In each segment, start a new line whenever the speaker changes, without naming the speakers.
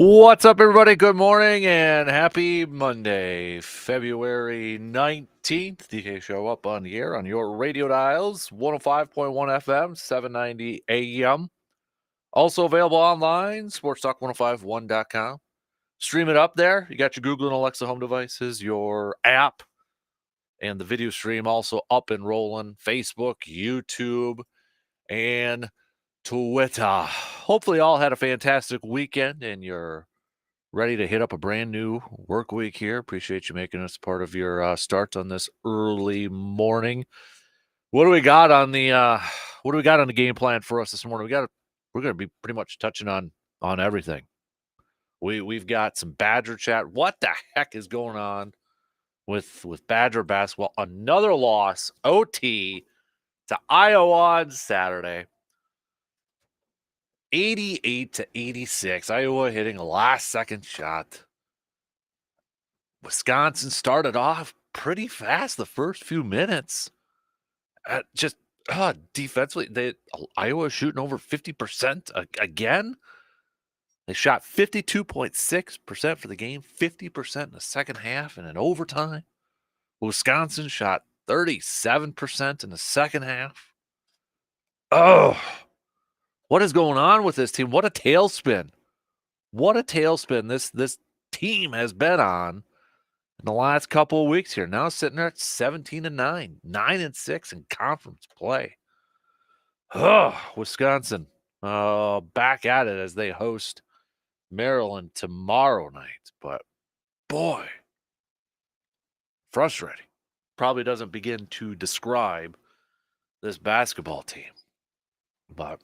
What's up, everybody? Good morning and happy Monday, February 19th. DK Show up on the air on your radio dials, 105.1 FM, 790 AM. Also available online, sportstalk1051.com. Stream it up there. You got your Google and Alexa home devices, your app, and the video stream also up and rolling. Facebook, YouTube, and Twitter. Hopefully, all had a fantastic weekend and you're ready to hit up a brand new work week here. Appreciate you making us part of your start on this early morning. What do we got on the game plan for us this morning? We're going to be pretty much touching on everything. We've got some Badger chat. What the heck is going on with Badger basketball? Another loss, OT to Iowa on Saturday. 88-86. Iowa hitting a last-second shot. Wisconsin started off pretty fast the first few minutes. Defensively, Iowa shooting over 50% again. They shot 52.6% for the game, 50% in the second half and in overtime. Wisconsin shot 37% in the second half. Oh, what is going on with this team? What a tailspin. What a tailspin this team has been on in the last couple of weeks here. Now sitting there at 17-9, 9-6 in conference play. Wisconsin back at it as they host Maryland tomorrow night. But boy, frustrating. Probably doesn't begin to describe this basketball team. But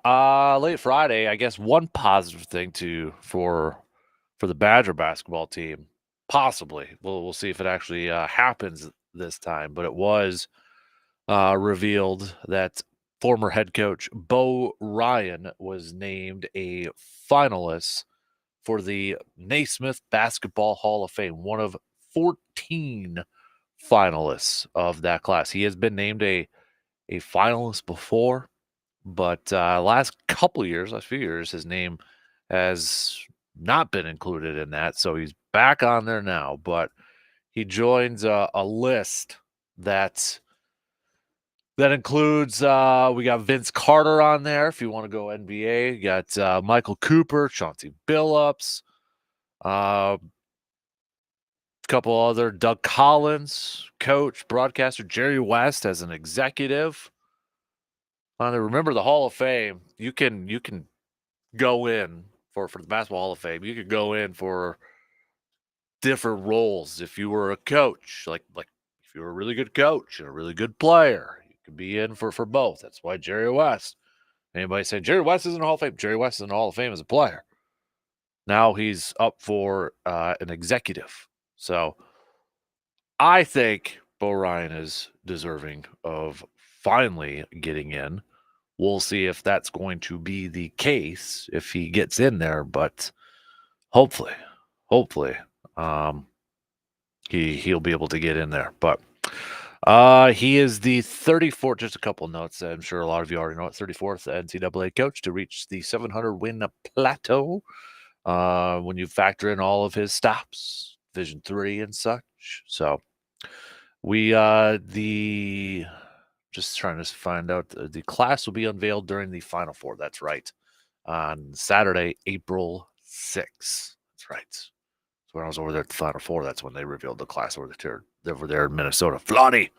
late Friday, I guess one positive thing for the Badger basketball team, possibly. We'll see if it actually happens this time. But it was revealed that former head coach Bo Ryan was named a finalist for the Naismith Basketball Hall of Fame, one of 14 finalists of that class. He has been named a finalist before, but last few years, his name has not been included in that, so he's back on there now. But he joins a list that includes we got Vince Carter on there. If you want to go NBA, you got Michael Cooper, Chauncey Billups, a couple other, Doug Collins, coach, broadcaster, Jerry West as an executive. Remember the Hall of Fame. You can go in for the Basketball Hall of Fame. You could go in for different roles if you were a coach, like if you were a really good coach and a really good player. You could be in for both. That's why Jerry West. Anybody say Jerry West isn't in the Hall of Fame? Jerry West is in the Hall of Fame as a player. Now he's up for an executive. So I think Bo Ryan is deserving of finally getting in. We'll see if that's going to be the case if he gets in there, but hopefully, he'll be able to get in there. But he is the 34th. Just a couple notes. I'm sure a lot of you already know it. 34th NCAA coach to reach the 700 win plateau. When you factor in all of his stops, Division III and such. So we just trying to find out the class will be unveiled during the Final Four. That's right, on Saturday, April 6th. That's right. So when I was over there at the Final Four, that's when they revealed the class over there in Minnesota. Vlade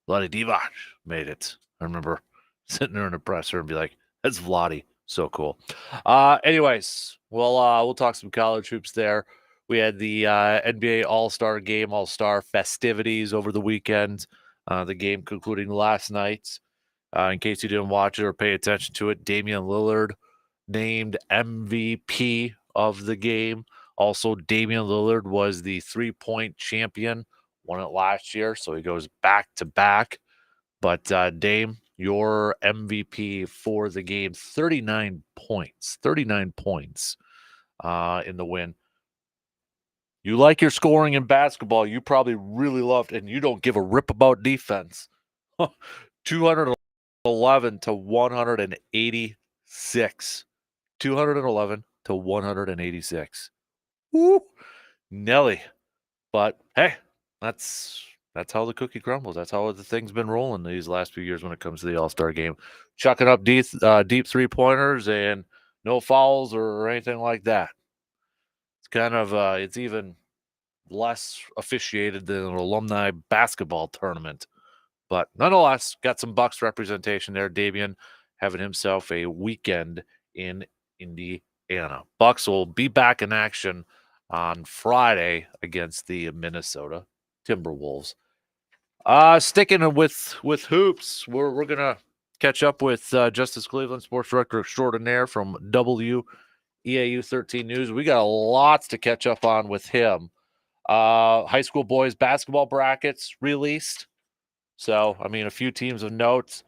Divac made it. I remember sitting there in the presser and be like, "That's Vlade." So cool. Anyways, we'll talk some college hoops there. We had the NBA All-Star Game, All-Star festivities over the weekend. The game concluding last night. In case you didn't watch it or pay attention to it, Damian Lillard named MVP of the game. Also, Damian Lillard was the three-point champion, won it last year, so he goes back to back. But Dame, your MVP for the game, 39 points. 39 points in the win. You like your scoring in basketball, you probably really loved, and you don't give a rip about defense. 211 to 186. 211 to 186. Woo! Nelly. But hey, that's how the cookie crumbles. That's how the thing's been rolling these last few years when it comes to the All-Star game. Chucking up deep 3-pointers and no fouls or anything like that. It's kind of it's even less officiated than an alumni basketball tournament. But nonetheless, got some Bucks representation there. Davian having himself a weekend in Indiana. Bucks will be back in action on Friday against the Minnesota Timberwolves. Sticking with hoops, we're gonna catch up with Justice Cleveland, sports director extraordinaire from WEAU 13 News. We got lots to catch up on with him. High school boys basketball brackets released. So, I mean, a few teams of notes.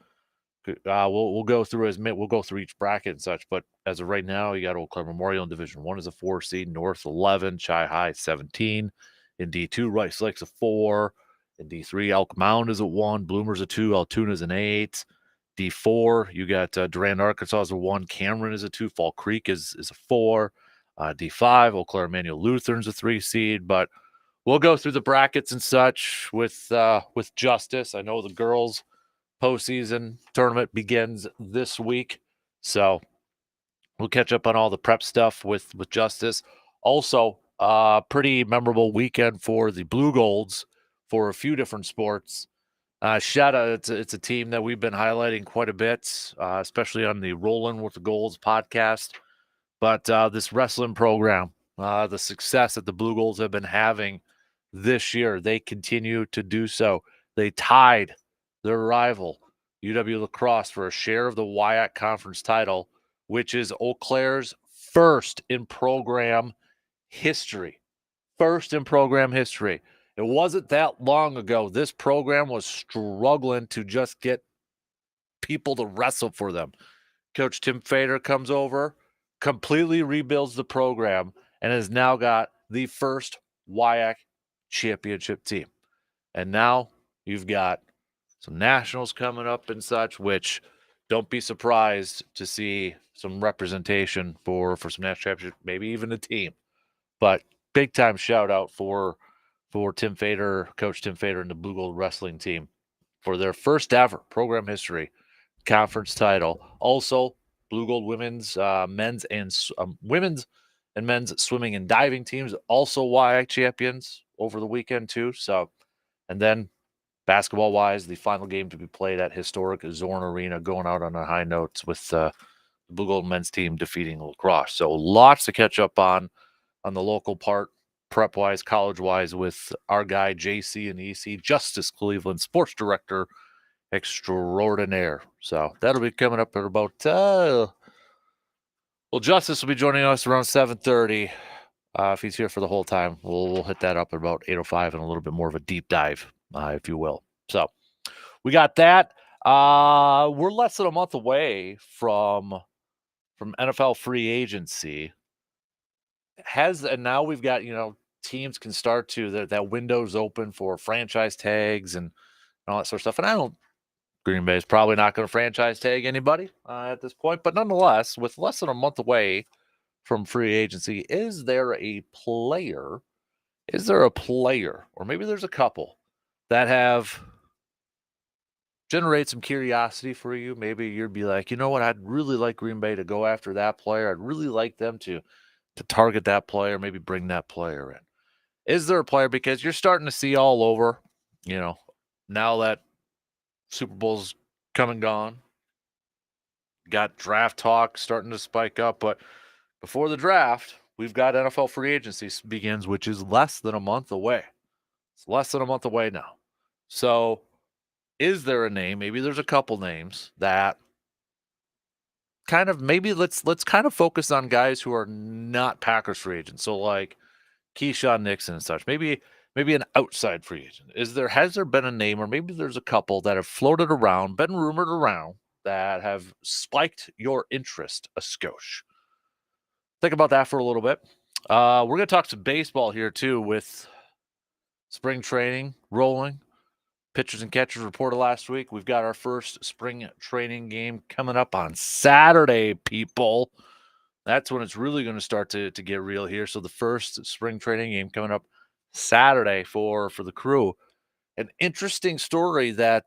We'll go through we'll go through each bracket and such. But as of right now, you got Eau Claire Memorial in Division 1 as a 4 seed, North 11, Chi High 17. In D2, Rice Lake's a 4. In D3, Elk Mound is a 1, Bloomers a 2, Altoona's an 8. D4, you got Durand, Arkansas is a 1, Cameron is a 2, Fall Creek is a 4. D5, Eau Claire Emmanuel Lutheran's a 3 seed. But we'll go through the brackets and such with Justice. I know the girls' postseason tournament begins this week, so we'll catch up on all the prep stuff with Justice. Also, pretty memorable weekend for the Blue Golds for a few different sports. Shout out, it's a team that we've been highlighting quite a bit, especially on the Rollin' with the Golds podcast. But this wrestling program, the success that the Blue Golds have been having this year, they continue to do so. They tied their rival, UW La Crosse, for a share of the WIAC Conference title, which is Eau Claire's first in program history. First in program history. It wasn't that long ago. This program was struggling to just get people to wrestle for them. Coach Tim Fader comes over, completely rebuilds the program, and has now got the first WIAC championship team. And now you've got some nationals coming up and such, which don't be surprised to see some representation for some national championship, maybe even a team. But big time shout out for Tim Fader, Coach Tim Fader, and the Blue Gold wrestling team for their first ever program history conference title. Also, Blue Gold women's, men's and men's swimming and diving teams also WIAC champions over the weekend too. So, and then basketball wise, the final game to be played at historic Zorn Arena, going out on a high notes with the Blue Gold men's team defeating La Crosse. So lots to catch up on the local part, prep wise, college wise, with our guy JC and EC, Justice Cleveland, sports director extraordinaire. So that'll be coming up at about Justice will be joining us around 7:30. If he's here for the whole time, we'll hit that up at about 8:05 and a little bit more of a deep dive, if you will. So we got that. We're less than a month away from NFL free agency. And now we've got, teams can start to that window's open for franchise tags and all that sort of stuff. And Green Bay is probably not going to franchise tag anybody at this point, but nonetheless, with less than a month away from free agency, is there a player, or maybe there's a couple that have generated some curiosity for you? Maybe you'd be like, you know what, I'd really like Green Bay to go after that player. I'd really like them to target that player, maybe bring that player in. Is there a player? Because you're starting to see all over, now that Super Bowl's come and gone, got draft talk starting to spike up. But before the draft, we've got NFL free agency begins, which is less than a month away. It's less than a month away now. So is there a name? Maybe there's a couple names that kind of, maybe let's kind of focus on guys who are not Packers free agents. So like Keyshawn Nixon and such. Maybe an outside free agent. Has there been a name, or maybe there's a couple that have floated around, been rumored around, that have spiked your interest a skosh? Think about that for a little bit. We're going to talk some baseball here too, with spring training rolling. Pitchers and catchers reported last week. We've got our first spring training game coming up on Saturday, people. That's when it's really going to start to get real here. So the first spring training game coming up Saturday for the Crew. An interesting story that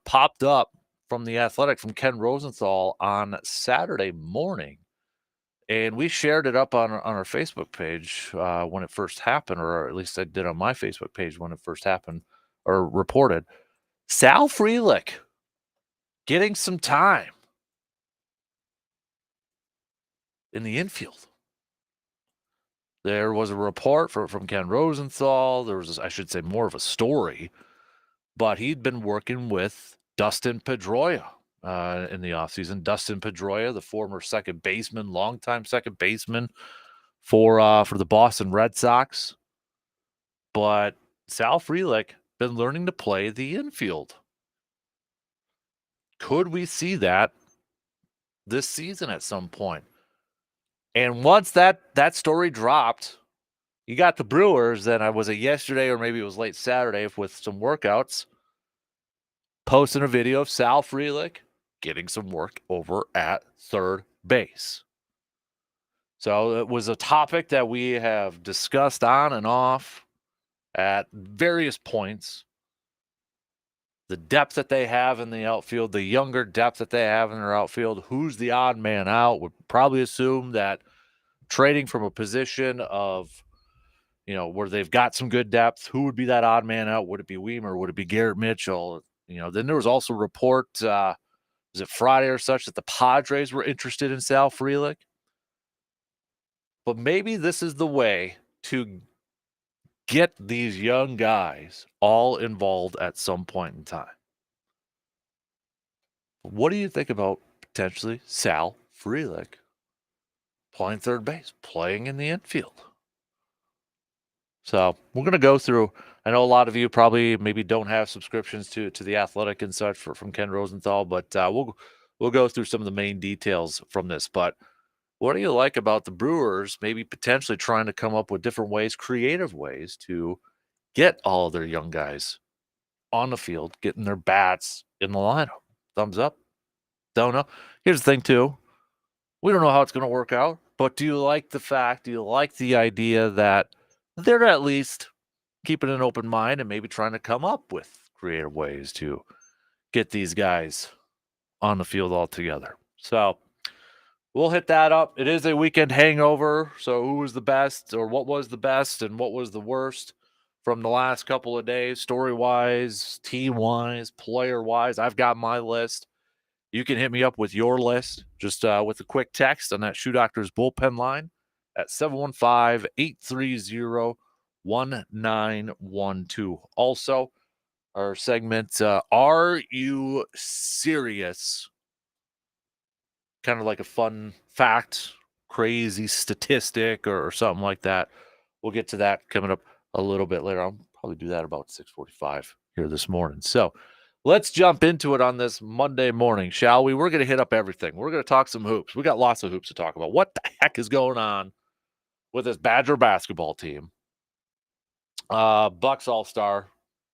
popped up from The Athletic from Ken Rosenthal on Saturday morning. And we shared it up on our Facebook page when it first happened, or at least I did on my Facebook page when it first happened or reported. Sal Frelick getting some time in the infield. There was a report from Ken Rosenthal. There was, I should say, more of a story, but he'd been working with Dustin Pedroia in the offseason. Dustin Pedroia, the former second baseman, longtime second baseman for the Boston Red Sox. But Sal Frelick been learning to play the infield. Could we see that this season at some point? And once that story dropped, you got the Brewers, then was it yesterday or maybe it was late Saturday with some workouts, posting a video of Sal Frelick getting some work over at third base. So it was a topic that we have discussed on and off at various points. The depth that they have in the outfield, the younger depth that they have in their outfield, who's the odd man out, would probably assume that trading from a position of, where they've got some good depth, who would be that odd man out? Would it be Weimer? Would it be Garrett Mitchell? Then there was also a report, was it Friday or such, that the Padres were interested in Sal Frelick? But maybe this is the way to get these young guys all involved at some point in time. What do you think about potentially Sal Frelick playing third base, playing in the infield? So we're going to go through. I know a lot of you probably maybe don't have subscriptions to The Athletic and such from Ken Rosenthal, but we'll go through some of the main details from this. But what do you like about the Brewers maybe potentially trying to come up with different ways, creative ways to get all of their young guys on the field, getting their bats in the lineup? Thumbs up? Don't know. Here's the thing, too. We don't know how it's going to work out, but do you like the idea that they're at least keeping an open mind and maybe trying to come up with creative ways to get these guys on the field altogether? So we'll hit that up. It is a weekend hangover. So who was the best, or what was the best and what was the worst from the last couple of days, story-wise, team-wise, player-wise? I've got my list. You can hit me up with your list just with a quick text on that Shoe Doctors bullpen line at 715-830-1912. Also, our segment, Are You Serious? Kind of like a fun fact, crazy statistic or something like that. We'll get to that coming up a little bit later. I'll probably do that about 6:45 here this morning. So let's jump into it on this Monday morning, shall we? We're going to hit up everything. We're going to talk some hoops. We got lots of hoops to talk about. What the heck is going on with this Badger basketball team? Bucks All-Star.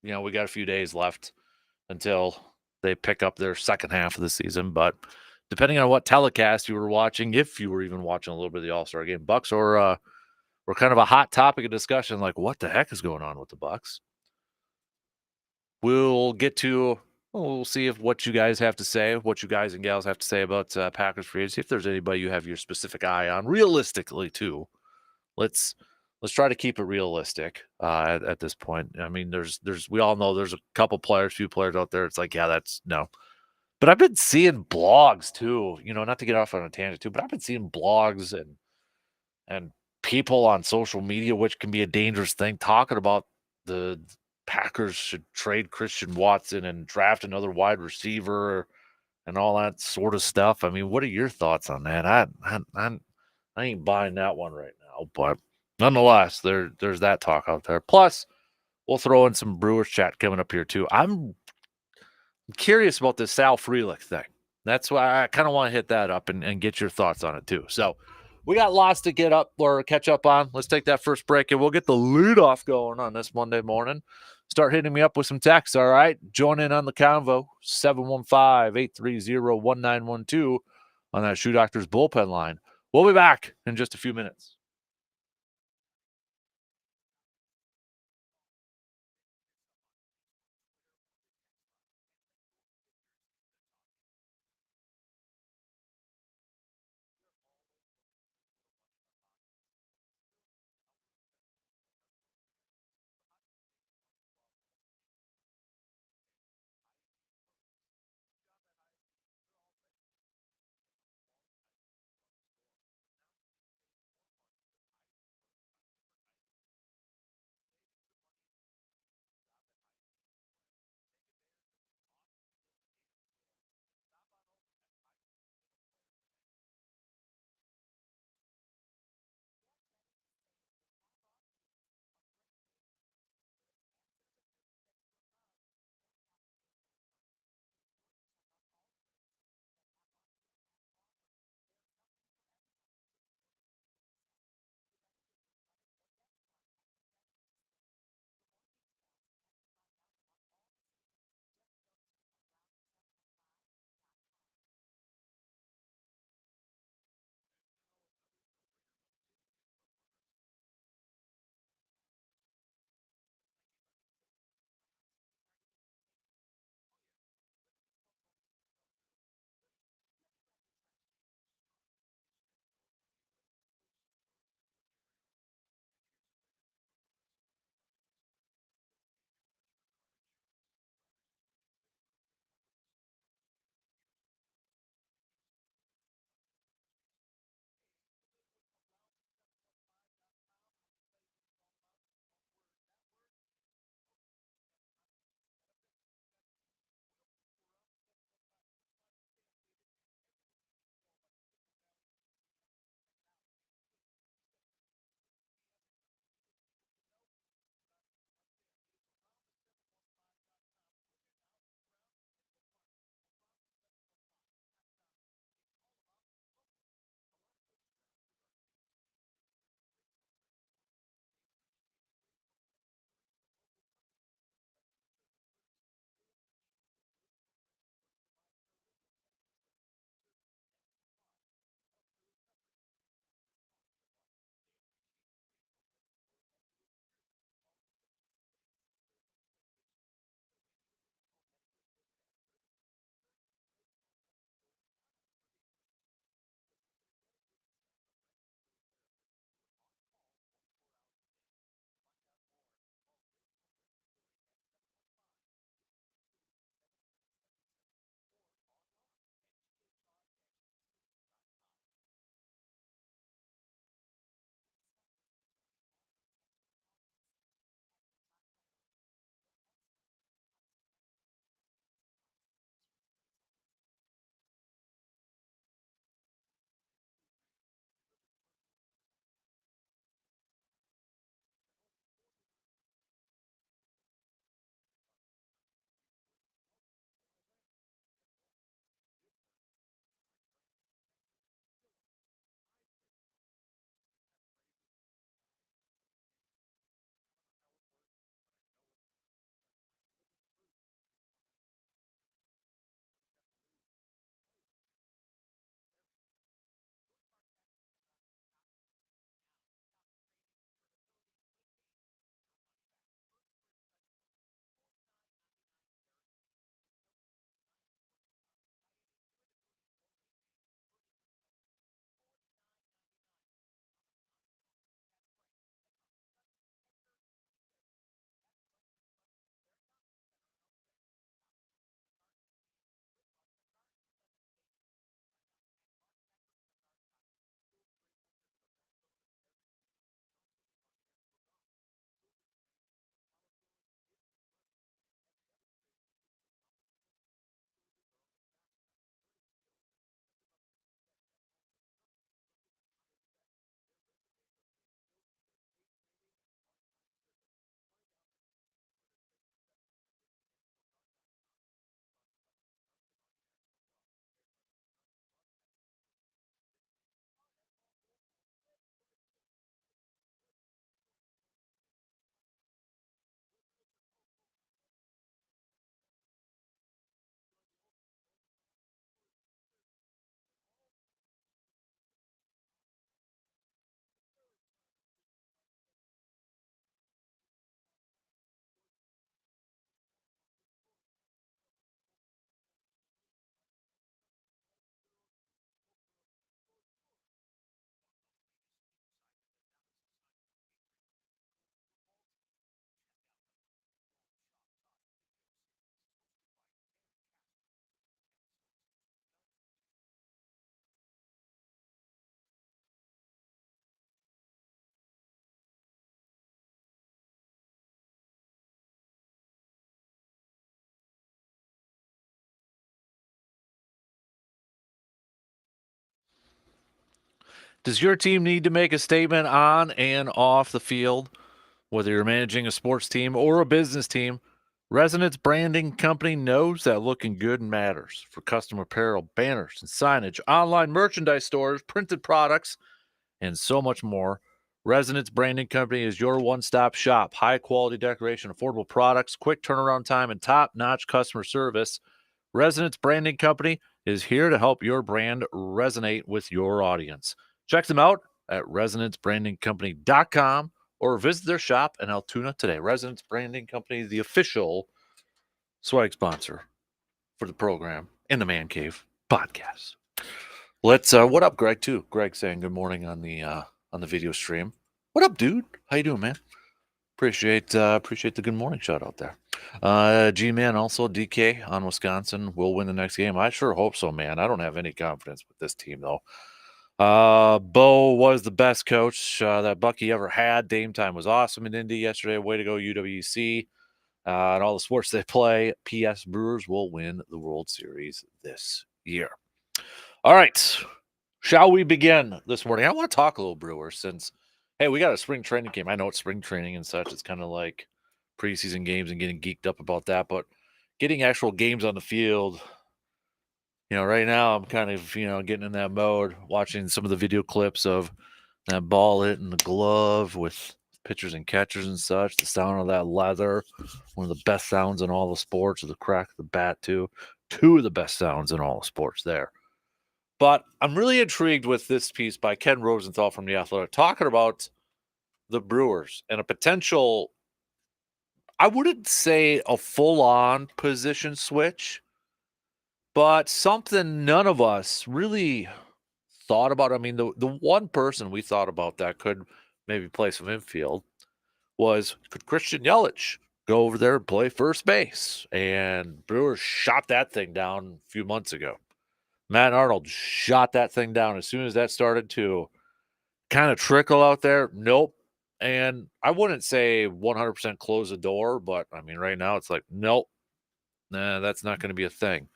We got a few days left until they pick up their second half of the season. But depending on what telecast you were watching, if you were even watching a little bit of the All-Star game, Bucks were kind of a hot topic of discussion. Like, what the heck is going on with the Bucks? We'll see what you guys have to say, what you guys and gals have to say about Packers free agency. If there's anybody you have your specific eye on, realistically too, let's try to keep it realistic at this point. I mean, we all know there's a few players out there. It's like, yeah, that's no. But I've been seeing blogs too. Not to get off on a tangent too, but I've been seeing blogs and people on social media, which can be a dangerous thing, talking about the Packers should trade Christian Watson and draft another wide receiver and all that sort of stuff. I mean, what are your thoughts on that? I ain't buying that one right now, but nonetheless, there's that talk out there. Plus, we'll throw in some Brewers chat coming up here too. I'm curious about this Sal Frelick thing. That's why I kind of want to hit that up and get your thoughts on it too. So we got lots to get up or catch up on. Let's take that first break and we'll get the lead off going on this Monday morning. Start hitting me up with some texts, all right? Join in on the convo, 715-830-1912 on that Shoe Doctors bullpen line. We'll be back in just a few minutes. Does your team need to make a statement on and off the field? Whether you're managing a sports team or a business team, Resonance Branding Company knows that looking good matters. For custom apparel, banners, and signage, online merchandise stores, printed products, and so much more, Resonance Branding Company is your one-stop shop. High-quality decoration, affordable products, quick turnaround time, and top-notch customer service. Resonance Branding Company is here to help your brand resonate with your audience. Check them out at resonancebrandingcompany.com or visit their shop in Altoona today. Resonance Branding Company, the official swag sponsor for the program in the Man Cave podcast. Let's what up, Greg? Too. Greg saying good morning on the video stream. What up, dude? How you doing, man? Appreciate the good morning shout out there. G-Man also, DK on Wisconsin will win the next game. I sure hope so, man. I don't have any confidence with this team, though. Bo was the best coach that Bucky ever had. Dame time was awesome in Indy yesterday. Way to go, UWC. And all the sports they play. P.S. Brewers will win the World Series this year. All right. Shall we begin this morning? I want to talk a little Brewers since, hey, we got a spring training game. I know it's spring training and such. It's kind of like preseason games and getting geeked up about that. But getting actual games on the field, right now I'm kind of, getting in that mode, watching some of the video clips of that ball hitting the glove with pitchers and catchers and such. The sound of that leather, one of the best sounds in all the sports, or the crack of the bat, too. Two of the best sounds in all the sports there. But I'm really intrigued with this piece by Ken Rosenthal from The Athletic, talking about the Brewers and a potential, I wouldn't say a full-on position switch, but something none of us really thought about. I mean, the one person we thought about that could maybe play some infield was, could Christian Yelich go over there and play first base? And Brewers shot that thing down a few months ago. Matt Arnold shot that thing down as soon as that started to kind of trickle out there. Nope. And I wouldn't say 100% close the door, but I mean, right now it's like, nope, nah, that's not going to be a thing.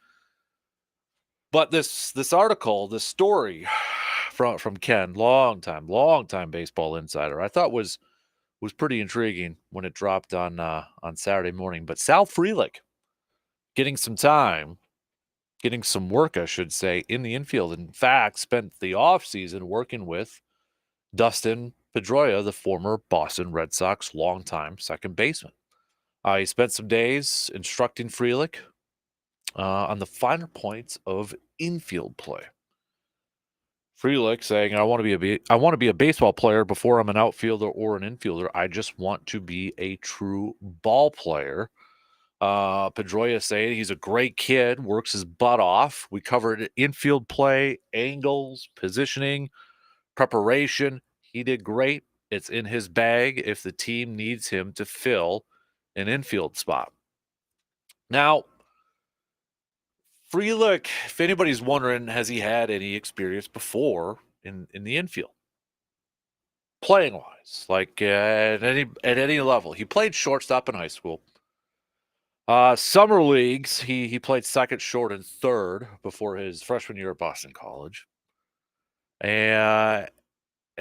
But this article, this story from Ken, long time baseball insider, I thought was pretty intriguing when it dropped on Saturday morning. But Sal Frelick getting some time, getting some work, I should say, in the infield. In fact, spent the offseason working with Dustin Pedroia, the former Boston Red Sox longtime second baseman. He spent some days instructing Frelick on the finer points of infield play. Frelick saying, I want to be a baseball player before I'm an outfielder or an infielder. I just want to be a true ball player. Pedroia saying he's a great kid, works his butt off. We covered infield play, angles, positioning, preparation. He did great. It's in his bag if the team needs him to fill an infield spot. Now, Frelick, if anybody's wondering, has he had any experience before in the infield? Playing wise, like at any level. He played shortstop in high school. Summer leagues, he played second, short, and third before his freshman year at Boston College. And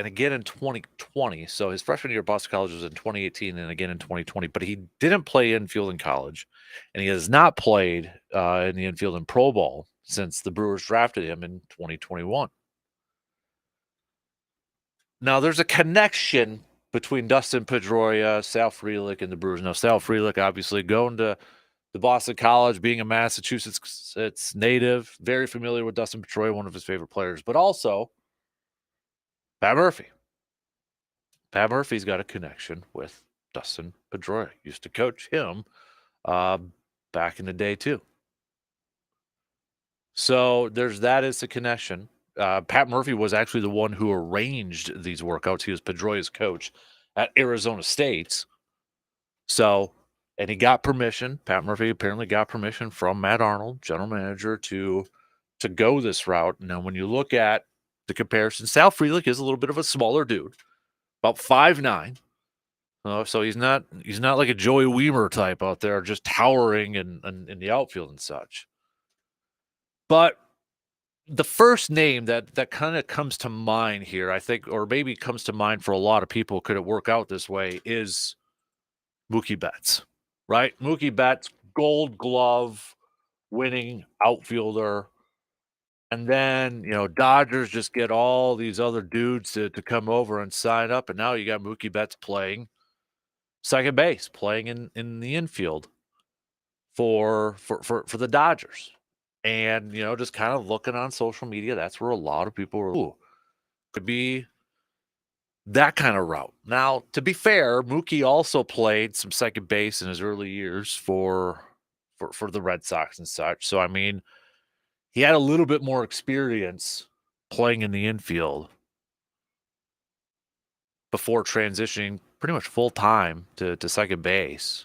again in 2020. So his freshman year at Boston College was in 2018 and again in 2020. But he didn't play infield in college. And he has not played in the infield in pro ball since the Brewers drafted him in 2021. Now, there's a connection between Dustin Pedroia, Sal Frelick, and the Brewers. Now, Sal Frelick, obviously, going to the Boston College, being a Massachusetts native, very familiar with Dustin Pedroia, one of his favorite players, but also Pat Murphy. Pat Murphy's got a connection with Dustin Pedroia. Used to coach him back in the day, too. So there's that as a connection. Pat Murphy was actually the one who arranged these workouts. He was Pedroia's coach at Arizona State. So, and he got permission. Pat Murphy apparently got permission from Matt Arnold, general manager, to go this route. Now, when you look at the comparison, Sal Frelick is a little bit of a smaller dude, about 5'9". So he's not like a Joey Weimer type out there, just towering in the outfield and such. But the first name that kind of comes to mind here, I think, or maybe comes to mind for a lot of people, could it work out this way, is Mookie Betts, right? Mookie Betts, Gold Glove winning outfielder. And then, Dodgers just get all these other dudes to come over and sign up. And now you got Mookie Betts playing second base, playing in the infield for the Dodgers. And, just kind of looking on social media, that's where a lot of people were, ooh, could be that kind of route. Now, to be fair, Mookie also played some second base in his early years for the Red Sox and such. So, I mean, he had a little bit more experience playing in the infield before transitioning pretty much full time to second base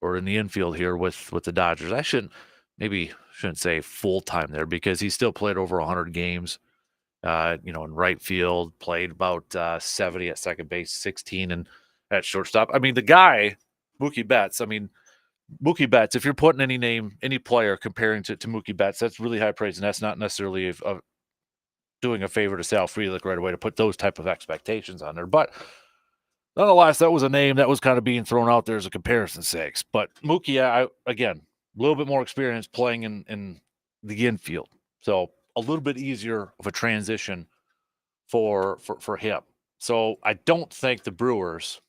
or in the infield here with the Dodgers. I shouldn't say full time there, because he still played over 100 games. In right field, played about 70 at second base, 16 and at shortstop. I mean, the guy, Mookie Betts. I mean, Mookie Betts. If you're putting any player comparing to Mookie Betts, that's really high praise, and that's not necessarily doing a favor to Sal Frelick right away to put those type of expectations on there. But nonetheless, that was a name that was kind of being thrown out there as a comparison sakes. But Mookie, again, a little bit more experience playing in the infield, so a little bit easier of a transition for him. So I don't think the Brewers,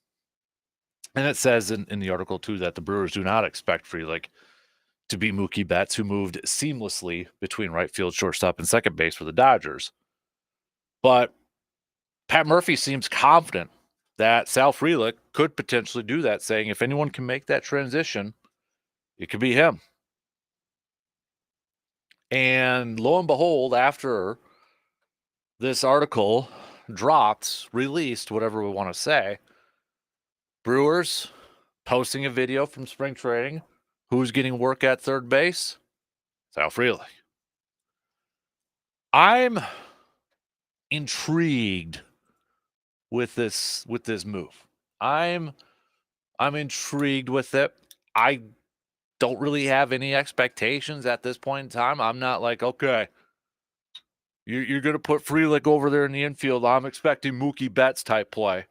and it says in the article too that the Brewers do not expect Frelick to be Mookie Betts, who moved seamlessly between right field, shortstop, and second base for the Dodgers. But Pat Murphy seems confident that Sal Frelick could potentially do that, saying if anyone can make that transition, it could be him. And lo and behold, after this article dropped, released, whatever we want to say, Brewers posting a video from spring training. Who's getting work at third base? Sal Frelick. I'm intrigued with this move. I'm intrigued with it. I don't really have any expectations at this point in time. I'm not like, okay, you're going to put Frelick over there in the infield. I'm expecting Mookie Betts type play.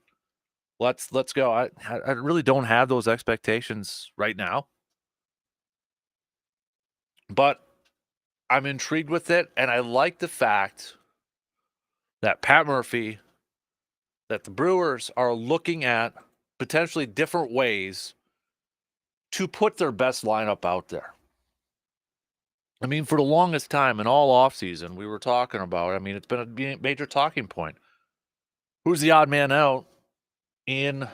Let's go. I really don't have those expectations right now, but I'm intrigued with it, and I like the fact that Pat Murphy, that the Brewers are looking at potentially different ways to put their best lineup out there. I mean, for the longest time in all offseason, we were talking about, I mean, it's been a major talking point. Who's the odd man out in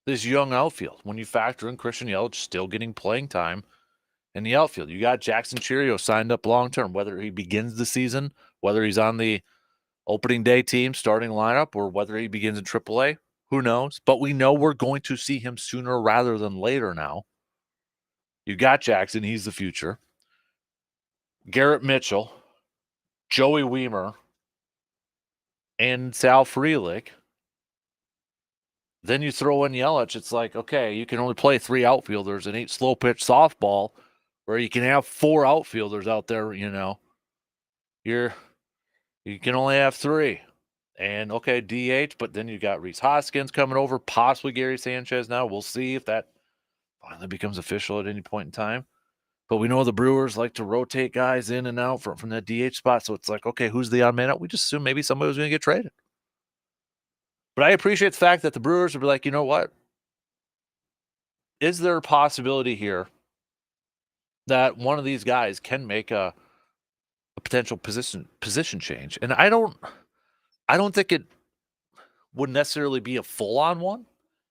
this young outfield when you factor in Christian Yelich still getting playing time in the outfield? You got Jackson Chourio signed up long-term, whether he begins the season, whether he's on the opening day team starting lineup, or whether he begins in AAA, who knows? But we know we're going to see him sooner rather than later now. You got Jackson, he's the future. Garrett Mitchell, Joey Weimer, and Sal Frelick. Then you throw in Yelich. It's like, okay, you can only play 3 outfielders and 8 slow pitch softball, where you can have 4 outfielders out there. You can only have 3. And okay, DH, but then you got Rhys Hoskins coming over, possibly Gary Sanchez now. We'll see if that finally becomes official at any point in time. But we know the Brewers like to rotate guys in and out from that DH spot. So it's like, okay, who's the odd man out? We just assume maybe somebody was going to get traded. But I appreciate the fact that the Brewers would be like, you know what? Is there a possibility here that one of these guys can make a potential position change? And I don't think it would necessarily be a full-on one.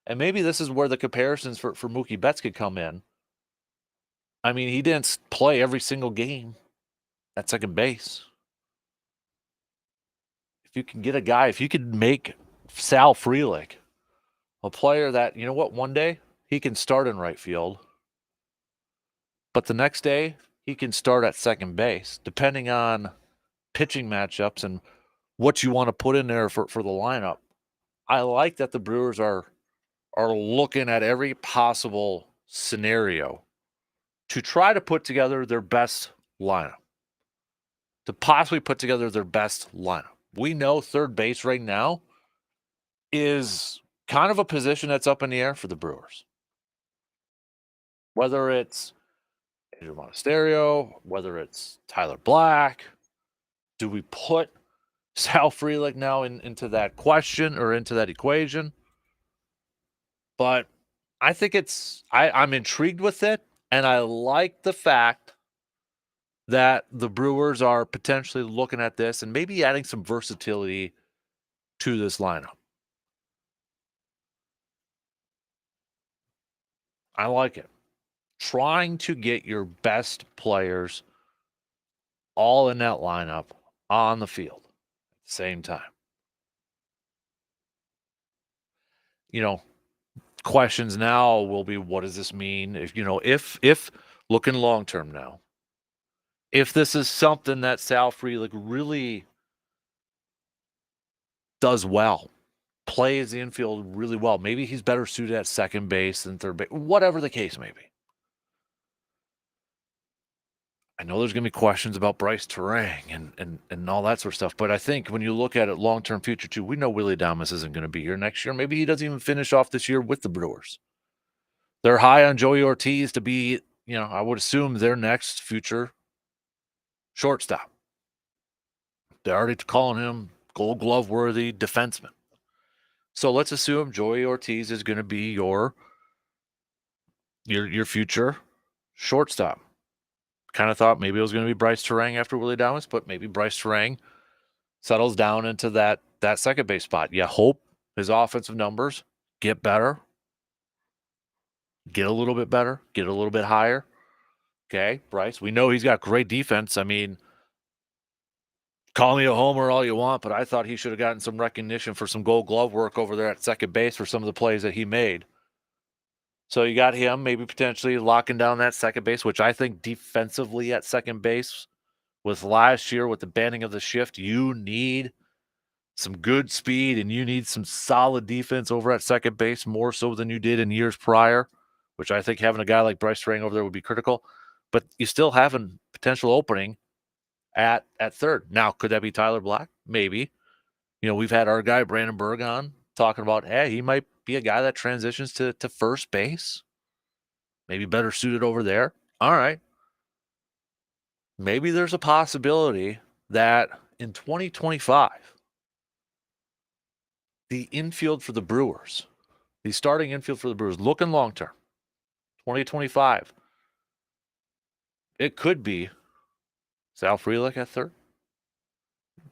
And maybe this is where the comparisons for Mookie Betts could come in. I mean, he didn't play every single game at second base. If you can get a guy, if you could make Sal Frelick a player that, you know what, one day he can start in right field, but the next day he can start at second base, depending on pitching matchups and what you want to put in there for the lineup. I like that the Brewers are looking at every possible scenario to try to put together their best lineup. to possibly put together their best lineup. We know third base right now is kind of a position that's up in the air for the Brewers. Whether it's Andrew Monasterio, whether it's Tyler Black, do we put Sal Frelick now into that question or into that equation? But I think I'm intrigued with it, and I like the fact that the Brewers are potentially looking at this and maybe adding some versatility to this lineup. I like it. Trying to get your best players all in that lineup on the field at the same time. You know, questions now will be, what does this mean? If looking long term now, if this is something that Sal Frelick really does well, plays the infield really well, maybe he's better suited at second base than third base, whatever the case may be. I know there's going to be questions about Bryce Terang and all that sort of stuff, but I think when you look at it long-term future too, we know Willie Adames isn't going to be here next year. Maybe he doesn't even finish off this year with the Brewers. They're high on Joey Ortiz to be, I would assume their next future shortstop. They're already calling him Gold Glove worthy defenseman. So let's assume Joey Ortiz is going to be your future shortstop. Kind of thought maybe it was going to be Bryce Terang after Willie Adames, but maybe Bryce Terang settles down into that second base spot. You hope his offensive numbers get better, get a little bit better, get a little bit higher. Okay, Bryce, we know he's got great defense. I mean, call me a homer all you want, but I thought he should have gotten some recognition for some Gold Glove work over there at second base for some of the plays that he made. So you got him maybe potentially locking down that second base, which I think defensively at second base with last year with the banning of the shift, you need some good speed and you need some solid defense over at second base more so than you did in years prior, which I think having a guy like Bryce Terang over there would be critical. But you still have a potential opening at third. Now, could that be Tyler Black? Maybe. We've had our guy Brandon Berg on talking about, hey, he might be a guy that transitions to first base. Maybe better suited over there. All right. Maybe there's a possibility that in 2025, the infield for the Brewers, the starting infield for the Brewers, looking long term, 2025, it could be Sal Frelick at third,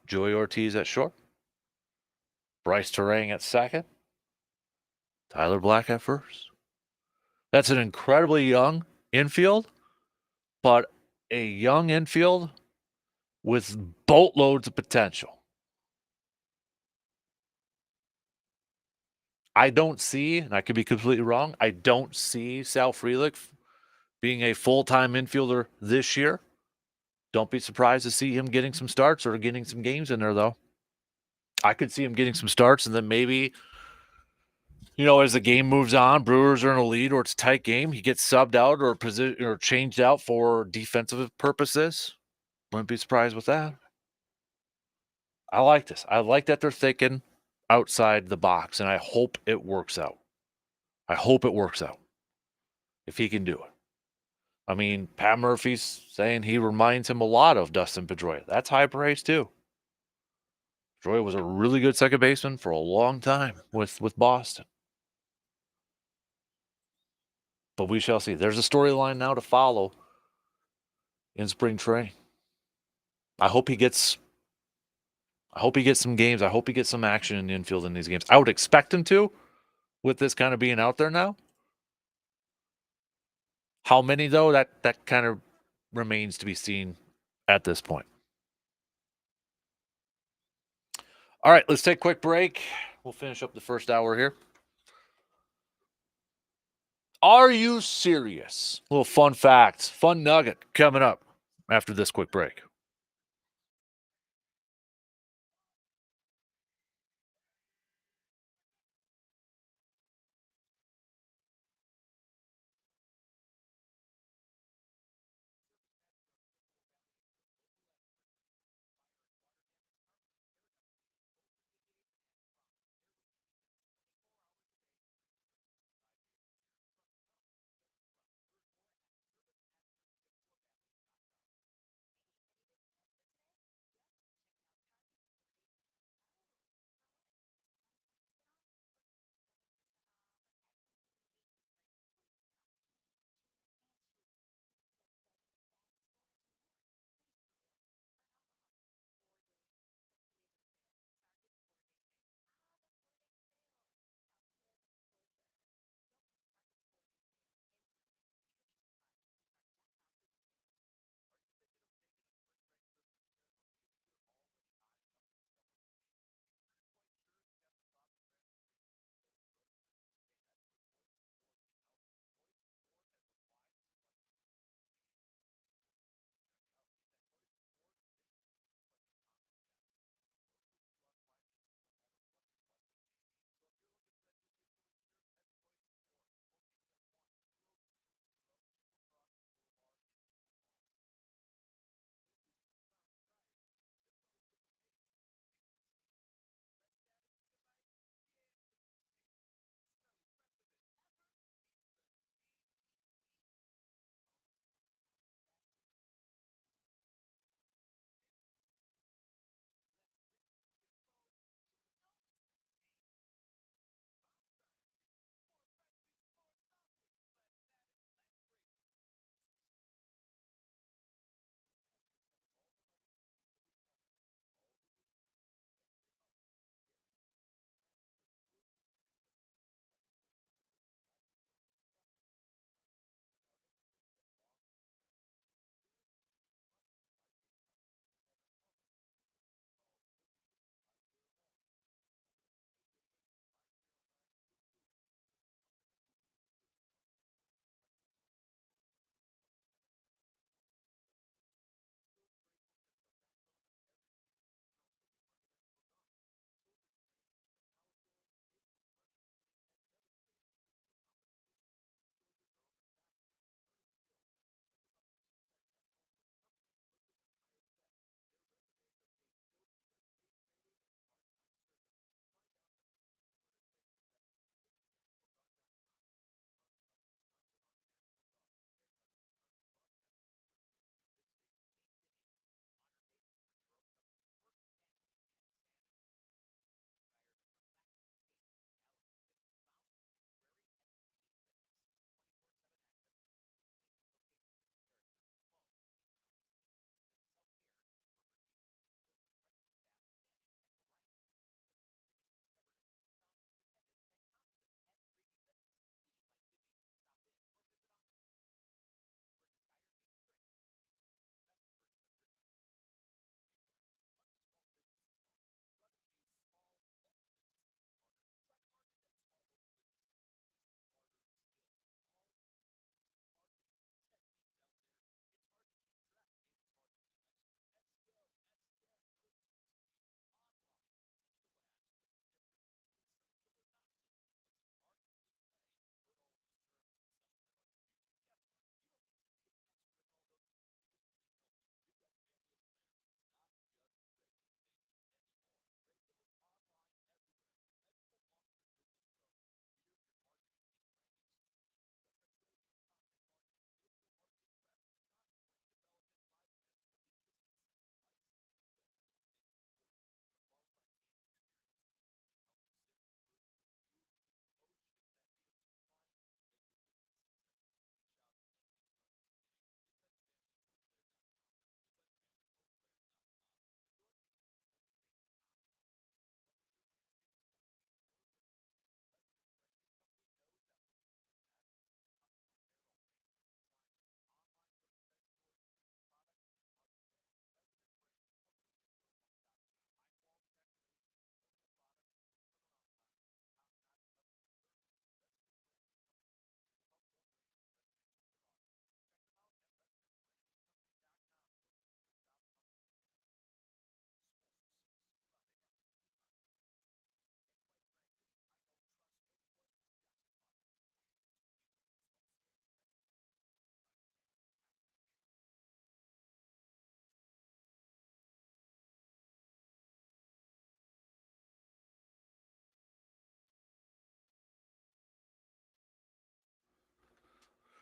Joey Ortiz at short, Bryce Terang at second, Tyler Black at first. That's an incredibly young infield, but a young infield with boatloads of potential. I don't see, and I could be completely wrong, I don't see Sal Frelick being a full-time infielder this year. Don't be surprised to see him getting some starts or getting some games in there, though. I could see him getting some starts, and then maybe, as the game moves on, Brewers are in a lead or it's a tight game, he gets subbed out or changed out for defensive purposes. Wouldn't be surprised with that. I like this. I like that they're thinking outside the box, and I hope it works out. I hope it works out if he can do it. I mean, Pat Murphy's saying he reminds him a lot of Dustin Pedroia. That's high praise, too. Pedroia was a really good second baseman for a long time with Boston. But we shall see. There's a storyline now to follow in spring training. I hope he gets some games. I hope he gets some action in the infield in these games. I would expect him to, with this kind of being out there now. How many, though, that kind of remains to be seen at this point. All right, let's take a quick break. We'll finish up the first hour here. Are you serious? A little fun facts, fun nugget coming up after this quick break.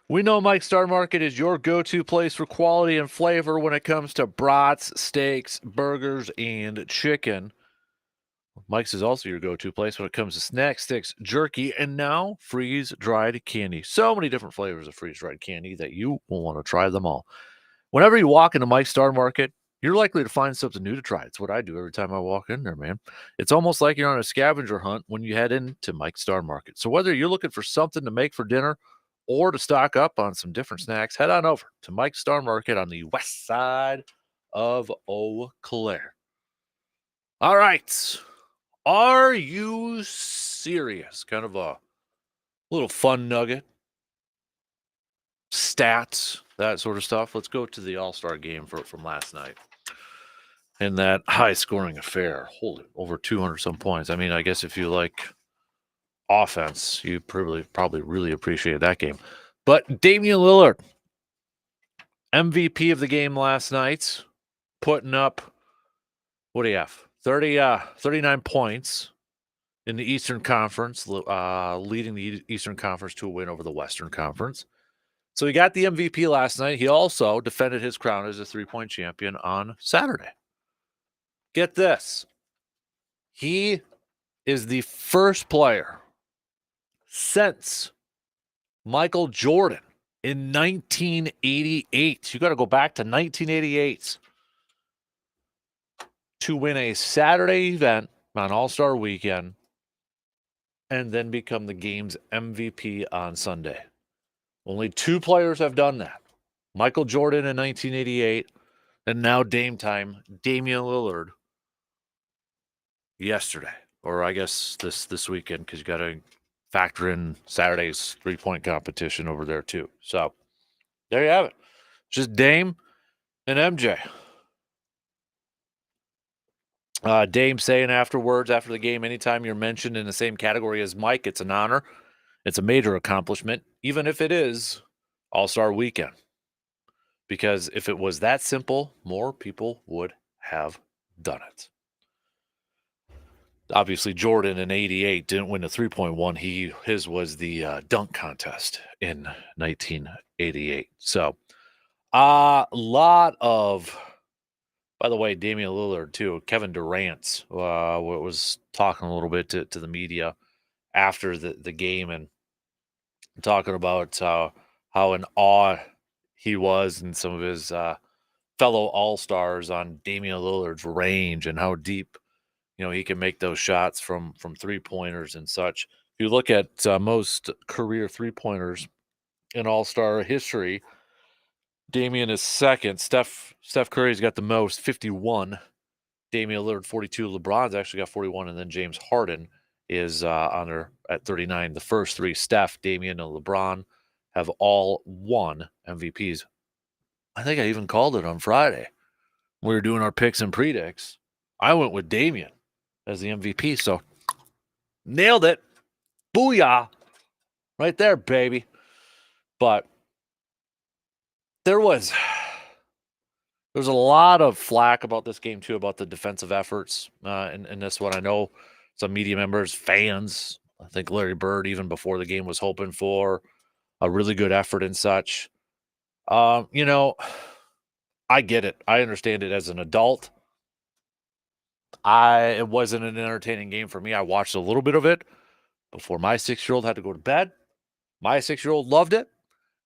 We know Mike's Star Market is your go-to place for quality and flavor when it comes to brats, steaks, burgers, and chicken. Mike's is also your go-to place when it comes to snack sticks, jerky, and now freeze-dried candy. So many different flavors of freeze-dried candy that you will want to try them all. Whenever you walk into Mike's Star Market, you're likely to find something new to try. It's what I do every time I walk in there, man. It's almost like you're on a scavenger hunt when you head into Mike's Star Market. So whether you're looking for something to make for dinner or to stock up on some different snacks, head on over to Mike's Star Market on the west side of Eau Claire. All right. Are you serious? Kind of a little fun nugget. Stats, that sort of stuff. Let's go to the All-Star game from last night. In that high-scoring affair. Holy, over 200 some points. I mean, I guess if you like offense, you probably really appreciate that game. But Damian Lillard, MVP of the game last night, putting up, what do you have? 39 points in the Eastern Conference, leading the Eastern Conference to a win over the Western Conference. So he got the MVP last night. He also defended his crown as a three-point champion on Saturday. Get this. He is the first player since Michael Jordan in 1988. You got to go back to 1988 to win a Saturday event on All-Star Weekend and then become the game's MVP on Sunday. Only two players have done that. Michael Jordan in 1988, and now Damian Lillard yesterday, or I guess this weekend, because you got to factor in Saturday's three-point competition over there too. So there you have it. Just Dame and MJ. Dame saying afterwards, after the game, anytime you're mentioned in the same category as Mike, it's an honor. It's a major accomplishment, even if it is All-Star Weekend. Because if it was that simple, more people would have done it. Obviously, Jordan in 88 didn't win the three-point one. His was the dunk contest in 1988. So, a lot of, by the way, Damian Lillard too. Kevin Durant was talking a little bit to the media after the game and talking about how in awe he was and some of his fellow All-Stars on Damian Lillard's range and how deep he can make those shots from three-pointers and such. If you look at most career three-pointers in All-Star history, Damian is second. Steph Curry's got the most, 51. Damian Lillard, 42. LeBron's actually got 41, and then James Harden is on there at 39. The first three, Steph, Damian, and LeBron, have all won MVPs. I think I even called it on Friday. We were doing our picks and predicts. I went with Damian as the MVP, so nailed it. Booyah. Right there, baby. But there was a lot of flack about this game, too, about the defensive efforts in this one. I know some media members, fans, I think Larry Bird, even before the game, was hoping for a really good effort and such. I get it. I understand it as an adult. It wasn't an entertaining game for me. I watched a little bit of it before my 6-year-old had to go to bed. My 6-year-old loved it.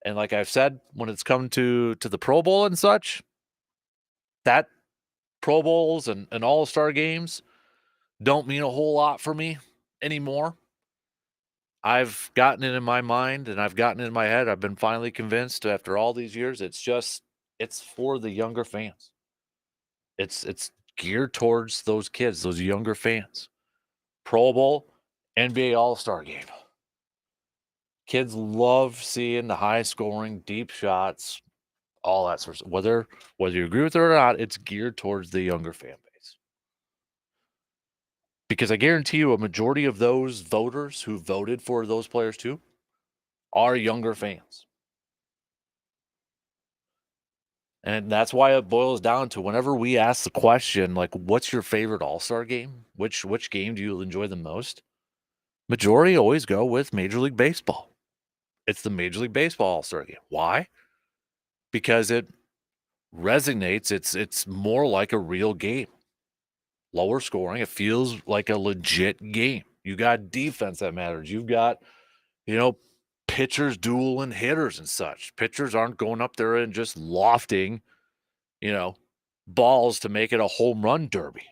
And like I've said, when it's come to the Pro Bowl and such, that Pro Bowls and All-Star games don't mean a whole lot for me anymore. I've gotten it in my mind and I've gotten it in my head. I've been finally convinced after all these years, it's for the younger fans. It's geared towards those kids, those younger fans. Pro Bowl, NBA All-Star game. Kids love seeing the high-scoring, deep shots, all that sort of stuff. Whether you agree with it or not, it's geared towards the younger fan base. Because I guarantee you a majority of those voters who voted for those players too are younger fans. And that's why it boils down to whenever we ask the question, like, what's your favorite All-Star game? Which game do you enjoy the most? Majority always go with Major League Baseball. It's the Major League Baseball All-Star Game. Why? Because it resonates. It's more like a real game. Lower scoring. It feels like a legit game. You got defense that matters. You've got, you know, pitchers dueling hitters and such. Pitchers aren't going up there and just lofting, you know, balls to make it a home run derby.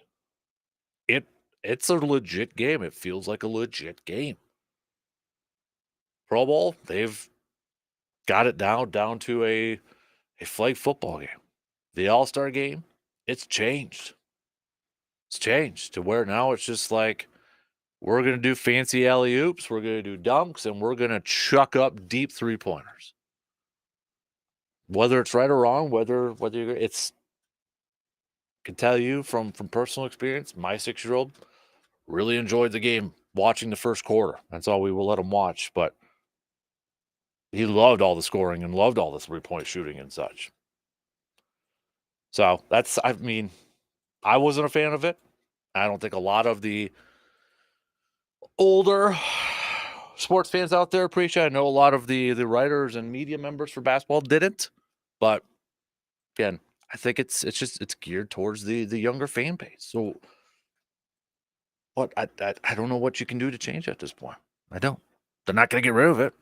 It's a legit game. It feels like a legit game. Pro Bowl, they've got it down to a flag football game. The All-Star game, it's changed. It's changed to where now it's just like we're going to do fancy alley-oops, we're going to do dunks, and we're going to chuck up deep three-pointers. Whether it's right or wrong, whether you're, it's can tell you from personal experience, my 6-year-old really enjoyed the game watching the first quarter. That's all we will let him watch, but he loved all the scoring and loved all the three-point shooting and such. So that's, I mean, I wasn't a fan of it. I don't think a lot of the older sports fans out there appreciate it. I know a lot of the writers and media members for basketball didn't, but again, I think it's geared towards the younger fan base. So what I don't know what you can do to change it at this point. I don't. They're not going to get rid of it.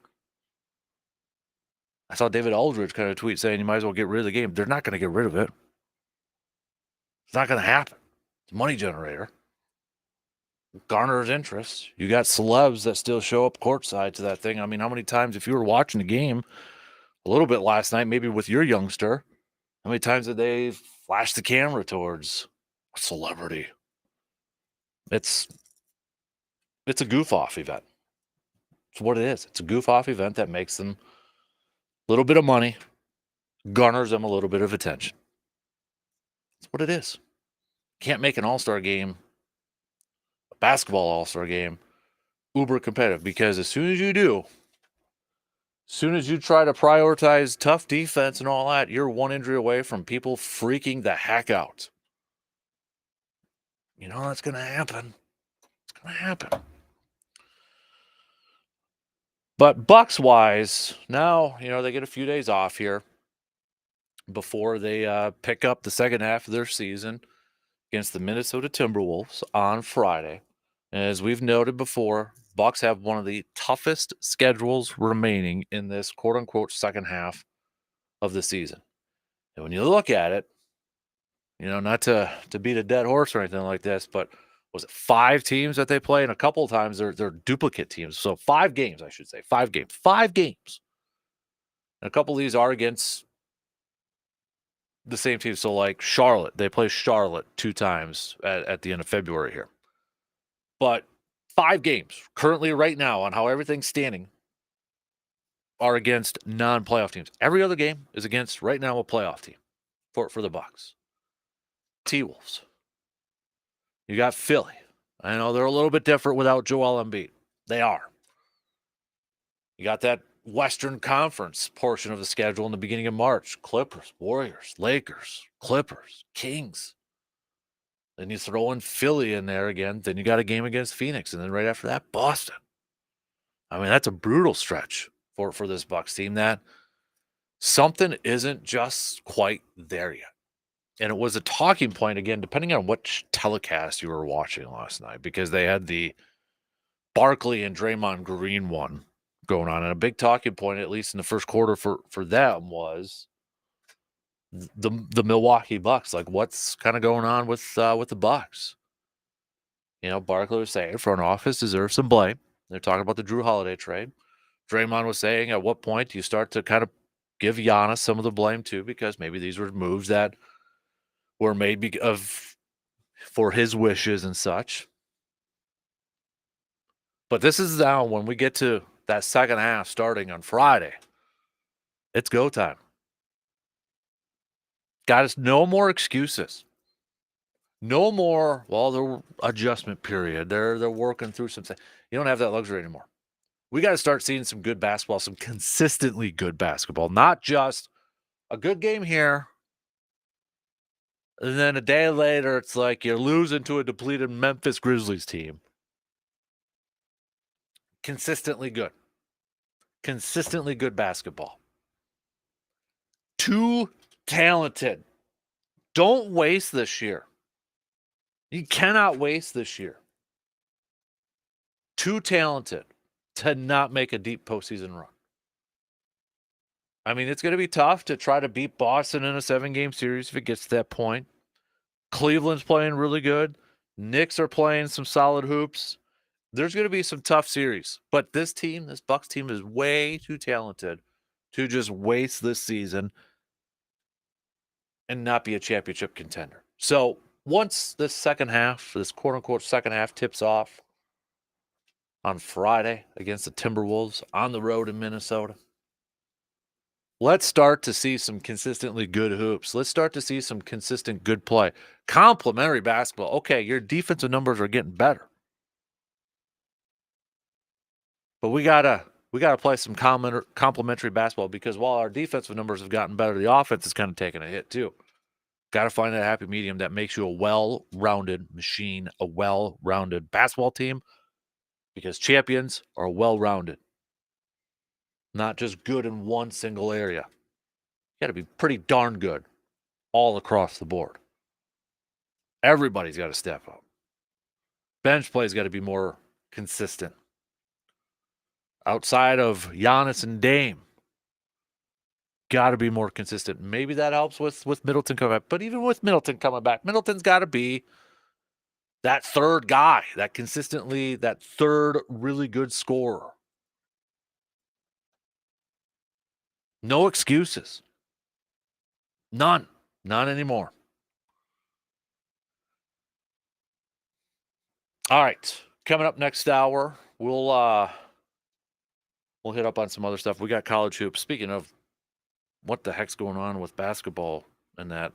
I saw David Aldridge kind of tweet saying you might as well get rid of the game. They're not going to get rid of it. It's not going to happen. It's a money generator. Garners interest. You got celebs that still show up courtside to that thing. I mean, how many times, if you were watching the game a little bit last night, maybe with your youngster, how many times did they flash the camera towards a celebrity? It's a goof-off event. It's what it is. It's a goof-off event that makes them a little bit of money, garners them a little bit of attention. That's what it is. Can't make an all-star game, a basketball all-star game, uber competitive, because as soon as you do, as soon as you try to prioritize tough defense and all that, you're one injury away from people freaking the heck out. You know that's going to happen. It's going to happen. But Bucks-wise, now, they get a few days off here before they pick up the second half of their season against the Minnesota Timberwolves on Friday. And as we've noted before, Bucks have one of the toughest schedules remaining in this quote-unquote second half of the season. And when you look at it, not to beat a dead horse or anything like this, but was it 5 teams that they play? And a couple of times they're duplicate teams. So 5 games, I should say. 5 games. 5 games. And a couple of these are against the same team. So like Charlotte, they play Charlotte 2 times at the end of February here. But 5 games currently right now on how everything's standing are against non-playoff teams. Every other game is against right now a playoff team for the Bucks. T-Wolves. You got Philly. I know they're a little bit different without Joel Embiid. They are. You got that Western Conference portion of the schedule in the beginning of March. Clippers, Warriors, Lakers, Clippers, Kings. Then you throw in Philly in there again. Then you got a game against Phoenix. And then right after that, Boston. I mean, that's a brutal stretch for this Bucks team. That something isn't just quite there yet. And it was a talking point, again, depending on which telecast you were watching last night, because they had the Barkley and Draymond Green one going on. And a big talking point, at least in the first quarter for them, was the Milwaukee Bucks. Like, what's kind of going on with the Bucks? Barkley was saying front office deserves some blame. They're talking about the Drew Holiday trade. Draymond was saying, at what point do you start to kind of give Giannis some of the blame too? Because maybe these were moves that were made for his wishes and such. But this is now when we get to that second half starting on Friday. It's go time. Guys, no more excuses. No more, the adjustment period. They're working through some things. You don't have that luxury anymore. We got to start seeing some good basketball, some consistently good basketball, not just a good game here. And then a day later, it's like you're losing to a depleted Memphis Grizzlies team. Consistently good. consistently good basketball. Too talented. Don't waste this year. You cannot waste this year. Too talented to not make a deep postseason run. I mean, it's going to be tough to try to beat Boston in a 7-game series if it gets to that point. Cleveland's playing really good. Knicks are playing some solid hoops. There's going to be some tough series, but this team, this Bucks team, is way too talented to just waste this season and not be a championship contender. So once this second half, this quote unquote second half, tips off on Friday against the Timberwolves on the road in Minnesota, let's start to see some consistently good hoops. Let's start to see some consistent good play. Complementary basketball. Okay, your defensive numbers are getting better. But we gotta play some complementary basketball because while our defensive numbers have gotten better, the offense is kind of taking a hit too. Got to find that happy medium that makes you a well-rounded machine, a well-rounded basketball team, because champions are well-rounded, not just good in one single area. You got to be pretty darn good all across the board. Everybody's got to step up. Bench play's got to be more consistent. Outside of Giannis and Dame, got to be more consistent. Maybe that helps with Middleton coming back. But even with Middleton coming back, Middleton's got to be that third guy, that third really good scorer. No excuses. None. None anymore. All right. Coming up next hour, we'll hit up on some other stuff. We got college hoops. Speaking of what the heck's going on with basketball and that.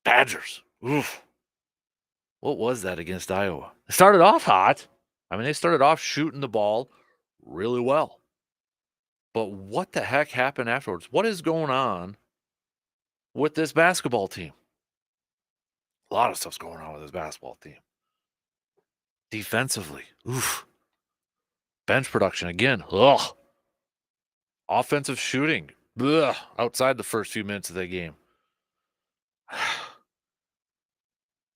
Badgers. Oof. What was that against Iowa? They started off hot. I mean, they started off shooting the ball really well. But what the heck happened afterwards? What is going on with this basketball team? A lot of stuff's going on with this basketball team. Defensively, oof. Bench production again, ugh. Offensive shooting, ugh, outside the first few minutes of the game.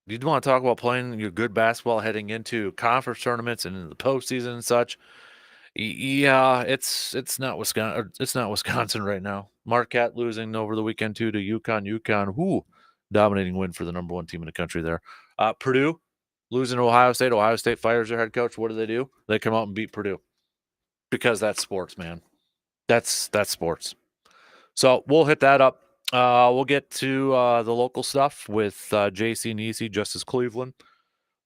You'd want to talk about playing your good basketball heading into conference tournaments and in the postseason and such. Yeah, it's not Wisconsin. It's not Wisconsin right now. Marquette losing over the weekend to UConn. UConn, whoo, dominating win for the number one team in the country there. Purdue losing to Ohio State. Ohio State fires their head coach. What do? They come out and beat Purdue because that's sports, man. That's sports. So we'll hit that up. We'll get to the local stuff with JC Nisi, Justice Cleveland.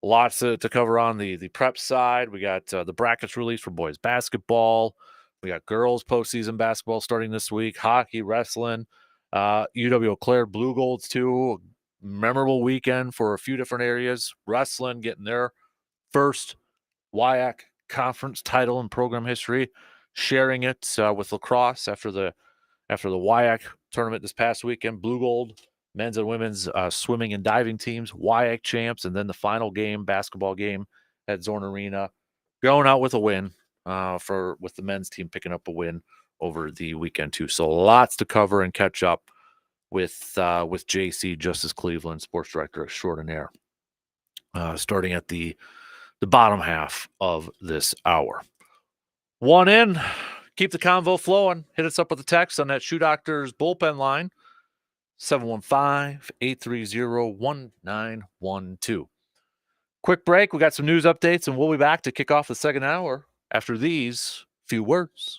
Lots to cover on the prep side. We got the brackets released for boys basketball. We got girls postseason basketball starting this week. Hockey, wrestling, UW Eau Claire Blue Golds too. Memorable weekend for a few different areas. Wrestling getting their first WIAC conference title in program history, sharing it with lacrosse after the WIAC tournament this past weekend. Blue Gold men's and women's swimming and diving teams, WIAC champs, and then the final game, basketball game at Zorn Arena, going out with a win with the men's team picking up a win over the weekend too. So lots to cover and catch up with JC Justice Cleveland, sports director extraordinaire, starting at the bottom half of this hour. One in, keep the convo flowing. Hit us up with a text on that Shoe Doctors bullpen line. 715-830-1912. Quick break. We got some news updates, and we'll be back to kick off the second hour after these few words.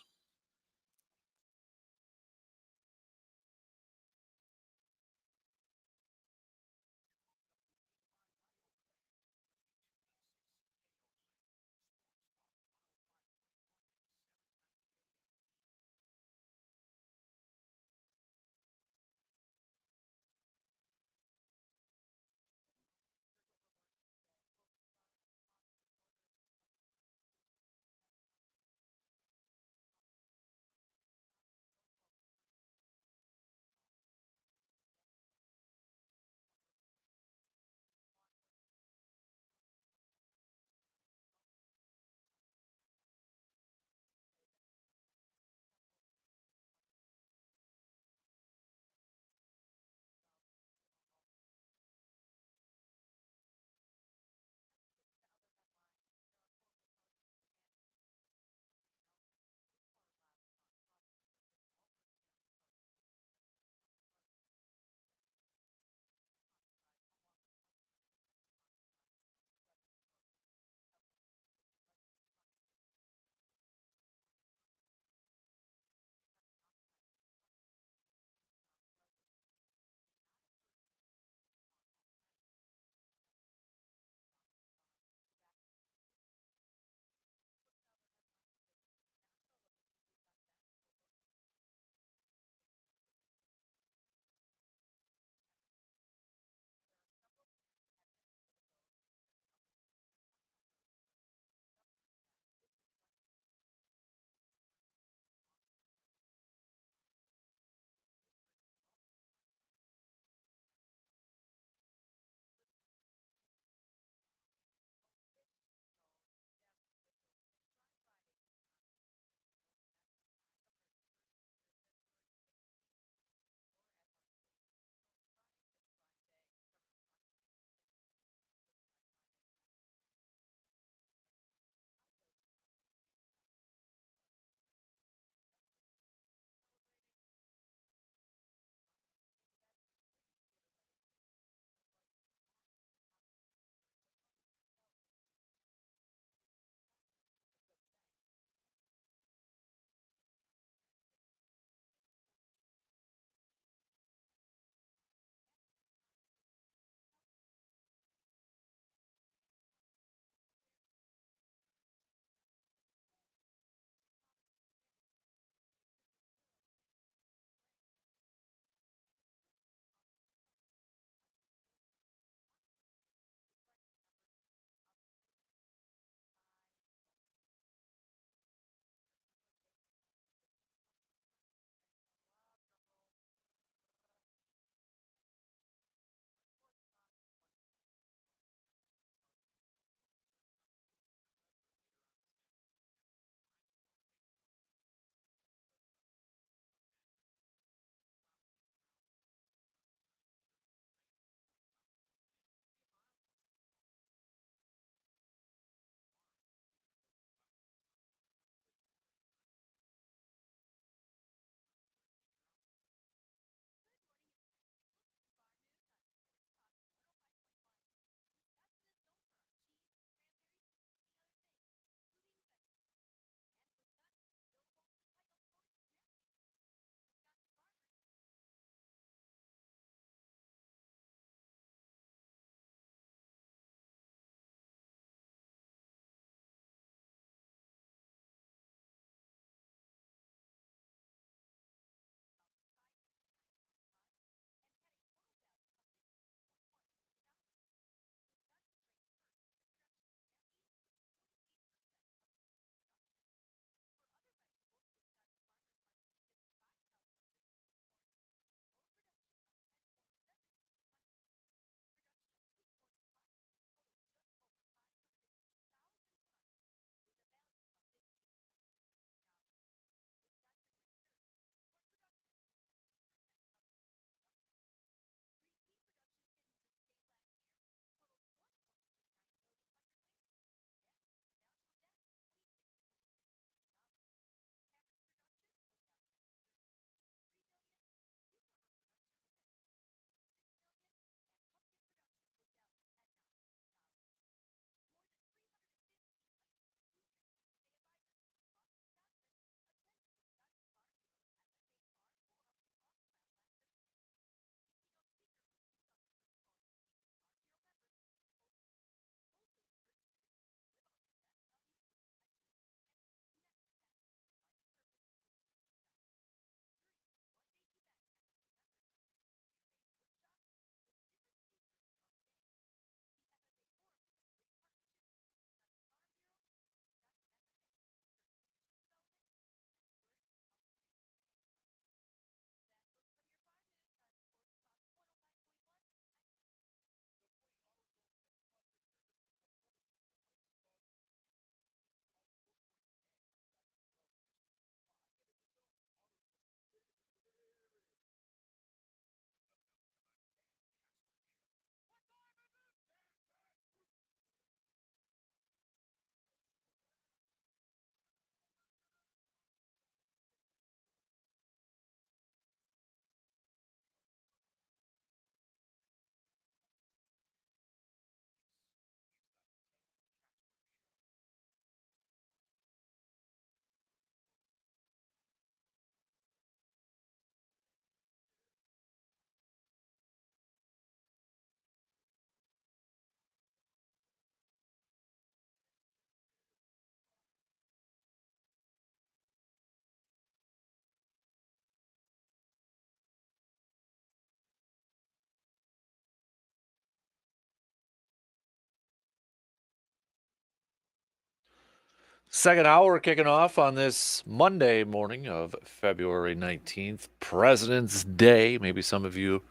Second hour kicking off on this Monday morning of February 19th, President's Day. Maybe some of you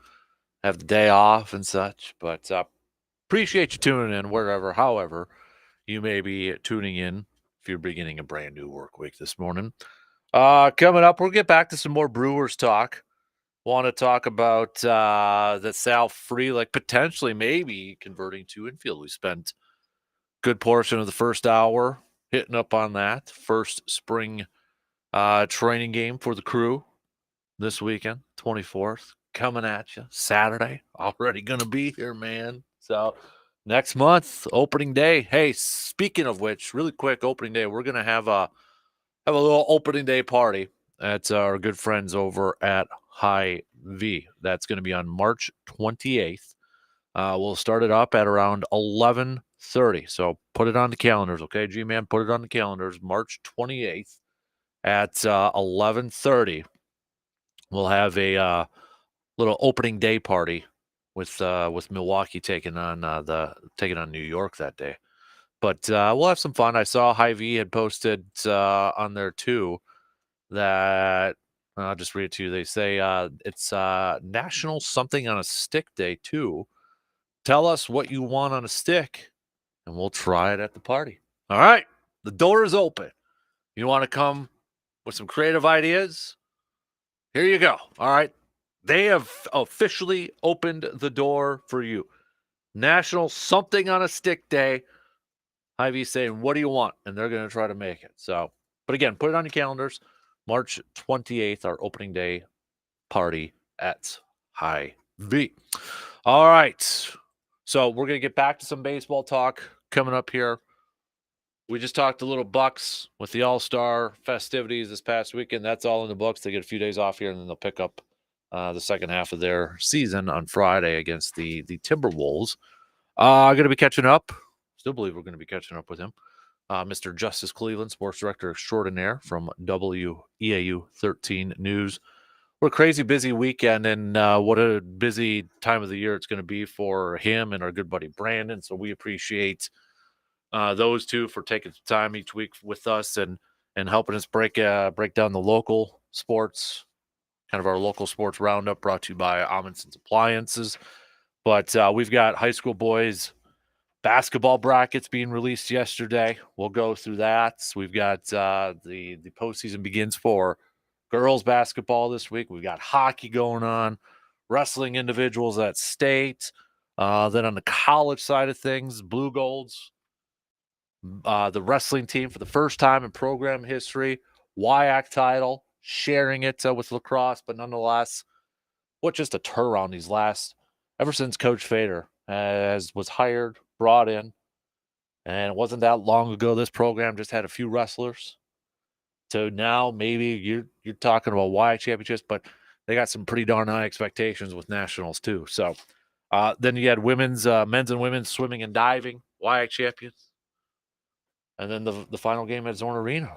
have the day off and such, but appreciate you tuning in wherever, however, you may be tuning in if you're beginning a brand new work week this morning. Coming up, we'll get back to some more Brewers talk. Want to talk about the Sal Frelick potentially maybe converting to infield. We spent good portion of the first hour hitting up on that first spring training game for the crew this weekend, 24th, coming at you Saturday. Already gonna be here, man. So next month, opening day. Hey, speaking of which, really quick, opening day, we're gonna have a little opening day party at our good friends over at High V. That's going to be on March 28th. We'll start it up at around 11:30. So put it on the calendars, okay, G-Man? Put it on the calendars. March 28th at 11:30. We'll have a little opening day party with Milwaukee taking on New York that day. But we'll have some fun. I saw Hy-Vee had posted on there too that I'll just read it to you. They say it's National Something on a Stick Day too. Tell us what you want on a stick, and we'll try it at the party. All right, the door is open. You want to come with some creative ideas? Here you go. All right, they have officially opened the door for you. National Something on a Stick Day. Hy-Vee saying, "What do you want?" And they're going to try to make it. So, but again, put it on your calendars. March 28th, our opening day party at Hy-Vee. All right. So we're going to get back to some baseball talk coming up here. We just talked a little Bucks with the All-Star festivities this past weekend. That's all in the books. They get a few days off here, and then they'll pick up the second half of their season on Friday against the Timberwolves. Going to be catching up. Still believe we're going to be catching up with him. Mr. Justice Cleveland, sports director extraordinaire from WEAU 13 News. What a crazy busy weekend, and what a busy time of the year it's going to be for him and our good buddy Brandon. So we appreciate those two for taking some time each week with us and helping us break down the local sports, kind of our local sports roundup brought to you by Amundsen's Appliances. But we've got high school boys basketball brackets being released yesterday. We'll go through that. We've got the postseason begins for girls basketball this week. We've got hockey going on, wrestling individuals at state. Then on the college side of things, Blue Golds, the wrestling team for the first time in program history, WIAC title, sharing it with lacrosse, but nonetheless, what just a turnaround these last, ever since Coach Fader was hired, brought in, and it wasn't that long ago this program just had a few wrestlers. So now maybe you're talking about WIAC championships, but they got some pretty darn high expectations with nationals too. So then you had men's and women's swimming and diving, WIAC champions. And then the final game at Zorn Arena,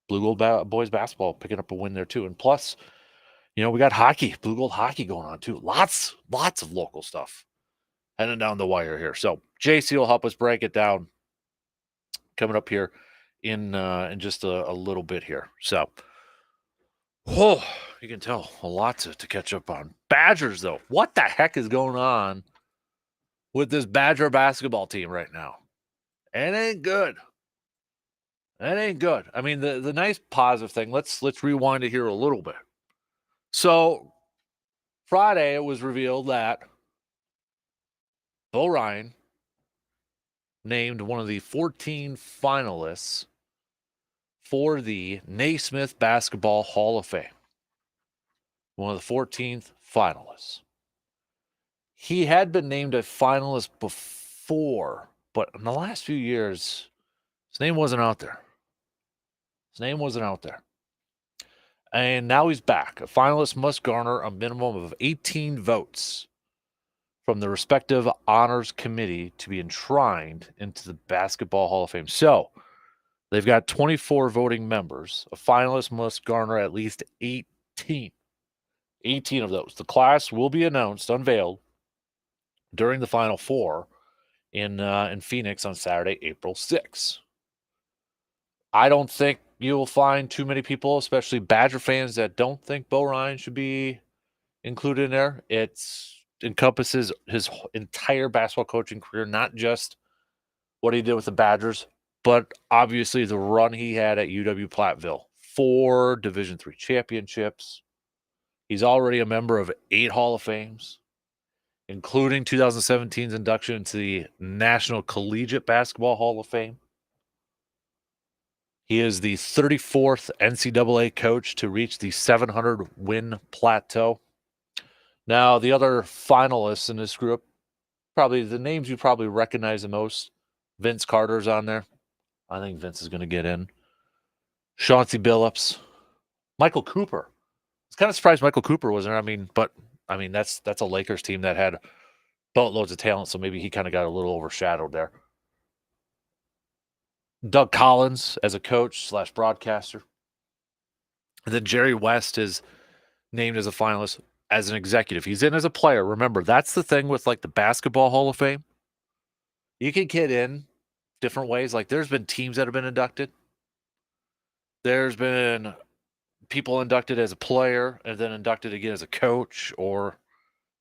Blue Gold boys basketball picking up a win there too. And plus, we got hockey, Blue Gold hockey going on too. Lots of local stuff heading down the wire here. So JC will help us break it down coming up here in just a little bit here. So, you can tell a lot to catch up on. Badgers, though, what the heck is going on with this Badger basketball team right now? It ain't good. It ain't good. I mean, the nice positive thing. Let's rewind it here a little bit. So Friday, it was revealed that Bo Ryan named one of the 14 finalists for the Naismith Basketball Hall of Fame. One of the 14th finalists. He had been named a finalist before, but in the last few years, his name wasn't out there. And now he's back. A finalist must garner a minimum of 18 votes from the respective honors committee to be enshrined into the Basketball Hall of Fame. So they've got 24 voting members. A finalist must garner at least 18. 18 of those. The class will be unveiled during the Final Four in Phoenix on Saturday, April 6th. I don't think you'll find too many people, especially Badger fans, that don't think Bo Ryan should be included in there. It encompasses his entire basketball coaching career, not just what he did with the Badgers, but obviously the run he had at UW Platteville. 4 Division III championships. He's already a member of 8 Hall of Fames, including 2017's induction into the National Collegiate Basketball Hall of Fame. He is the 34th NCAA coach to reach the 700 win plateau. Now, the other finalists in this group, probably the names you probably recognize the most, Vince Carter's on there. I think Vince is going to get in. Chauncey Billups, Michael Cooper. I was kind of surprised Michael Cooper wasn't there. That's a Lakers team that had boatloads of talent, so maybe he kind of got a little overshadowed there. Doug Collins as a coach / broadcaster. And then Jerry West is named as a finalist as an executive. He's in as a player. Remember, that's the thing with like the Basketball Hall of Fame. You can get in different ways. Like there's been teams that have been inducted. There's been people inducted as a player and then inducted again as a coach or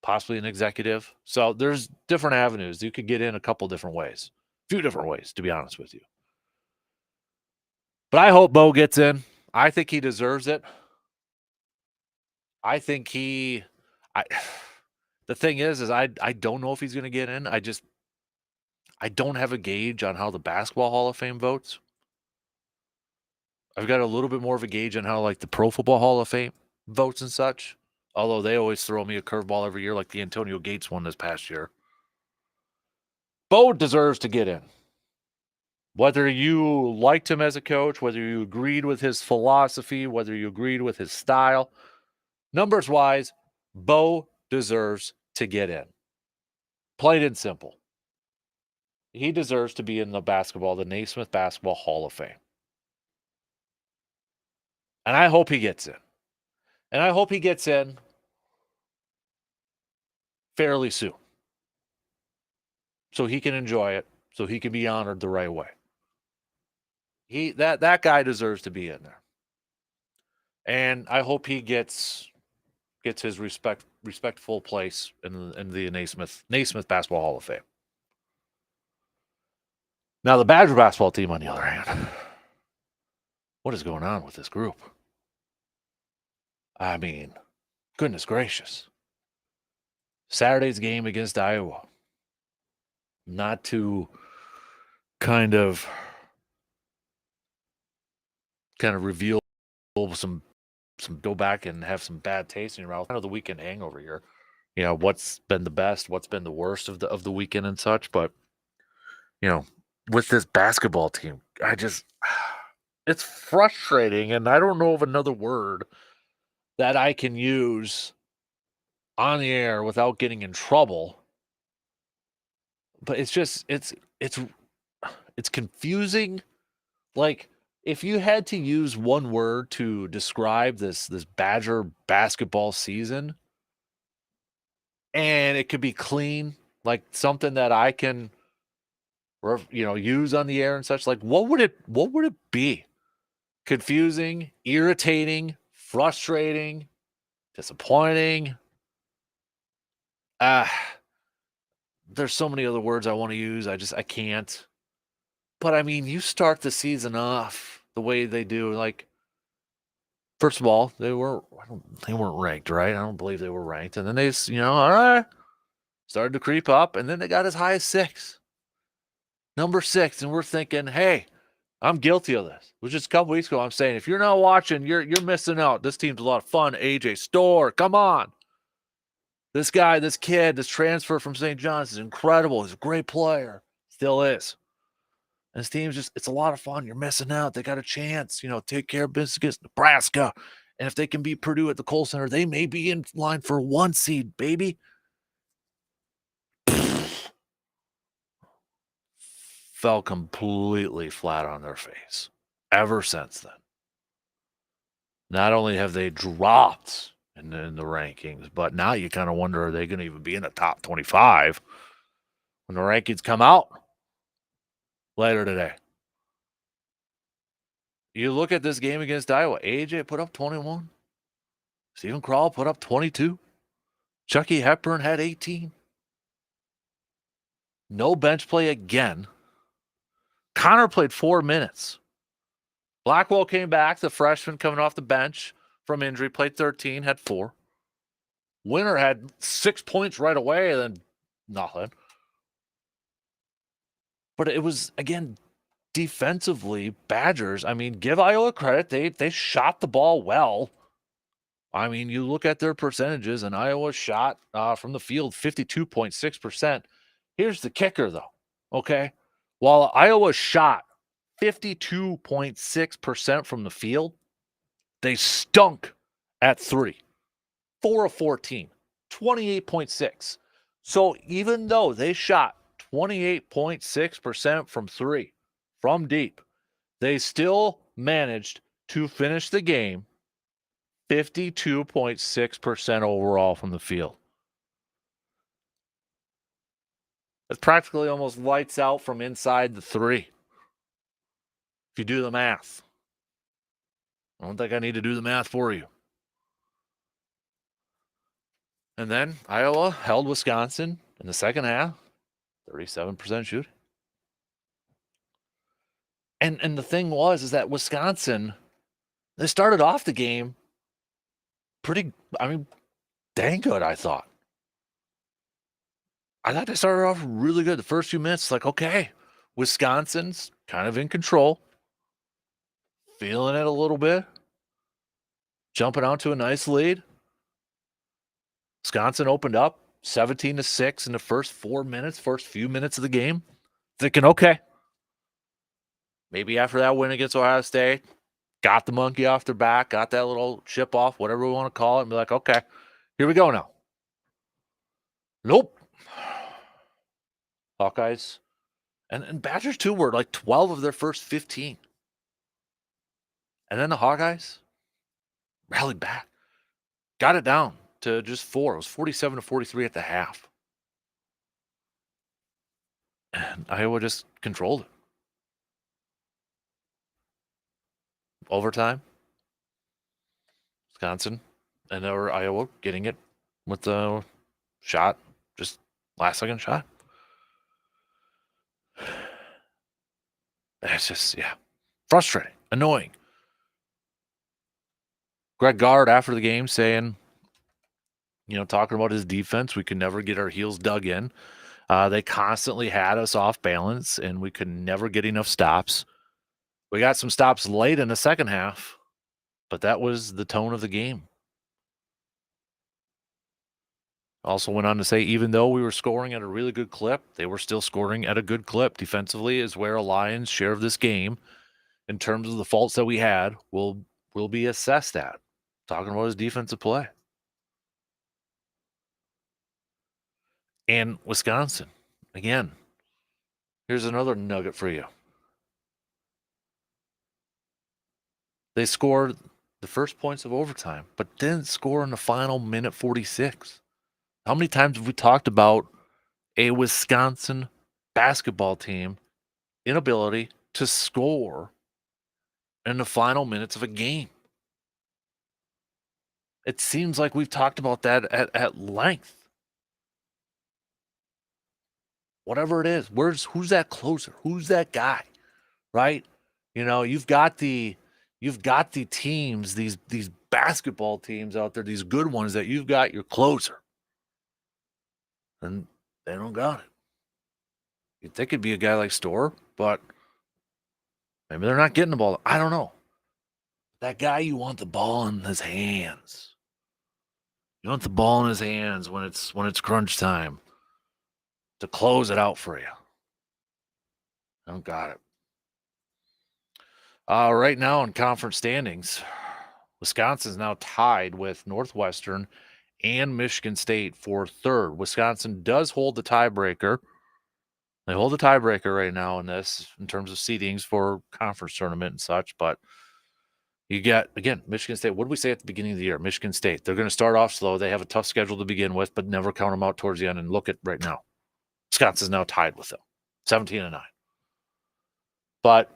possibly an executive. So there's different avenues. You could get in a couple different ways. A few different ways, to be honest with you. But I hope Bo gets in. I think he deserves it. I think the thing is I don't know if he's going to get in. I don't have a gauge on how the Basketball Hall of Fame votes. I've got a little bit more of a gauge on how like the Pro Football Hall of Fame votes and such. Although they always throw me a curveball every year, like the Antonio Gates one this past year. Bo deserves to get in. Whether you liked him as a coach, whether you agreed with his philosophy, whether you agreed with his style, numbers-wise, Bo deserves to get in. Plain and simple. He deserves to be in the Naismith Basketball Hall of Fame. And I hope he gets in. And I hope he gets in fairly soon. So he can enjoy it, so he can be honored the right way. That guy deserves to be in there. And I hope he gets his respectful place in the Naismith Basketball Hall of Fame. Now the Badger basketball team, on the other hand, what is going on with this group? I mean, goodness gracious. Saturday's game against Iowa. Not to kind of reveal some go back and have some bad taste in your mouth. Kind of the weekend hangover here. You know, what's been the best, what's been the worst of the weekend and such. But, you know, with this basketball team, it's frustrating. And I don't know of another word that I can use on the air without getting in trouble. But it's just, it's confusing. Like, if you had to use one word to describe this Badger basketball season, and it could be clean, like something that I can, use on the air and such, like what would it be? Confusing, irritating, frustrating, disappointing. There's so many other words I want to use. I can't. But I mean, you start the season off the way they do, like, first of all, they weren't ranked, right? I don't believe they were ranked. And then they, all right, started to creep up, and then they got as high as 6. Number 6, and we're thinking, hey, I'm guilty of this. It was just a couple weeks ago. I'm saying, if you're not watching, you're missing out. This team's a lot of fun. AJ Storr, come on. This guy, this kid, this transfer from St. John's is incredible. He's a great player. Still is. And this team's it's a lot of fun. You're missing out. They got a chance, take care of business against Nebraska. And if they can beat Purdue at the Kohl Center, they may be in line for 1 seed, baby. Fell completely flat on their face ever since then. Not only have they dropped in the rankings, but now you kind of wonder, are they going to even be in the top 25 when the rankings come out later today? You look at this game against Iowa. AJ put up 21. Stephen Krall put up 22. Chucky Hepburn had 18. No bench play again. Connor played 4 minutes. Blackwell came back, the freshman coming off the bench from injury, played 13, had 4. Winter had 6 points right away, and then nothing. But it was, again, defensively, Badgers, I mean, give Iowa credit. They shot the ball well. I mean, you look at their percentages, and Iowa shot from the field 52.6%. Here's the kicker, though, okay? While Iowa shot 52.6% from the field, they stunk at 3. 4 of 14, 28.6. So even though they shot 28.6% from 3, from deep, they still managed to finish the game 52.6% overall from the field. That's practically almost lights out from inside the 3. If you do the math. I don't think I need to do the math for you. And then Iowa held Wisconsin in the second half, 37% shooting. And the thing is that Wisconsin, they started off the game pretty, dang good, I thought. I thought they started off really good. The first few minutes, like, okay, Wisconsin's kind of in control, feeling it a little bit, jumping out to a nice lead. Wisconsin opened up 17-6 in the first few minutes of the game. Thinking, okay, maybe after that win against Ohio State, got the monkey off their back, got that little chip off, whatever we want to call it, and be like, okay, here we go now. Nope. Hawkeyes and Badgers too were like 12 of their first 15. And then the Hawkeyes rallied back, got it down to just 4. It was 47-43 at the half. And Iowa just controlled it. Overtime, Wisconsin and Iowa getting it with the shot, just last second shot. It's just, frustrating, annoying. Greg Gard after the game saying, talking about his defense, we could never get our heels dug in. They constantly had us off balance, and we could never get enough stops. We got some stops late in the second half, but that was the tone of the game. Also went on to say, even though we were scoring at a really good clip, they were still scoring at a good clip. Defensively is where a Lions' share of this game, in terms of the faults that we had, will be assessed at. Talking about his defensive play. And Wisconsin, again, here's another nugget for you. They scored the first points of overtime, but didn't score in the final minute 46. How many times have we talked about a Wisconsin basketball team inability to score in the final minutes of a game? It seems like we've talked about that at length. Whatever it is, who's that closer? Who's that guy? Right? You've got the teams, these basketball teams out there, these good ones that you've got your closer. And they don't got it. You'd think it'd be a guy like Storr, but maybe they're not getting the ball. I don't know. That guy, you want the ball in his hands. You want the ball in his hands when it's crunch time to close it out for you. I don't got it. Right now in conference standings, Wisconsin's now tied with Northwestern and Michigan State for third. Wisconsin does hold the tiebreaker. They hold the tiebreaker right now in terms of seedings for conference tournament and such. But you get, again, Michigan State. What did we say at the beginning of the year? Michigan State. They're going to start off slow. They have a tough schedule to begin with, but never count them out towards the end. And look at right now. Wisconsin's now tied with them, 17-9. But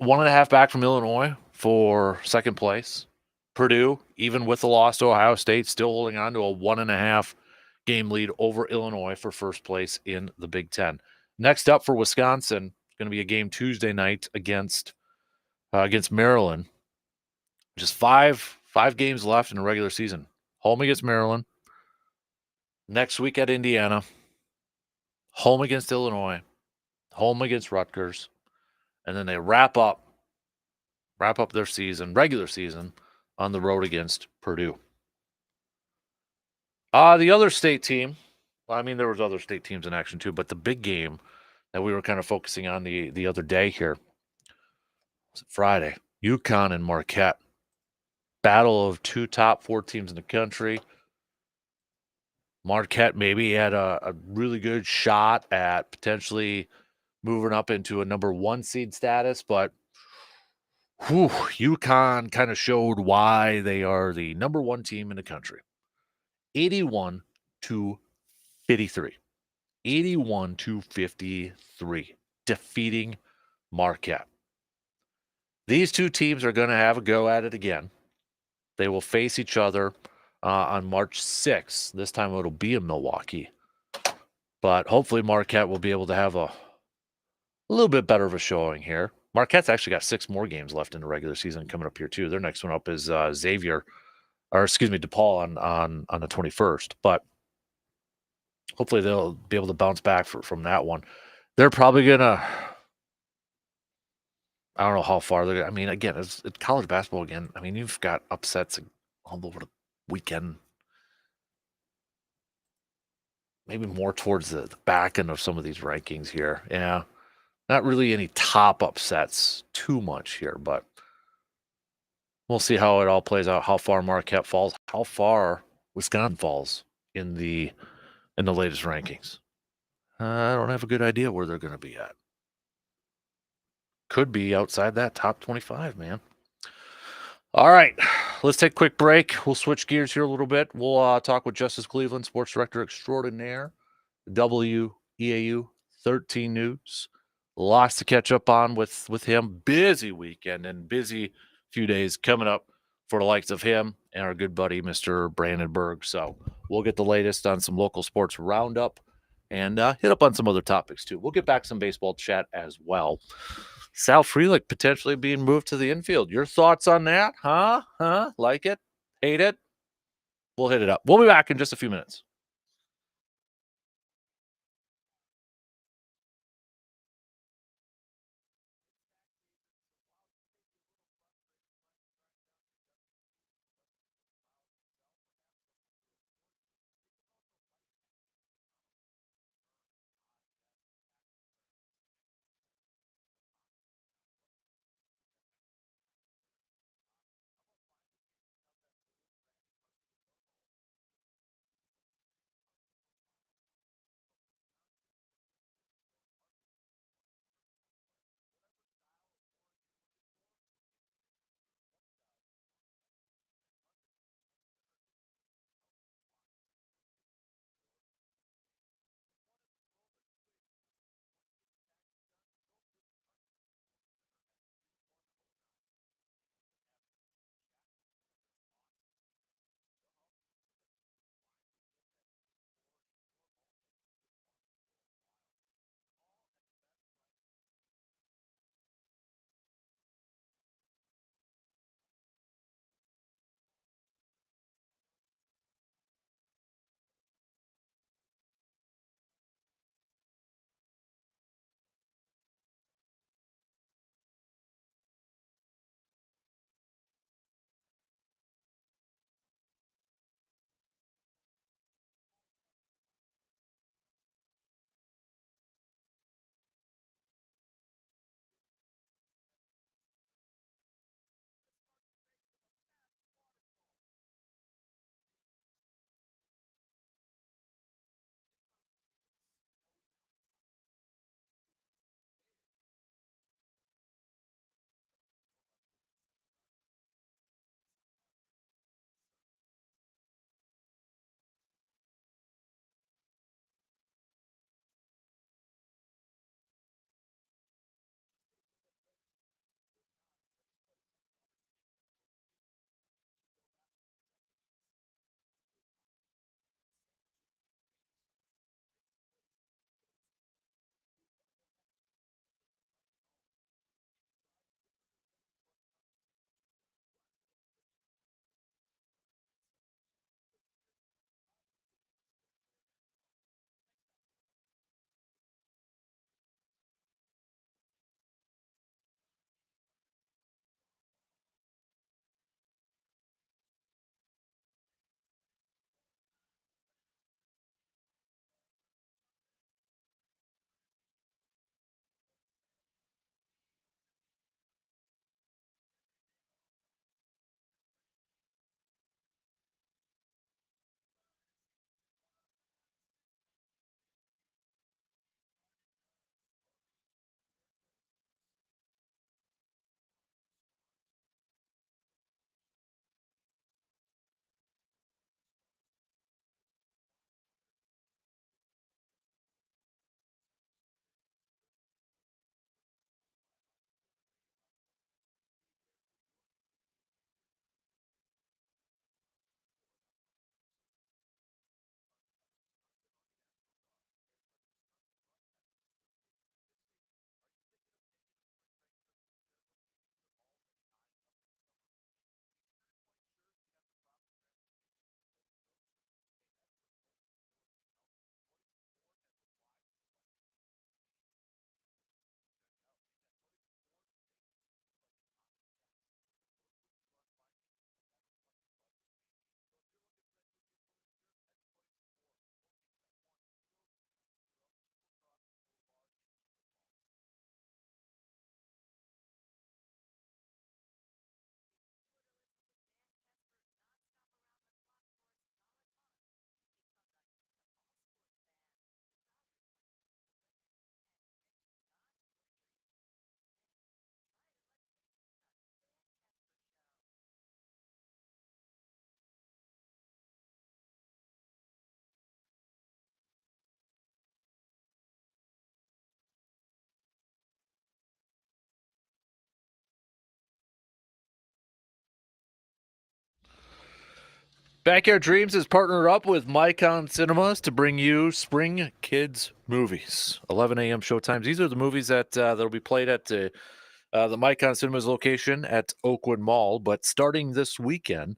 1.5 back from Illinois for second place. Purdue, even with the loss to Ohio State, still holding on to a 1.5 game lead over Illinois for first place in the Big Ten. Next up for Wisconsin, going to be a game Tuesday night against Maryland. Just five games left in the regular season. Home against Maryland. Next week at Indiana. Home against Illinois. Home against Rutgers. And then they wrap up their regular season, on the road against Purdue. The other state team, well, I mean, there was other state teams in action too, but the big game that we were kind of focusing on the other day here was Friday. UConn and Marquette. Battle of two top 4 teams in the country. Marquette maybe had a really good shot at potentially moving up into a number 1 seed status, but UConn kind of showed why they are the number 1 team in the country. 81-53. 81-53, defeating Marquette. These two teams are going to have a go at it again. They will face each other on March 6th. This time it'll be in Milwaukee. But hopefully Marquette will be able to have a little bit better of a showing here. Marquette's actually got 6 more games left in the regular season coming up here too. Their next one up is DePaul on the 21st. But hopefully they'll be able to bounce back from that one. They're probably going to, I don't know how far they're going to, I mean, again, it's college basketball again. I mean, you've got upsets all over the weekend. Maybe more towards the back end of some of these rankings here. Yeah. Not really any top upsets too much here, but we'll see how it all plays out, how far Marquette falls, how far Wisconsin falls in the latest rankings. I don't have a good idea where they're going to be at. Could be outside that top 25, man. All right, let's take a quick break. We'll switch gears here a little bit. We'll talk with Justice Cleveland, sports director extraordinaire, WEAU 13 News. Lots to catch up on with him. Busy weekend and busy few days coming up for the likes of him and our good buddy, Mr. Brandenburg. So we'll get the latest on some local sports roundup and hit up on some other topics too. We'll get back some baseball chat as well. Sal Frelick potentially being moved to the infield. Your thoughts on that? Huh? Like it? Hate it? We'll hit it up. We'll be back in just a few minutes. Backyard Dreams has partnered up with Mycon Cinemas to bring you Spring Kids movies. 11 a.m. showtimes. These are the movies that that'll be played at the Mycon Cinemas location at Oakwood Mall. But starting this weekend,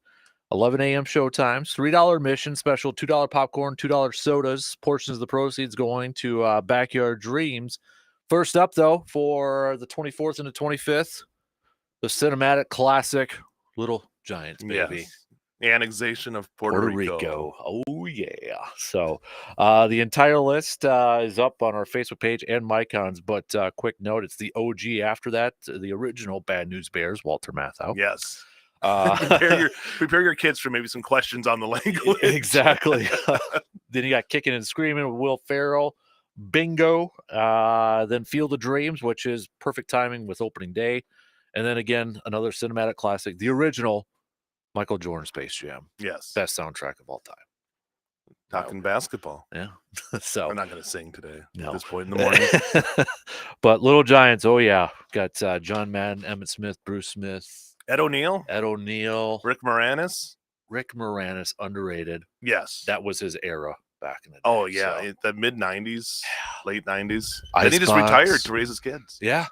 11 a.m. showtimes, $3 admission special, $2 popcorn, $2 sodas. Portions of the proceeds going to Backyard Dreams. First up, though, for the 24th and the 25th, the cinematic classic Little Giants, baby.
Yes. The annexation of Puerto
Rico. Oh, yeah. So the entire list is up on our Facebook page and Mycon's, but quick note, it's the OG after that, the original Bad News Bears, Walter Matthau.
Yes. Prepare your kids for maybe some questions on the language.
Exactly. Then you got Kicking and Screaming with Will Ferrell. Bingo. Then Field of Dreams, which is perfect timing with opening day. And then again, another cinematic classic, the original Michael Jordan Space Jam.
Yes.
Best soundtrack of all time.
Talking basketball.
Yeah. So
we're not going to sing today
at
this point in the morning.
But Little Giants, oh yeah. Got John Madden, Emmitt Smith, Bruce Smith.
Ed O'Neill.
Rick
Moranis.
Rick Moranis, underrated.
Yes.
That was his era back in the day.
Oh, yeah. So. The mid-90s, late 90s.
Then
he just retired to raise his kids.
Yeah.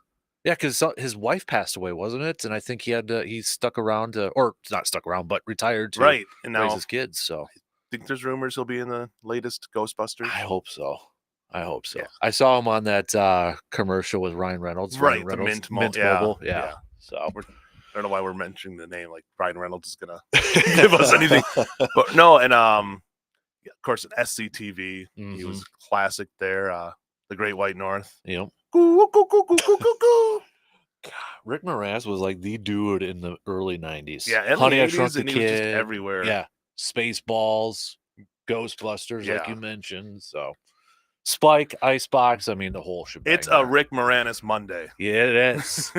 Yeah, because his wife passed away, wasn't it? And I think he stuck around or not stuck around, but retired to
right. And now,
raise his kids. So
I think there's rumors he'll be in the latest Ghostbusters.
I hope so.
Yeah.
I saw him on that commercial with Ryan Reynolds.
Right,
Ryan Reynolds,
the Mint Mobile.
Yeah. So
I don't know why we're mentioning the name. Like Ryan Reynolds is gonna give us anything, but no. And of course, an SCTV. Mm-hmm. He was classic there. The Great White North.
Yep.
God,
Rick Moranis was like the dude in the early 90s.
Yeah,
Honey, I Shrunk the
Kid.
Kid.
He was just everywhere.
Yeah. Spaceballs, Ghostbusters, like you mentioned. So Spike, Icebox, I mean the whole shebang.
It's a Rick Moranis Monday.
Yeah, it is.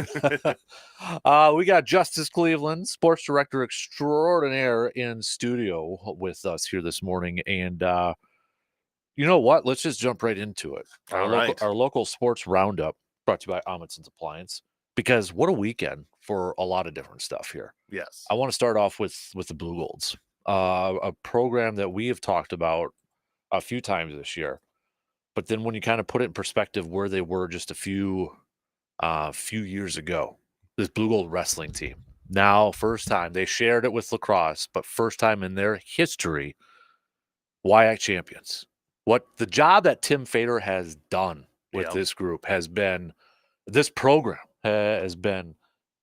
We got Justice Cleveland, sports director extraordinaire, in studio with us here this morning. And you know what? Let's just jump right into it. Our local sports roundup brought to you by Amundsen's Appliance. Because what a weekend for a lot of different stuff here.
Yes.
I want to start off with the Blue Golds, a program that we have talked about a few times this year. But then when you kind of put it in perspective where they were just a few years ago, this Blue Gold wrestling team, now first time, they shared it with lacrosse, but first time in their history, WIAC champions. What the job that Tim Fader has done with this group has been, this program has been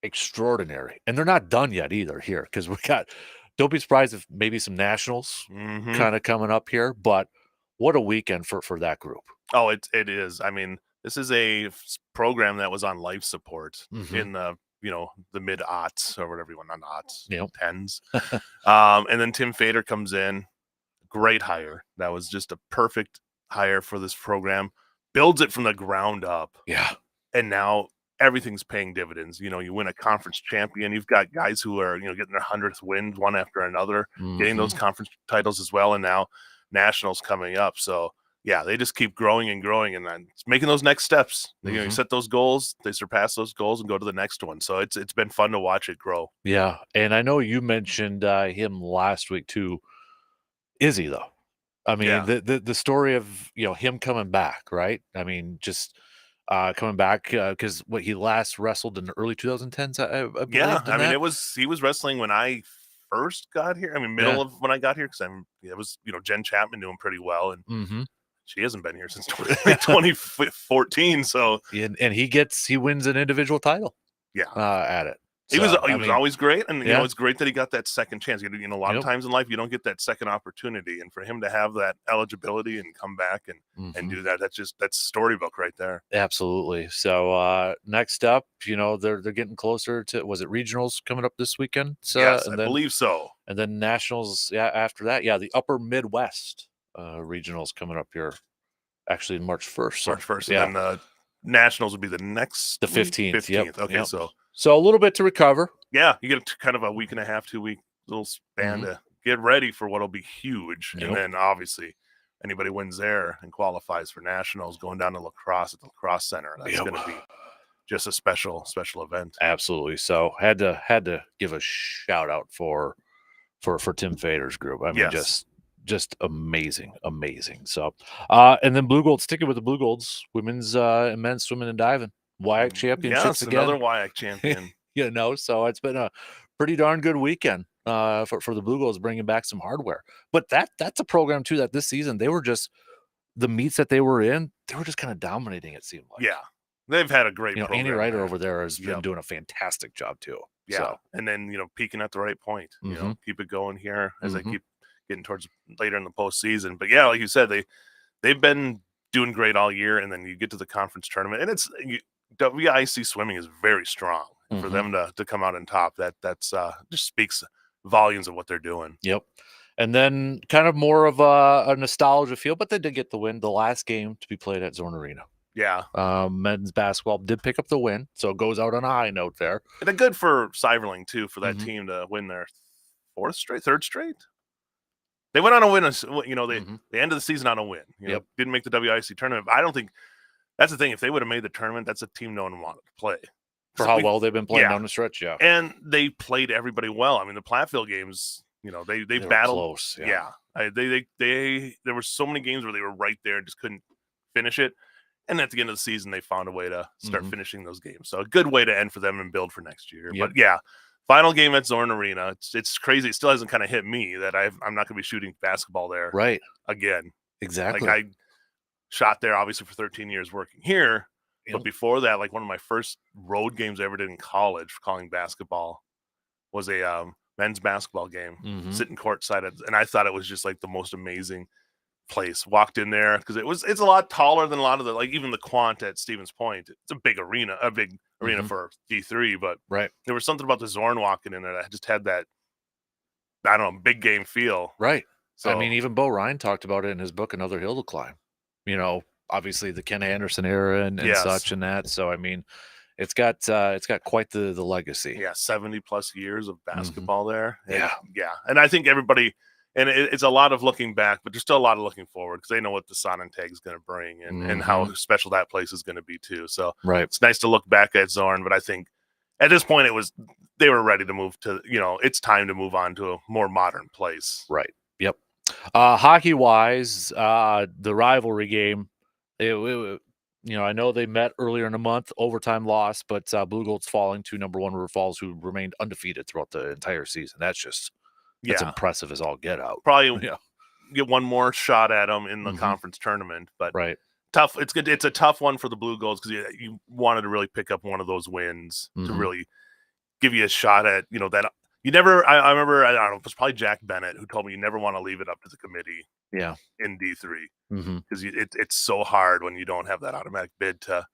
extraordinary. And they're not done yet either here, because don't be surprised if maybe some nationals kind of coming up here, but what a weekend for that group.
Oh, it is. I mean, this is a program that was on life support in the mid-aughts or whatever you want, not aughts, tens. And then Tim Fader comes in, great hire. That was just a perfect hire for this program. Builds it from the ground up.
Yeah.
And now everything's paying dividends. You win a conference champion. You've got guys who are, getting their 100th win one after another, getting those conference titles as well. And now nationals coming up. So yeah, they just keep growing and growing and then making those next steps. You set those goals, they surpass those goals and go to the next one. So it's been fun to watch it grow.
Yeah. And I know you mentioned him last week too. Izzy though. I mean, the story of, him coming back, right? I mean, just coming back because he last wrestled in the early 2010s. I believe.
Yeah, I mean, he was wrestling when I first got here. I mean, middle of when I got here, because it was Jen Chapman knew him pretty well, and she hasn't been here since 2014. So
and he wins an individual title.
Yeah,
at it.
He was always great, and it's great that he got that second chance. A lot of times in life you don't get that second opportunity, and for him to have that eligibility and come back and do that, that's storybook right there.
Absolutely. So next up, they're getting closer to, was it regionals coming up this weekend?
Yes, I believe so.
And then nationals, after that, the Upper Midwest regionals coming up here, actually March 1st. So,
March 1st, and then the nationals would be the
15th.
15th.
Yep.
Okay,
So a little bit to recover.
Yeah, you get kind of a week and a half, 2 week little span to get ready for what'll be huge. And then obviously anybody wins there and qualifies for nationals going down to lacrosse at the lacrosse center. That's going to be just a special event.
Absolutely. So had to give a shout out for for Tim Fader's group. I mean,
Yes.
just amazing. So, and then Blue Gold, sticking with the Blue Golds, women's and men's swimming and diving, WIAC championships
Yes,
again.
another WIAC champion.
So it's been a pretty darn good weekend for the Blue Golds, bringing back some hardware. But that's a program too that this season they were just the meets that they were in, they were just kind of dominating. It seemed like.
Yeah, they've had a great. program
Annie Ryder
there.
over there has been doing a fantastic job too.
Yeah,
so.
And then peaking at the right point. Keep it going here as I keep getting towards later in the postseason. But yeah, like you said, they've been doing great all year, and then you get to the conference tournament, and it's WIC swimming is very strong. For them to come out on top, that's just speaks volumes of what they're doing.
Yep. And then kind of more of a nostalgia feel, but they did get the win. The last game to be played at Zorn Arena.
Yeah.
Men's basketball did pick up the win, so it goes out on a high note there.
And good for Seiberling too, for that team to win their third straight. They went on a win. They ended the season on a win. Didn't make the WIC tournament. I don't think that's the thing. If they would have made the tournament, that's a team no one wanted to play.
For how well they've been playing down the stretch,
and they played everybody well. I mean, the Platteville games, they battled
close.
There were so many games where they were right there and just couldn't finish it. And at the end of the season, they found a way to start finishing those games. So a good way to end for them and build for next year. But yeah, final game at Zorn Arena. It's crazy. It still hasn't kind of hit me that I'm not going to be shooting basketball there again.
Exactly.
Like I shot there obviously for 13 years working here. But before that, like one of my first road games I ever did in college for calling basketball was a men's basketball game, sitting courtside. And I thought it was just like the most amazing place. Walked in there because it's a lot taller than a lot of the, like even the Quant at Stevens Point. It's a big arena for D3, but there was something about the Zorn walking in there that just had that, I don't know, big game feel.
Right. So I mean, even Bo Ryan talked about it in his book, Another Hill to Climb. Obviously the Ken Anderson era and such and that. So I mean, it's got quite the legacy.
Yeah, 70 plus years of basketball there.
Yeah.
And I think everybody, and it's a lot of looking back, but there's still a lot of looking forward because they know what the Sonnentag is going to bring and how special that place is going to be too. So it's nice to look back at Zorn, but I think at this point they were ready to move to, it's time to move on to a more modern place.
Right. Yep. Hockey wise, the rivalry game, I know they met earlier in the month, overtime loss, but Blue Gold's falling to number 1 River Falls, who remained undefeated throughout the entire season. That's impressive as all get out.
Probably get one more shot at them in the conference tournament, but tough. It's good. It's a tough one for the Blue Golds because you wanted to really pick up one of those wins to really give you a shot at that. You never. I remember. I don't know. It was probably Jack Bennett who told me you never want to leave it up to the committee.
Yeah.
In D3 because it's so hard when you don't have that automatic bid to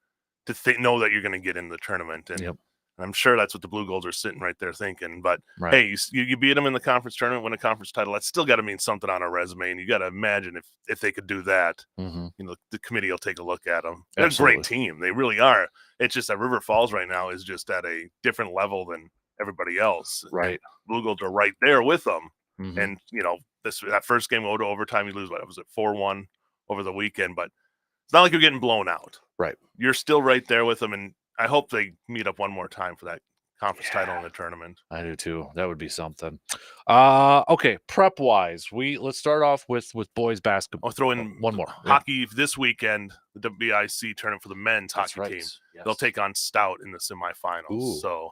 know that you're going to get in the tournament. And I'm sure that's what the Blue Golds are sitting right there thinking. But hey, you beat them in the conference tournament, win a conference title. That's still got to mean something on a resume. And you got to imagine if they could do that, the committee will take a look at them. They're a great team. They really are. It's just that River Falls right now is just at a different level than everybody else.
Right.
Blue Golds are right there with them. And that first game go to overtime, you lose what was it 4-1 over the weekend, but it's not like you're getting blown out.
Right.
You're still right there with them, and I hope they meet up one more time for that conference title in the tournament.
I do too. That would be something. Okay, prep wise, let's start off with boys basketball.
I'll throw in
one more
hockey this weekend. The WIC tournament for the men's hockey team.
Yes.
They'll take on Stout in the semifinals. So.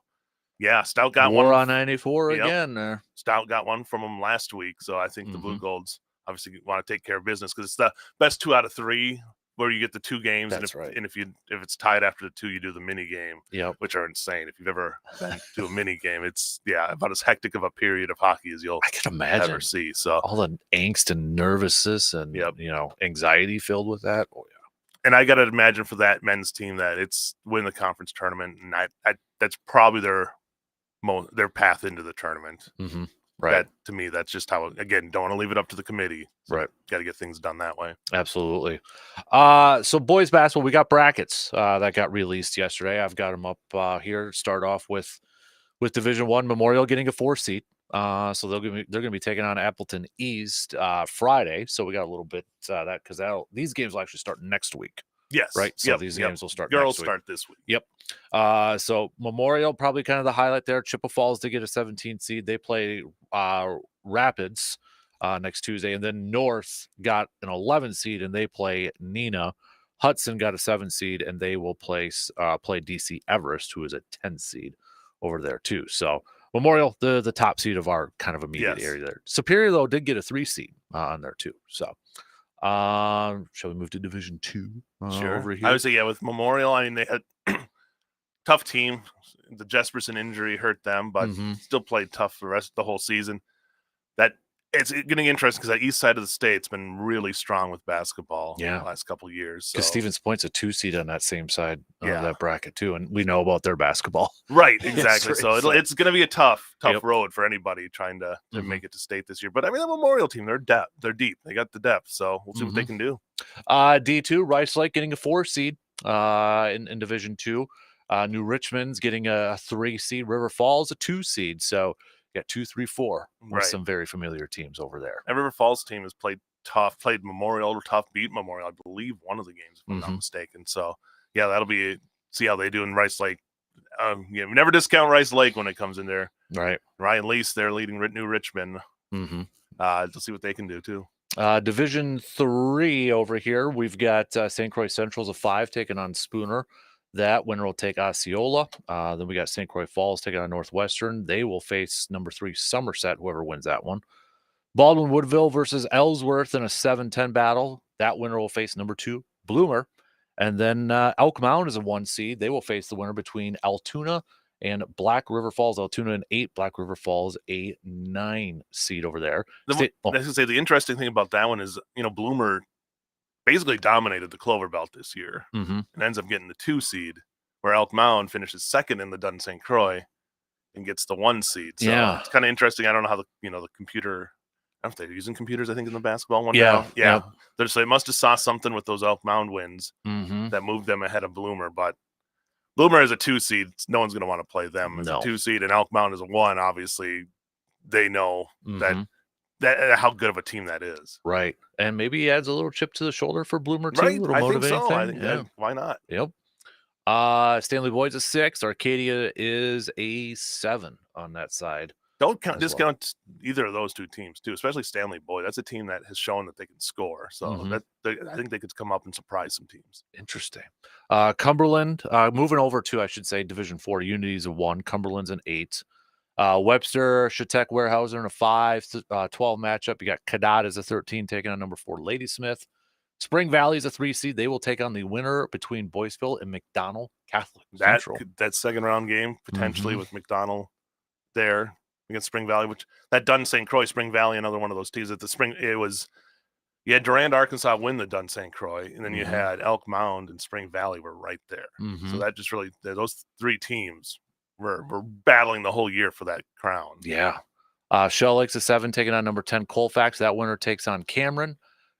Yeah, Stout got
War
one
on 94 again there.
Stout got one from them last week, so I think the Blue Golds obviously want to take care of business because it's the best 2 out of 3 where you get the 2 games.
That's
and if it's tied after the 2, you do the mini game, which are insane. If you've ever been to a mini game, it's about as hectic of a period of hockey as I can imagine ever see. So
all the angst and nervousness and anxiety filled with that. Oh yeah.
And I got to imagine for that men's team that it's win the conference tournament, and that's probably their path into the tournament.
Right.
That, to me, that's just how, again, don't want to leave it up to the committee. So
right.
Got to get things done that way.
Absolutely. So boys basketball, we got brackets that got released yesterday. I've got them up here. Start off with Division 1 Memorial getting a 4 seed. So they're going to be taking on Appleton East Friday. So we got a little bit that because these games will actually start next week.
Yes.
Right. So these games will start.
Girls
next week.
Start this week.
Yep. So Memorial probably kind of the highlight there. Chippewa Falls to get a 17 seed. They play Rapids next Tuesday. And then North got an 11 seed, and they play Neenah. Hudson got a 7 seed, and they will play DC Everest, who is a 10 seed over there too. So Memorial, the top seed of our kind of immediate area there. Superior, though, did get a 3 seed on there too. So shall we move to Division 2
sure.
over here?
I would say, yeah, with Memorial, I mean, they had tough team. The Jesperson injury hurt them, but still played tough for the whole season. That it's getting interesting because that east side of the state's been really strong with basketball the last couple of years.
Because Stevens Point's a 2 seed on that same side of
Yeah.
that bracket too, and we know about their basketball.
Right, exactly. So it's going to be a tough
Yep.
road for anybody trying to make it to state this year. But I mean, the Memorial team, they're deep. They got the depth, so we'll see what they can do.
D2, Rice Lake getting a 4 seed in Division 2. New Richmond's getting a 3 seed. River Falls a 2 seed. So you got 2, 3, 4 with some very familiar teams over there.
And River Falls team has played tough, played Memorial tough, beat Memorial, I believe, one of the games, if I'm not mistaken. So yeah, that'll be see how they do in Rice Lake. We never discount Rice Lake when it comes in there.
Right.
Ryan Lease, they're leading New Richmond. To see what they can do too.
Division 3 over here, we've got St. Croix Central's a 5 taking on Spooner. That winner will take Osceola. Then we got St. Croix Falls taking on Northwestern. They will face number 3 Somerset, whoever wins that one. Baldwin Woodville versus Ellsworth in a 7-10 battle. That winner will face number 2 Bloomer. And then Elk Mound is a 1 seed. They will face the winner between Altoona and Black River Falls. Altoona an 8, Black River Falls a 9 seed over there.
I was going to say the interesting thing about that one is, Bloomer basically dominated the Clover Belt this year and ends up getting the 2 seed, where Elk Mound finishes second in the Dun St. Croix and gets the 1 seed. So it's kind of interesting. I don't know how the computer. I don't know if they're using computers, I think, in the basketball one now. Yeah. So they must have saw something with those Elk Mound wins that moved them ahead of Bloomer. But Bloomer is a 2 seed. No one's going to want to play them as a 2 seed, and Elk Mound is a 1. Obviously, they know that how good of a team that is.
Right. And maybe he adds a little chip to the shoulder for Bloomer too.
Right.
A little
I
motivating
think so. I
thing.
think why not?
Yep. Stanley Boyd's a 6. Arcadia is a 7 on that side.
Don't discount either of those 2 teams too, especially Stanley Boyd. That's a team that has shown that they can score. So I think they could come up and surprise some teams.
Interesting. Cumberland, moving over to, I should say, Division 4. Unity's a 1. Cumberland's an 8. Webster, Shatek, Warehouser in a 5-12 matchup. You got Cadott as a 13 taking on number 4 Ladysmith. Spring Valley is a 3 seed. They will take on the winner between Boyceville and McDonald Catholic Central.
That second round game potentially with McDonald there against Spring Valley, which that Dun St. Croix, Spring Valley, another one of those teams. You had Durand, Arkansas win the Dun St. Croix, and then you had Elk Mound and Spring Valley were right there. So that just really, those 3 teams were battling the whole year for that crown.
Yeah. Shell Lake's a 7 taking on number 10 Colfax. That winner takes on Cameron.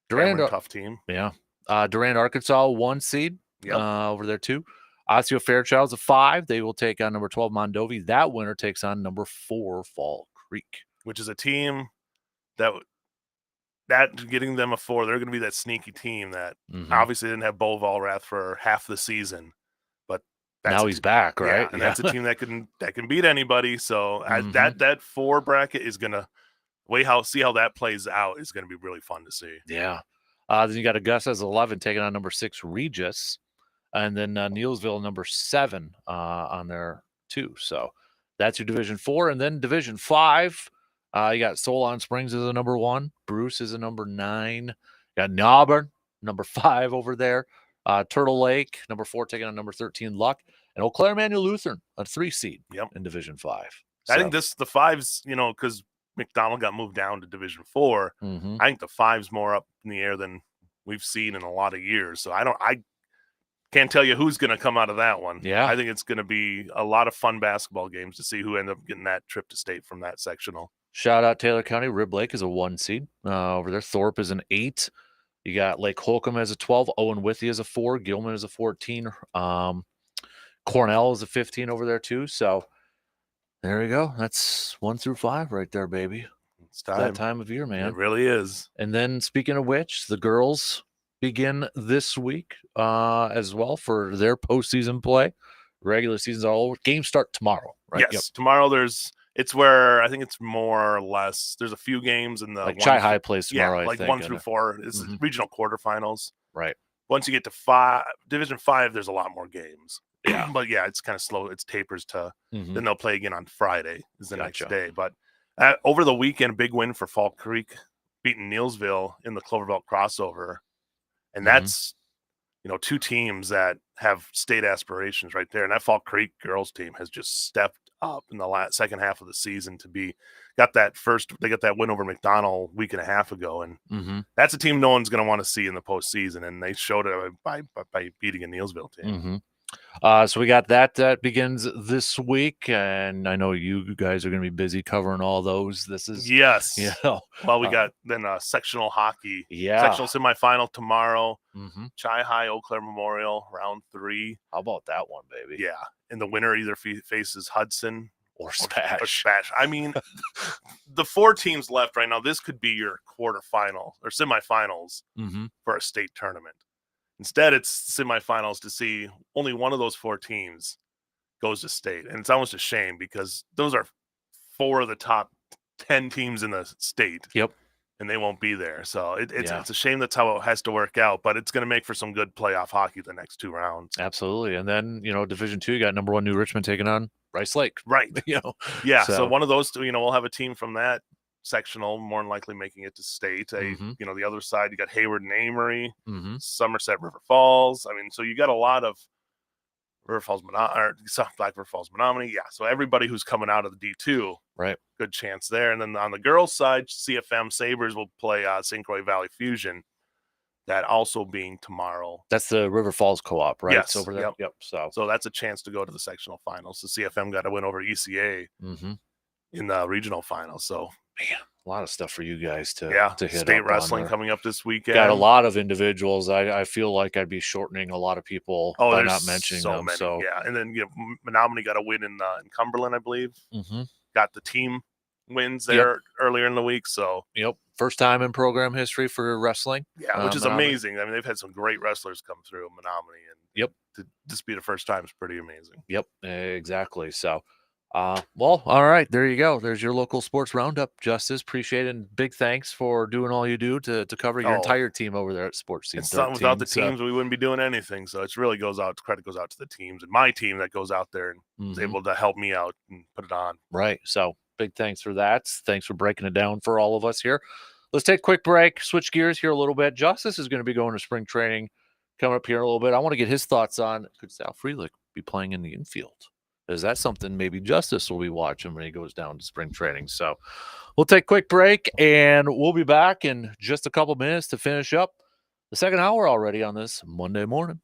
Durand, tough team.
Yeah. Durand, Arkansas, 1 seed over there too. Osseo Fairchild's a 5. They will take on number 12 Mondovi. That winner takes on number 4 Fall Creek,
which is a team that getting them a 4. They're going to be that sneaky team that obviously didn't have Bo Valrath for half the season, but
now he's back, right?
And that's a team that can beat anybody. So that 4 bracket is going to see how that plays out is going to be really fun to see.
Yeah. Then you got Augusta's 11 taking on number 6 Regis. And then Neilsville, number 7 on there, too. So that's your Division 4. And then Division 5, you got Solon Springs as a number 1. Bruce is a number 9. You got Nauburn, number 5 over there. Turtle Lake, number 4, taking on number 13, Luck. And Eau Claire Manuel Lutheran, a 3 seed in Division 5.
I think the 5's, because McDonald got moved down to Division 4. I think the 5's more up in the air than we've seen in a lot of years. So I can't tell you who's going to come out of that one.
Yeah.
I think it's going to be a lot of fun basketball games to see who ends up getting that trip to state from that sectional.
Shout out Taylor County. Rib Lake is a 1 seed over there. Thorpe is an 8. You got Lake Holcomb as a 12. Owen Withee is a 4. Gilman is a 14. Cornell is a 15 over there too. So there you go. That's 1 through 5 right there, baby.
It's
that time of year, man.
It really is.
And then speaking of which, the girls begin this week as well for their postseason play. Regular season's all over. Games start tomorrow, right?
Yes, tomorrow there's It's where I think it's more or less. There's a few games in the
Like Chi High plays tomorrow, I
like
think.
1 through 4. It's regional quarterfinals.
Right.
Once you get to Division 5, there's a lot more games.
Yeah.
But yeah, it's kind of slow. It's tapers to.
Mhm.
Then they'll play again on Friday. Is the
Gotcha.
next day. But over the weekend, big win for Fall Creek, beating Neilsville in the Cloverville crossover, and that's two teams that have state aspirations right there. And that Fall Creek girls team has just stepped up in the second half of the season to be they got that win over McDonald a week and a half ago. And that's a team no one's going to want to see in the postseason. And they showed it by beating a Neilsville team.
So we got that begins this week, and I know you guys are going to be busy covering all those. This is
Yes. Well, we
uh,
got then sectional hockey.
Yeah.
Sectional semifinal tomorrow.
Chi
High Eau Claire Memorial, round 3.
How about that one, baby?
Yeah. And the winner either faces Hudson
or Spash.
I mean, the 4 teams left right now, this could be your quarterfinal or semifinals for a state tournament. Instead, it's semifinals to see only one of those 4 teams goes to state. And it's almost a shame because those are 4 of the top 10 teams in the state.
Yep.
And they won't be there. So it's a shame that's how it has to work out, but it's going to make for some good playoff hockey the next 2 rounds.
Absolutely. And then, Division 2, you got number 1 New Richmond taking on Rice Lake.
Right. Yeah. So one of those 2, we'll have a team from that sectional more than likely making it to state. The other side, you got Hayward and Amory, Somerset, River Falls. I mean, so you got a lot of Black River Falls, Menominee. Yeah. So everybody who's coming out of the D2,
right,
good chance there. And then on the girls' side, CFM Sabres will play St. Croix Valley Fusion. That also being tomorrow.
That's the River Falls co-op, right?
Yes.
Over there.
Yep. So that's a chance to go to the sectional finals. So CFM got to win over ECA in the regional finals. So
man, a lot of stuff for you guys to hit.
State wrestling coming up this weekend.
Got a lot of individuals. I feel like I'd be shortening a lot of people by not mentioning
so
them.
Many.
So
yeah, and then Menominee got a win in Cumberland, I believe. Got the team wins there earlier in the week. So
first time in program history for wrestling.
Yeah, which is amazing. I mean, they've had some great wrestlers come through Menominee, and to just be the first time is pretty amazing.
Yep, exactly. So, well, all right, there you go. There's your local sports roundup, Justice. Appreciate it, and big thanks for doing all you do to cover your entire team over there at Sports Team 13.
Without the teams, we wouldn't be doing anything. So it's really credit goes out to the teams and my team that goes out there and is able to help me out and put it on.
Right. So big thanks for that. Thanks for breaking it down for all of us here. Let's take a quick break, switch gears here a little bit. Justice is going to be going to spring training coming up here in a little bit. I want to get his thoughts on, could Sal Freelick be playing in the infield? Is that something maybe Justice will be watching when he goes down to spring training? So we'll take a quick break, and we'll be back in just a couple minutes to finish up the second hour already on this Monday morning.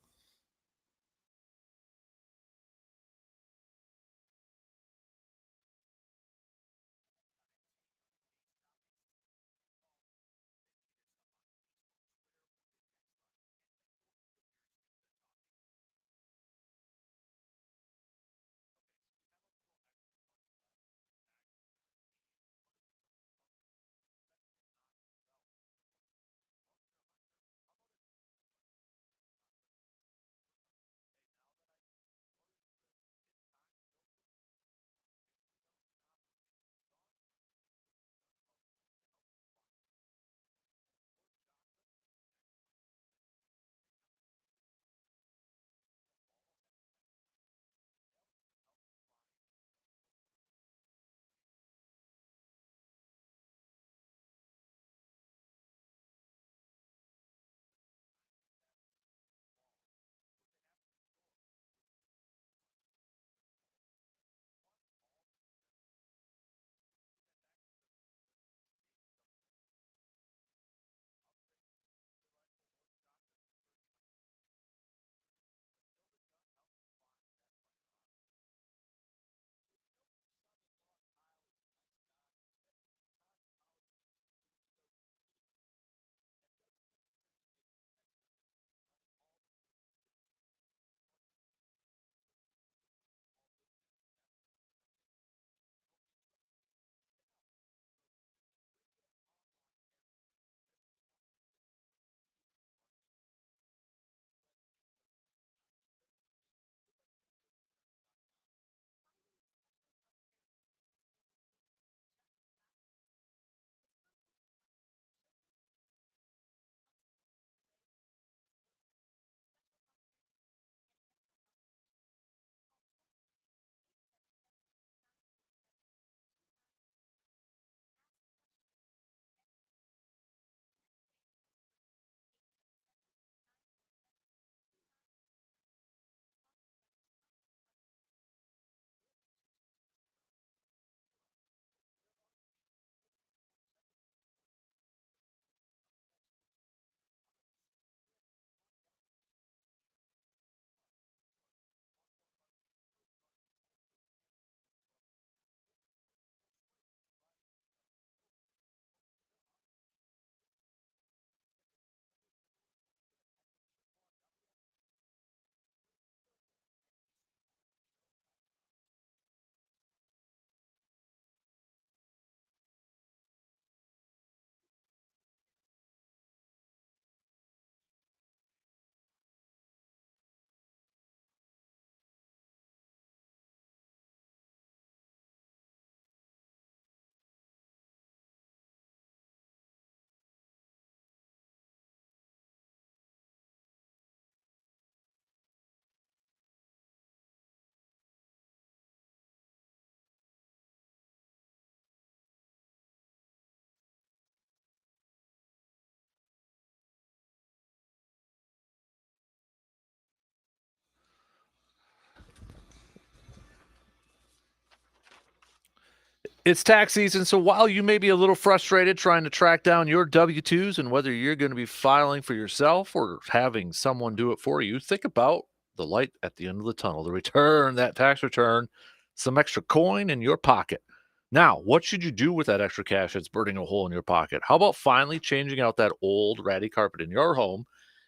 It's tax season, so while you may be a little frustrated trying to track down your W-2s and whether you're going to be filing for yourself or having someone do it for you, think about the light at the end of the tunnel, the return, that tax return, some extra coin in your pocket. Now, what should you do with that extra cash that's burning a hole in your pocket? How about finally changing out that old ratty carpet in your home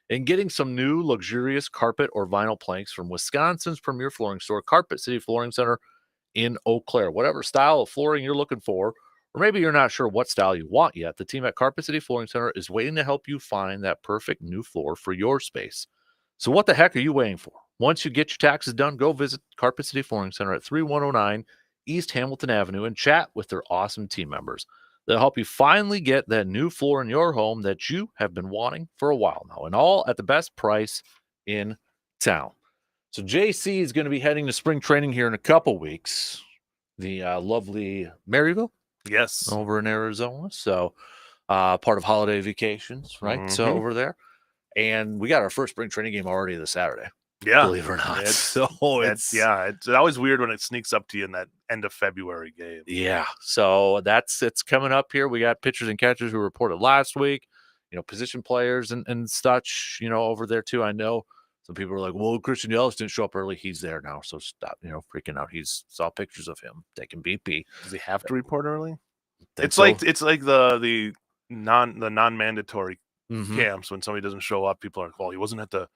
and getting some new luxurious carpet or vinyl planks from Wisconsin's premier flooring store, Carpet City Flooring Center in Eau Claire? Whatever style of flooring you're looking for, or maybe you're not sure what style you want yet, the team at Carpet City Flooring Center is waiting to help you find that perfect new floor for your space. So what the heck are you waiting for? Once you get your taxes done, go visit Carpet City Flooring Center at 3109 East Hamilton Avenue and chat with their awesome team members. They'll help you finally get that new floor in your home that you have been wanting for a while now, and all at the best price in town. So JC is going to be heading to spring training here in a couple weeks. The lovely Maryville,
Yes,
over in Arizona. So part of holiday vacations, right? So over there, and we got our first spring training game already this Saturday.
Yeah,
Believe it or not.
it's always weird when it sneaks up to you in that end of February game.
Yeah, so it's coming up here. We got pitchers and catchers who reported last week. Position players and such. Over there too. I know. Some people are like, well, Christian Yelich didn't show up early. He's there now. So stop, freaking out. Saw pictures of him taking BP.
Does he have to report early? It's
so.
like the non-mandatory camps. When somebody doesn't show up, people are like, well, he wasn't at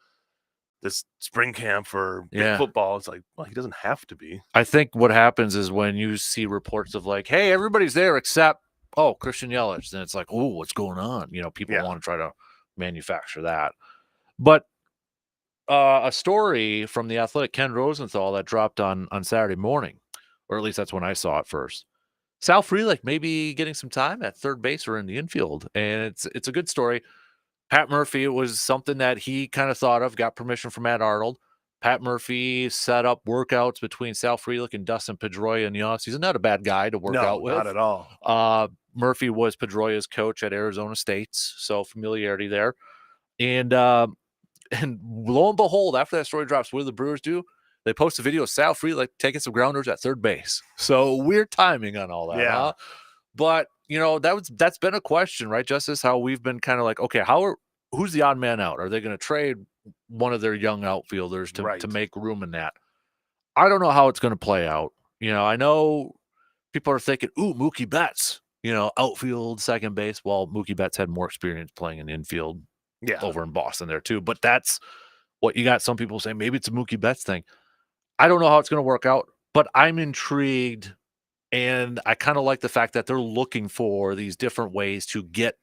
this spring camp for big football. It's like, well, he doesn't have to be.
I think what happens is when you see reports of like, hey, everybody's there except Christian Yelich, then it's like, oh, what's going on? People want to try to manufacture that. But a story from the Athletic, Ken Rosenthal, that dropped on Saturday morning, or at least that's when I saw it first. Sal Frelick maybe getting some time at third base or in the infield, and it's a good story. Pat Murphy, it was something that he kind of thought of, got permission from Matt Arnold. Pat Murphy set up workouts between Sal Frelick and Dustin Pedroia in the offseason. Not a bad guy to work out with.
Not at all.
Murphy was Pedroia's coach at Arizona State, so familiarity there. And lo and behold, after that story drops, what do the Brewers do? They post a video of Sal Frelick taking some grounders at third base. So weird timing on all that.
Yeah.
Huh? But, that's been a question, right, Justice? How we've been kind of like, okay, who's the odd man out? Are they going to trade one of their young outfielders to make room in that? I don't know how it's going to play out. I know people are thinking, ooh, Mookie Betts, outfield, second base. Well, Mookie Betts had more experience playing in infield over in Boston there too. But that's what you got. Some people say maybe it's a Mookie Betts thing. I don't know how it's going to work out, but I'm intrigued. And I kind of like the fact that they're looking for these different ways to get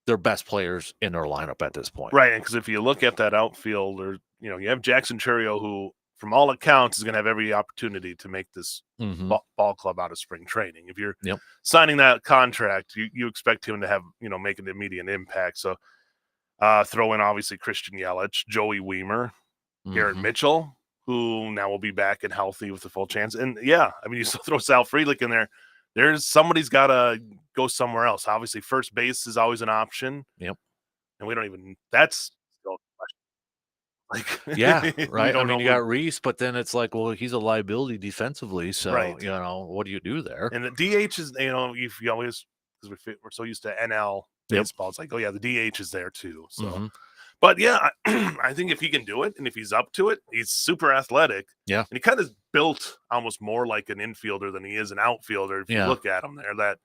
their best players in their lineup at this point.
Right, and because if you look at that outfield, or you have Jackson Chourio, who, from all accounts, is going to have every opportunity to make this ball club out of spring training. If you're signing that contract, you expect him to have make an immediate impact. So throw in obviously Christian Yelich, Joey Weimer, Garrett Mitchell, who now will be back and healthy with a full chance. And you still throw Sal Frelick in there. Somebody's got to go somewhere else. Obviously, first base is always an option.
Yep.
And we don't even, that's still a question.
Right. You got Reese, but then it's like, well, he's a liability defensively. So, what do you do there?
And the DH is, if you always, because we're so used to NL baseball, it's like, the DH is there too. So. But I think if he can do it and if he's up to it, he's super athletic.
Yeah.
And he kind of built almost more like an infielder than he is an outfielder. If you look at him there,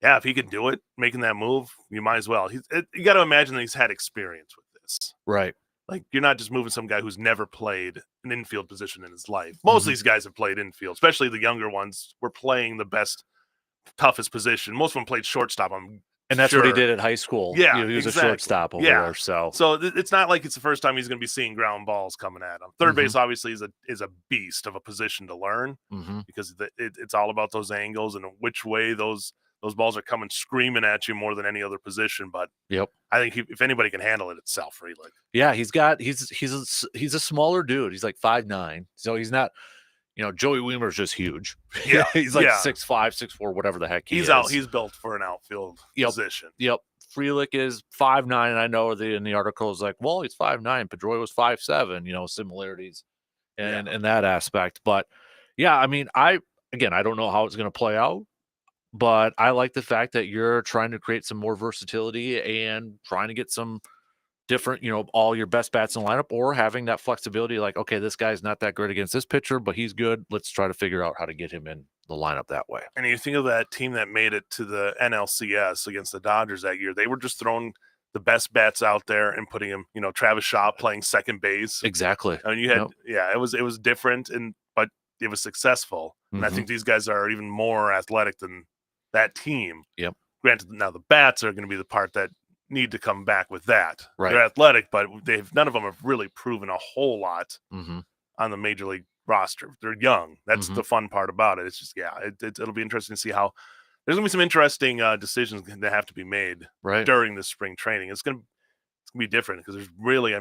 if he can do it, making that move, you might as well. You got to imagine that he's had experience with this.
Right.
Like, you're not just moving some guy who's never played an infield position in his life. Most of these guys have played infield, especially the younger ones were playing the best, toughest position. Most of them played shortstop.
And that's what he did at high school.
Yeah,
he was a shortstop over there. So
it's not like it's the first time he's going to be seeing ground balls coming at him. Third base obviously is a beast of a position to learn because it's all about those angles and which way those balls are coming screaming at you more than any other position. But I think if anybody can handle it, it's Sal Frelick.
Yeah, he's a smaller dude. He's like 5'9", so he's not. Joey Weimer's just huge.
Yeah,
he's like 6'5", 6'4", whatever the heck
he's
is.
He's built for an outfield position.
Yep. Frelick is 5'9", and I know in the article is like, well, he's 5'9". Pedroia was 5'7". Similarities, in that aspect. But I don't know how it's going to play out. but I like the fact that you're trying to create some more versatility and trying to get some different, all your best bats in the lineup, or having that flexibility like, okay, this guy's not that great against this pitcher, but he's good. Let's try to figure out how to get him in the lineup that way.
And you think of that team that made it to the NLCS against the Dodgers that year, they were just throwing the best bats out there and putting him, Travis Shaw playing second base.
Exactly.
I mean, you had, it was different, but it was successful. And I think these guys are even more athletic than that team.
Yep.
Granted, now the bats are going to be the part that need to come back with that.
Right.
They're athletic, but none of them have really proven a whole lot on the major league roster. They're young. That's the fun part about it. It's just, it'll be interesting to see how there's gonna be some interesting decisions that have to be made during the spring training. It's gonna be different because there's really,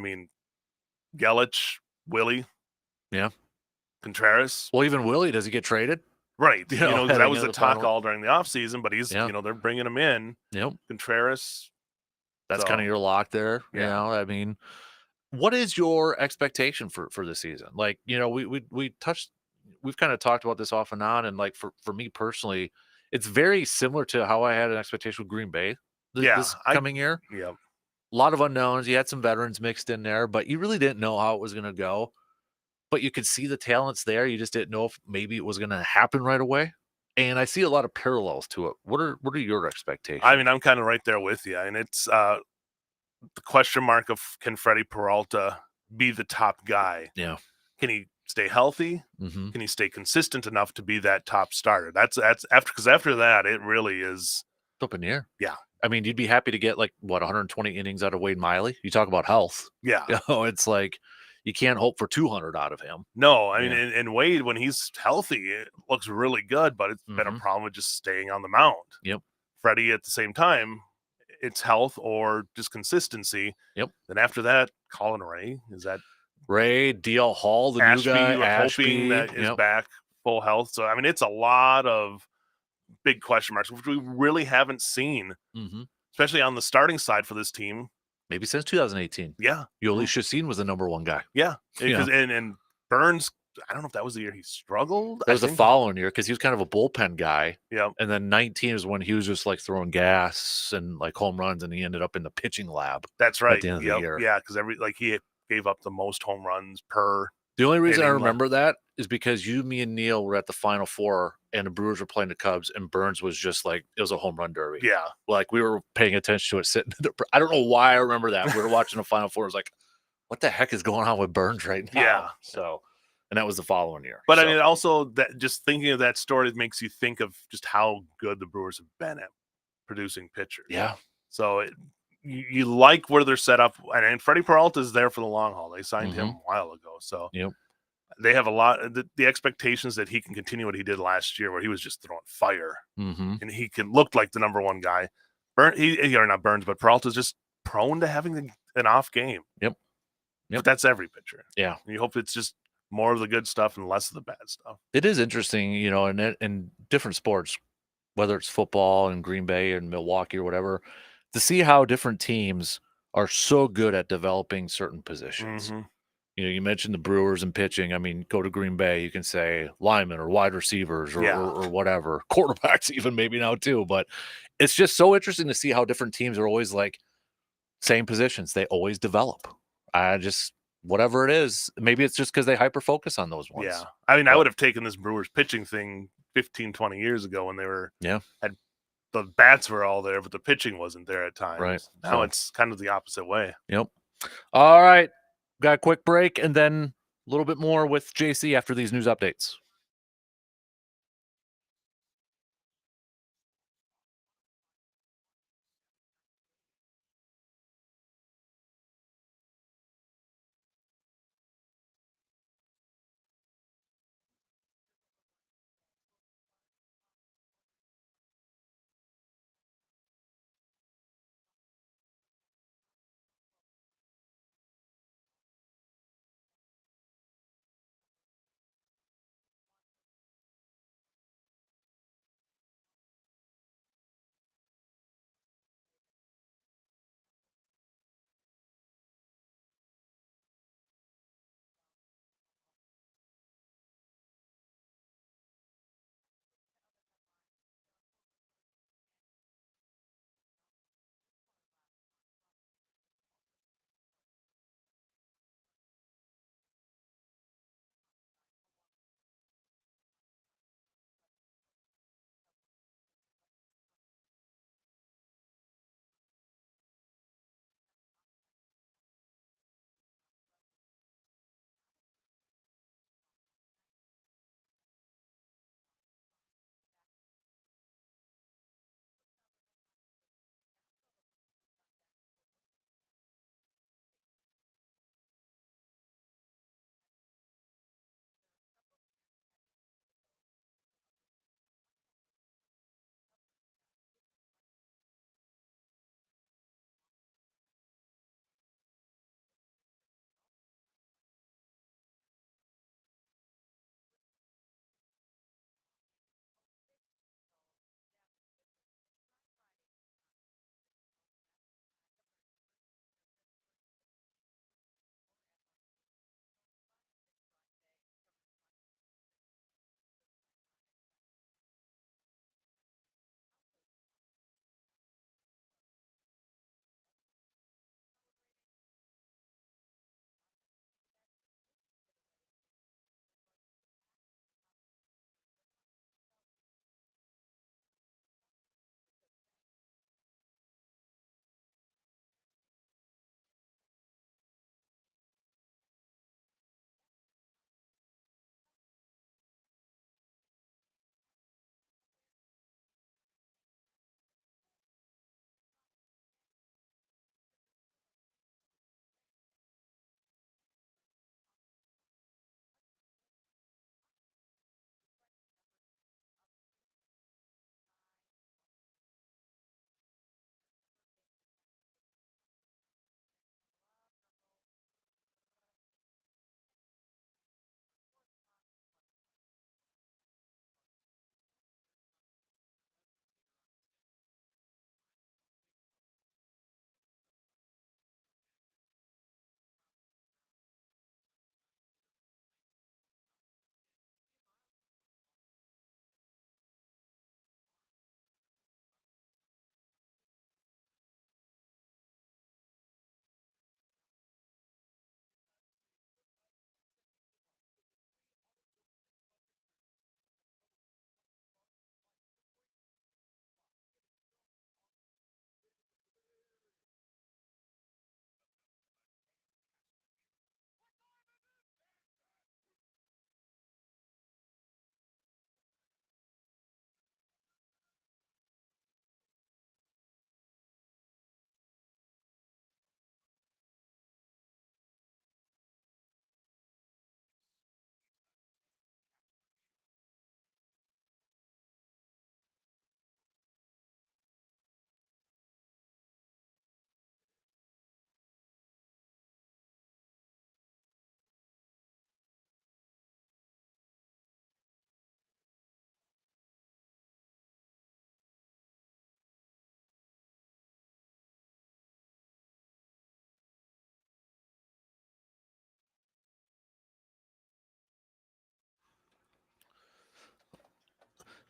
Yelich, Willie, Contreras.
Well, even Willie, does he get traded?
Right. That was the talk all during the offseason, but he's, they're bringing him in.
Yep.
Contreras.
That's kind of your lock there.
Yeah.
What is your expectation for the season? Like, we've kind of talked about this off and on, and like for me personally, it's very similar to how I had an expectation with Green Bay this coming year.
Yeah.
A lot of unknowns. You had some veterans mixed in there, but you really didn't know how it was going to go. But you could see the talents there. You just didn't know if maybe it was going to happen right away. And I see a lot of parallels to it. What are your expectations?
I'm kind of right there with you. And it's the question mark of, can Freddie Peralta be the top guy?
Yeah.
Can he stay healthy? Can he stay consistent enough to be that top starter? That's after that, it really is
up in the air.
Yeah.
You'd be happy to get 120 innings out of Wade Miley. You talk about health.
Yeah.
It's like you can't hope for 200 out of him.
No, and Wade, when he's healthy, it looks really good, but it's been a problem with just staying on the mound.
Yep.
Freddie, at the same time, it's health or just consistency.
Yep.
Then after that, Colin Ray, is that
Ray, DL Hall, the
Ashby,
new guy,
we're hoping that is back full health. So it's a lot of big question marks, which we really haven't seen, especially on the starting side for this team.
Maybe since 2018.
Yeah.
Yoli Chacin was the number one guy.
Yeah. And Burns, I don't know if that was the year he struggled.
That was the following year because he was kind of a bullpen guy.
Yeah.
And then 19 is when he was just throwing gas and home runs, and he ended up in the pitching lab.
That's right.
At the end of the year.
Yeah, because he gave up the most home runs per.
The only reason I remember that is because you, me, and Neil were at the Final Four, and the Brewers were playing the Cubs, and Burns was just it was a home run derby.
Yeah.
We were paying attention to it sitting there. I don't know why I remember that. We were watching the Final Four. It was like, what the heck is going on with Burns right now?
Yeah.
So, and that was the following year.
But also that just thinking of that story, it makes you think of just how good the Brewers have been at producing pitchers.
Yeah.
So you like where they're set up, and Freddie Peralta is there for the long haul. They signed him a while ago, so they have a lot. The expectations that he can continue what he did last year, where he was just throwing fire, and he can look like the number one guy. Not Burns, but Peralta's just prone to having an off game.
Yep.
But that's every pitcher.
Yeah.
And you hope it's just more of the good stuff and less of the bad stuff.
It is interesting, in different sports, whether it's football in Green Bay and Milwaukee or whatever, to see how different teams are so good at developing certain positions. You mentioned the Brewers and pitching. Go to Green Bay, you can say linemen or wide receivers or whatever, quarterbacks even maybe now too. But it's just so interesting to see how different teams are always same positions. They always develop. Whatever it is, maybe it's just because they hyper focus on those ones.
Yeah. I would have taken this Brewers pitching thing 15, 20 years ago when they were had the bats were all there, but the pitching wasn't there at times.
Right.
Now it's kind of the opposite way.
Yep. All right. Got a quick break and then a little bit more with JC after these news updates.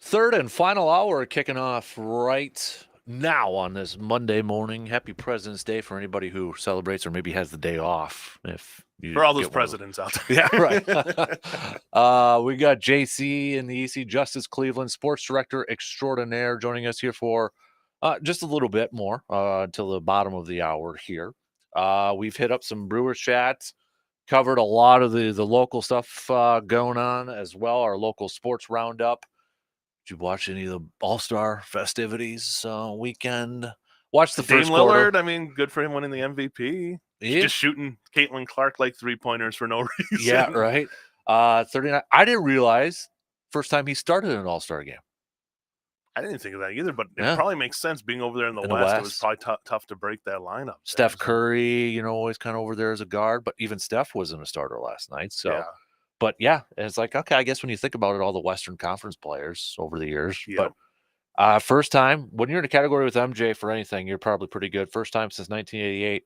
Third and final hour kicking off right now on this Monday morning. Happy President's Day for anybody who celebrates or maybe has the day off. If you
For all those
get one of
presidents out there.
Yeah, right. We got JC in the EC Justice Cleveland, sports director extraordinaire, joining us here for just a little bit more until the bottom of the hour here. We've hit up some Brewers chats, covered a lot of the local stuff going on as well, our local sports roundup. Did you watch any of the All-Star festivities weekend? Watch the
Dame
first
Lillard,
quarter.
I mean, good for him winning the MVP.
Yeah,
Just shooting Caitlin Clark like 3-pointers for no reason.
yeah, right. 39. I didn't realize first time he started an All-Star game.
I didn't think of that either, but
Yeah.
it probably makes sense being over there in the West. It was probably tough to break that lineup.
Steph Curry, you know, always kind of over there as a guard, but even Steph wasn't a starter last night. So,
Yeah.
but yeah, it's like, okay, I guess when you think about it, all the Western Conference players over the years.
Yep.
But first time, when you're in a category with MJ for anything, you're probably pretty good. First time since 1988,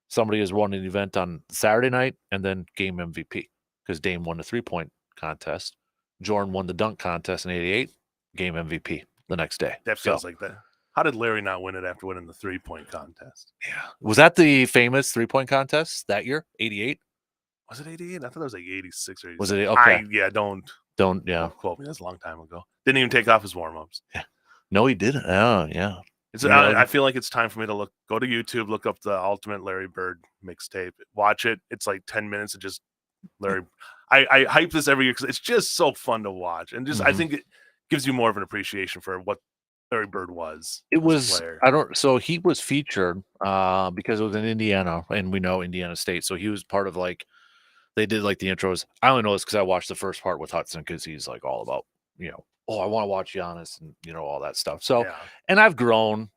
somebody has won an event on Saturday night and then game MVP because Dame won the 3-point contest. Jordan won the dunk contest in 88, game MVP the next day.
That feels like that. How did Larry not win it after winning the 3-point contest?
Yeah. Was that the famous 3-point contest that year, 88?
Was it 88? I thought it was like 86 or 87.
Was it? Okay.
Don't
yeah.
quote me. That's a long time ago. Didn't even take off his warm-ups.
Yeah. No, he didn't. Oh, yeah.
I feel like it's time for me to go to YouTube, look up the Ultimate Larry Bird mixtape, watch it. It's like 10 minutes of just Larry. I hype this every year because it's just so fun to watch, and just I think it gives you more of an appreciation for what Larry Bird was.
It was so he was featured because it was in Indiana, and we know Indiana State, so he was part of they did like the intros. I only know this because I watched the first part with Hudson because he's like all about, I want to watch Giannis and all that stuff. So, and I've grown.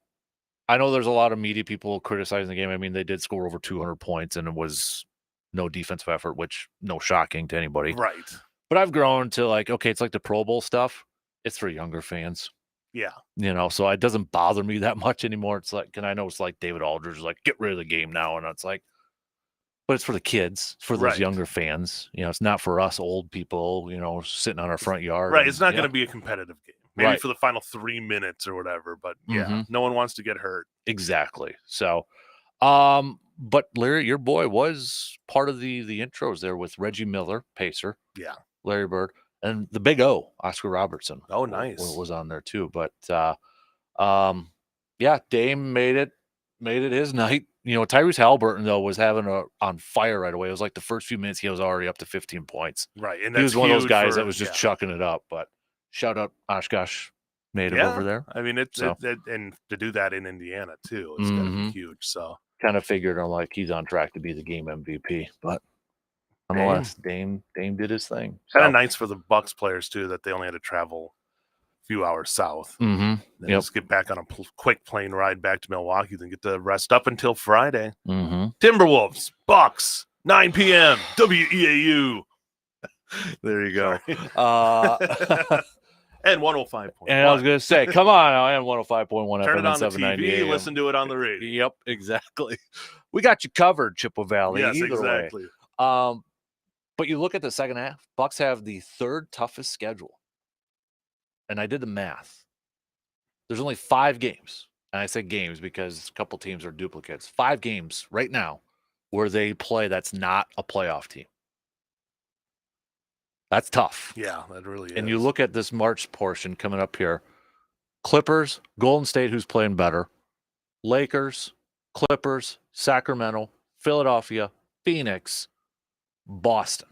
I know there's a lot of media people criticizing the game. I mean, they did score over 200 points and it was no defensive effort, which no shocking to anybody.
Right.
But I've grown to okay, it's like the Pro Bowl stuff. It's for younger fans.
Yeah.
So it doesn't bother me that much anymore. It's like, and I know it's like David Aldridge is like, get rid of the game now. And it's like, but it's for the kids, for those younger fans. It's not for us old people, sitting on our front yard.
Right. It's not going to be a competitive game. Maybe for the final 3 minutes or whatever. But no one wants to get hurt.
Exactly. So, but Larry, your boy was part of the intros there with Reggie Miller, Pacer.
Yeah.
Larry Bird. And the big O, Oscar Robertson.
Oh, nice.
Was on there too. But Dame made it his night. Tyrese Halliburton though was having on fire right away. It was like the first few minutes he was already up to 15 points.
Right, and
he was one of those guys that was just chucking it up. But shout out Oshkosh, made it over there.
I mean, and to do that in Indiana too, it's gonna be huge. So
kind of figured he's on track to be the game MVP, but. Nonetheless, Dame did his thing.
Kind of nice for the Bucks players too that they only had to travel a few hours south. Just get back on a quick plane ride back to Milwaukee, then get to rest up until Friday. Timberwolves, Bucks, 9 p.m. WEAU.
There you go.
And 105.1.
And I was going to say, come on, I am 105.1
Turn
FM
it on the TV,
AM.
listen to it on the radio.
Yep, exactly. We got you covered, Chippewa Valley.
Yes,
either
exactly.
Way. But you look at the second half, Bucks have the third toughest schedule. And I did the math. There's only 5 games. And I say games because a couple teams are duplicates. 5 games right now where they play that's not a playoff team. That's tough.
Yeah, that really is.
And you look at this March portion coming up here. Clippers, Golden State, who's playing better. Lakers, Clippers, Sacramento, Philadelphia, Phoenix, Boston.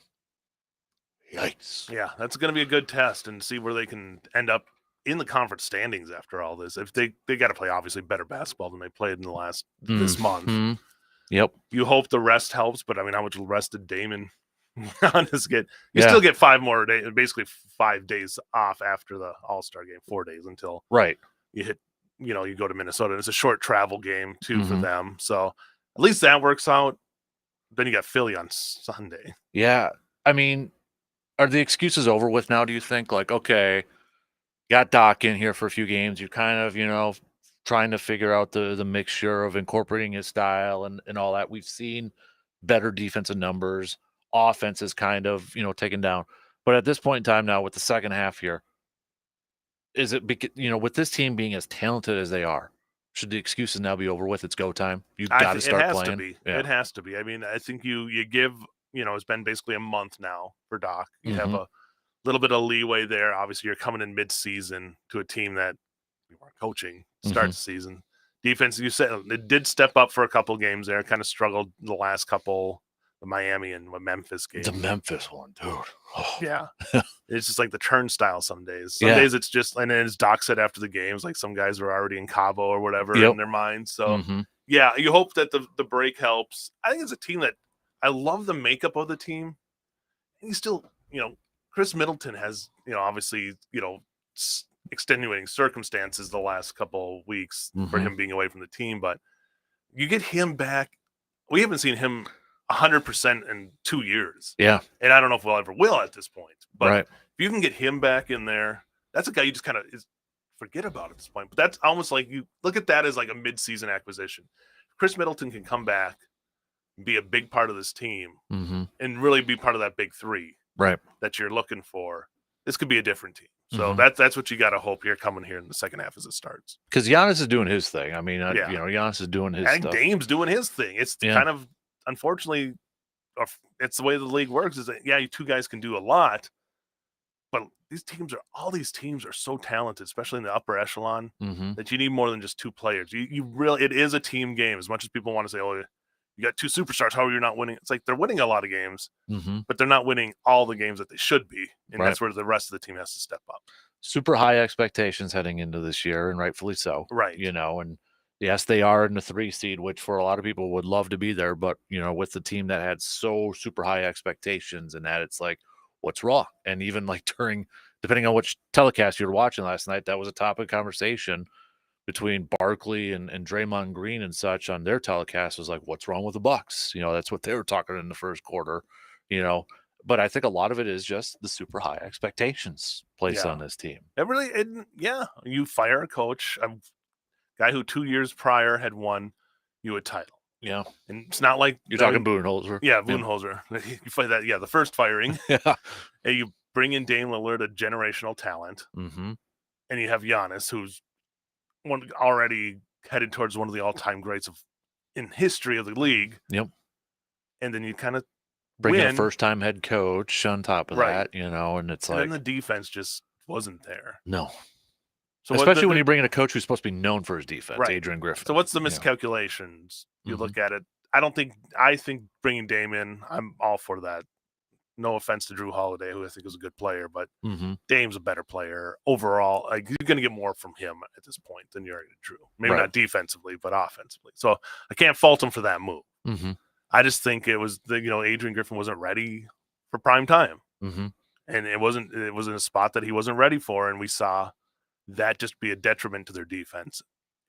Yikes.
Yeah, that's going to be a good test and see where they can end up in the conference standings after all this. If they got to play obviously better basketball than they played in the last this month.
Yep.
You hope the rest helps, but I mean, how much rest did Damon get? You still get 5 more days, basically 5 days off after the All-Star game, 4 days until you hit, you go to Minnesota. It's a short travel game too for them. So at least that works out. Then you got Philly on Sunday.
Yeah. I mean, are the excuses over with now, do you think? Like, okay, got Doc in here for a few games. You're kind of, trying to figure out the mixture of incorporating his style and all that. We've seen better defensive numbers. Offense is kind of, taken down. But at this point in time now with the second half here, is it with this team being as talented as they are, should the excuses now be over with? It's go time. You've got to
It
start
has to
playing.
be.
Yeah.
It has to be. I mean, I think you give, it's been basically a month now for Doc. You have
Mm-hmm.
a little bit of leeway there. Obviously, you're coming in mid-season to a team that you weren't coaching to start
Mm-hmm.
the season. Defense, you said it did step up for a couple games there. Kind of struggled the last couple, the Miami and the Memphis game.
The Memphis one, dude. Oh.
Yeah. It's just like the turnstile some days. Some
Yeah.
days it's just, and then as Doc said after the games, like some guys were already in Cabo or whatever
Yep.
in their minds. So,
Mm-hmm.
yeah, you hope that the break helps. I think it's a team that I love the makeup of the team. He's still, Chris Middleton has, obviously, extenuating circumstances the last couple weeks for
Mm-hmm.
him being away from the team, but you get him back. We haven't seen him 100% in 2 years.
Yeah.
And I don't know if we'll ever will at this point. But
Right.
if you can get him back in there, that's a guy you just kind of forget about at this point. But that's almost like you look at that as like a mid-season acquisition. Chris Middleton can come back, be a big part of this team,
Mm-hmm.
and really be part of that big three
Right.
that you're looking for. This could be a different team. So
Mm-hmm.
that's what you got to hope here coming here in the second half as it starts.
Because Giannis is doing his thing. I mean,
Yeah.
Giannis is doing his
I think
stuff.
Dame's doing his thing. It's kind of, unfortunately, it's the way the league works is that, you two guys can do a lot, but all these teams are so talented, especially in the upper echelon,
Mm-hmm.
that you need more than just two players. You really, it is a team game. As much as people want to say, oh, you got two superstars, how are you not winning? It's like they're winning a lot of games,
Mm-hmm.
but they're not winning all the games that they should be. And
Right.
that's where the rest of the team has to step up.
Super high expectations heading into this year, and rightfully so.
Right.
And yes, they are in the 3 seed, which for a lot of people would love to be there. But, with the team that had so super high expectations and that, it's like, what's wrong? And even like depending on which telecast you were watching last night, that was a topic of conversation between Barkley and Draymond Green and such on their telecast, was like, what's wrong with the Bucks? That's what they were talking in the first quarter, But I think a lot of it is just the super high expectations placed on this team.
It really, you fire a coach, a guy who 2 years prior had won you a title.
Yeah.
And it's not like
you're talking Budenholzer.
Yeah, Budenholzer. You fight that, the first firing.
Yeah.
And you bring in Dame Lillard, a generational talent.
Mm-hmm.
And you have Giannis, who's already headed towards one of the all-time greats in history of the league.
Yep.
And then you kind of
bring in a first-time head coach on top of that, and it's like,
then the defense just wasn't there.
No.
So
especially when you bring in a coach who's supposed to be known for his defense,
right.
Adrian Griffin.
So what's the miscalculations? You look at it. I think bringing Dame in, I'm all for that. No offense to Drew Holiday, who I think is a good player, but Dame's a better player overall. Like, you're going to get more from him at this point than you're going to Drew. Maybe not defensively, but offensively. So I can't fault him for that move.
Mm-hmm.
I just think it was Adrian Griffin wasn't ready for prime time,
and
it was in a spot that he wasn't ready for, and we saw that just be a detriment to their defense.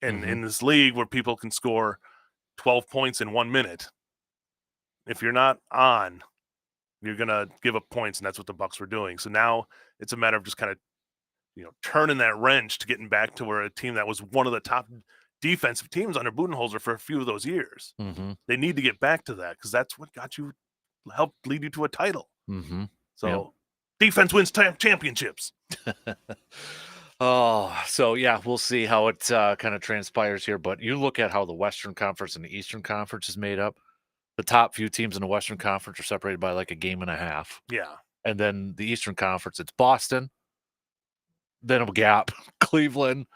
And in this league where people can score 12 points in 1 minute, if you're not on, you're gonna give up points, and that's what the Bucks were doing. So now it's a matter of just kind of turning that wrench to getting back to where a team that was one of the top defensive teams under Budenholzer for a few of those years. They need to get back to that because that's what helped lead you to a title. So defense wins championships.
So we'll see how it kind of transpires here. But you look at how the Western Conference and the Eastern Conference is made up. The top few teams in the Western Conference are separated by like a game and a half.
Yeah.
And then the Eastern Conference, it's Boston, then a gap, Cleveland,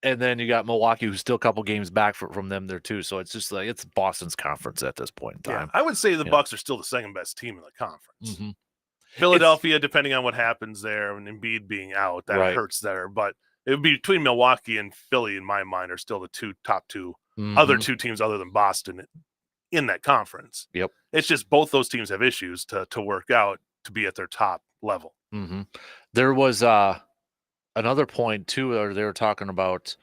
and then you got Milwaukee, who's still a couple games back from them there too. So it's just like it's Boston's conference at this point in time.
I would say the Bucks are still the second best team in the conference. Philadelphia, depending on what happens there, and Embiid being out, that hurts there. But it would be between Milwaukee and Philly, in my mind, are still the top two other two teams other than Boston in that conference.
Yep.
It's just both those teams have issues to work out to be at their top level.
There was another point too, where they were talking about,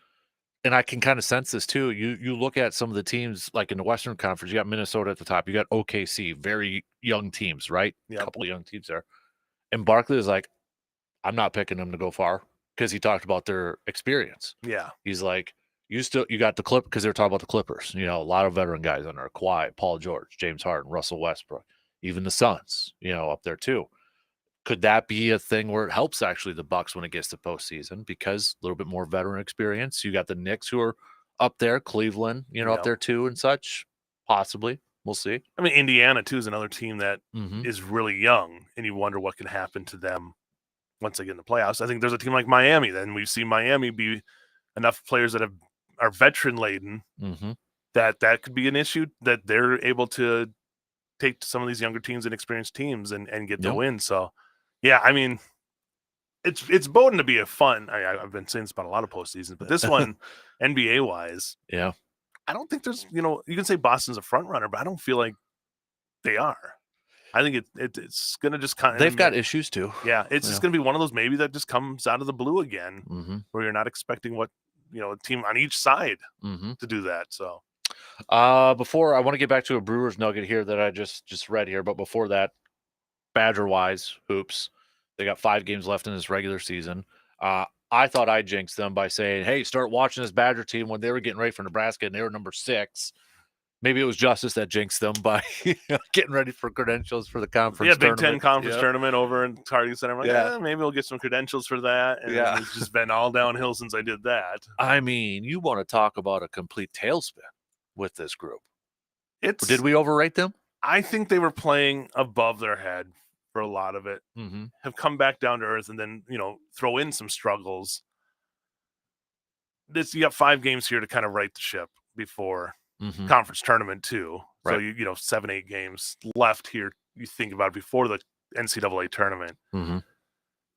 and I can kind of sense this too. You look at some of the teams like in the Western Conference, you got Minnesota at the top, you got OKC, very young teams, right? A couple of young teams there. And Barkley is like, I'm not picking them to go far because he talked about their experience.
Yeah.
He's like, you got the clip because they're talking about the Clippers. A lot of veteran guys on there, Kawhi, Paul George, James Harden, Russell Westbrook, even the Suns, up there too. Could that be a thing where it helps actually the Bucks when it gets to postseason because a little bit more veteran experience? You got the Knicks who are up there, Cleveland, up there too and such. Possibly. We'll see.
I mean, Indiana, too, is another team that is
Mm-hmm.
really young, and you wonder what can happen to them once they get in the playoffs. I think there's a team like Miami. Then we've seen Miami be enough players that are veteran laden
Mm-hmm.
that could be an issue, that they're able to take some of these younger teams and experienced teams and get the win. So, yeah, I mean, it's boding to be a fun. I've been saying this about a lot of postseasons, but this one, NBA wise,
Yeah.
I don't think there's, you can say Boston's a front runner, but I don't feel like they are. I think it's going to just kind of.
They've got issues too.
Yeah, it's just going to be one of those maybe that just comes out of the blue again,
Mm-hmm.
where you're not expecting a team on each side
Mm-hmm.
to do that. So,
before I want to get back to a Brewers nugget here that I just read here, but before that, Badger wise, hoops, they got 5 games left in this regular season. I thought I jinxed them by saying, "Hey, start watching this Badger team when they were getting ready for Nebraska and they were number 6." Maybe it was Justice that jinxed them by getting ready for credentials for the conference.
Yeah, Big
tournament.
Ten conference tournament over in Target Center. I'm like, maybe we'll get some credentials for that. And it's just been all downhill since I did that.
I mean, you want to talk about a complete tailspin with this group.
Did
we overrate them?
I think they were playing above their head for a lot of it.
Mm-hmm.
Have come back down to earth and then, throw in some struggles. You got 5 games here to kind of right the ship before conference tournament too.
Right.
So 7-8 games left here. You think about it before the NCAA tournament.
Mm-hmm.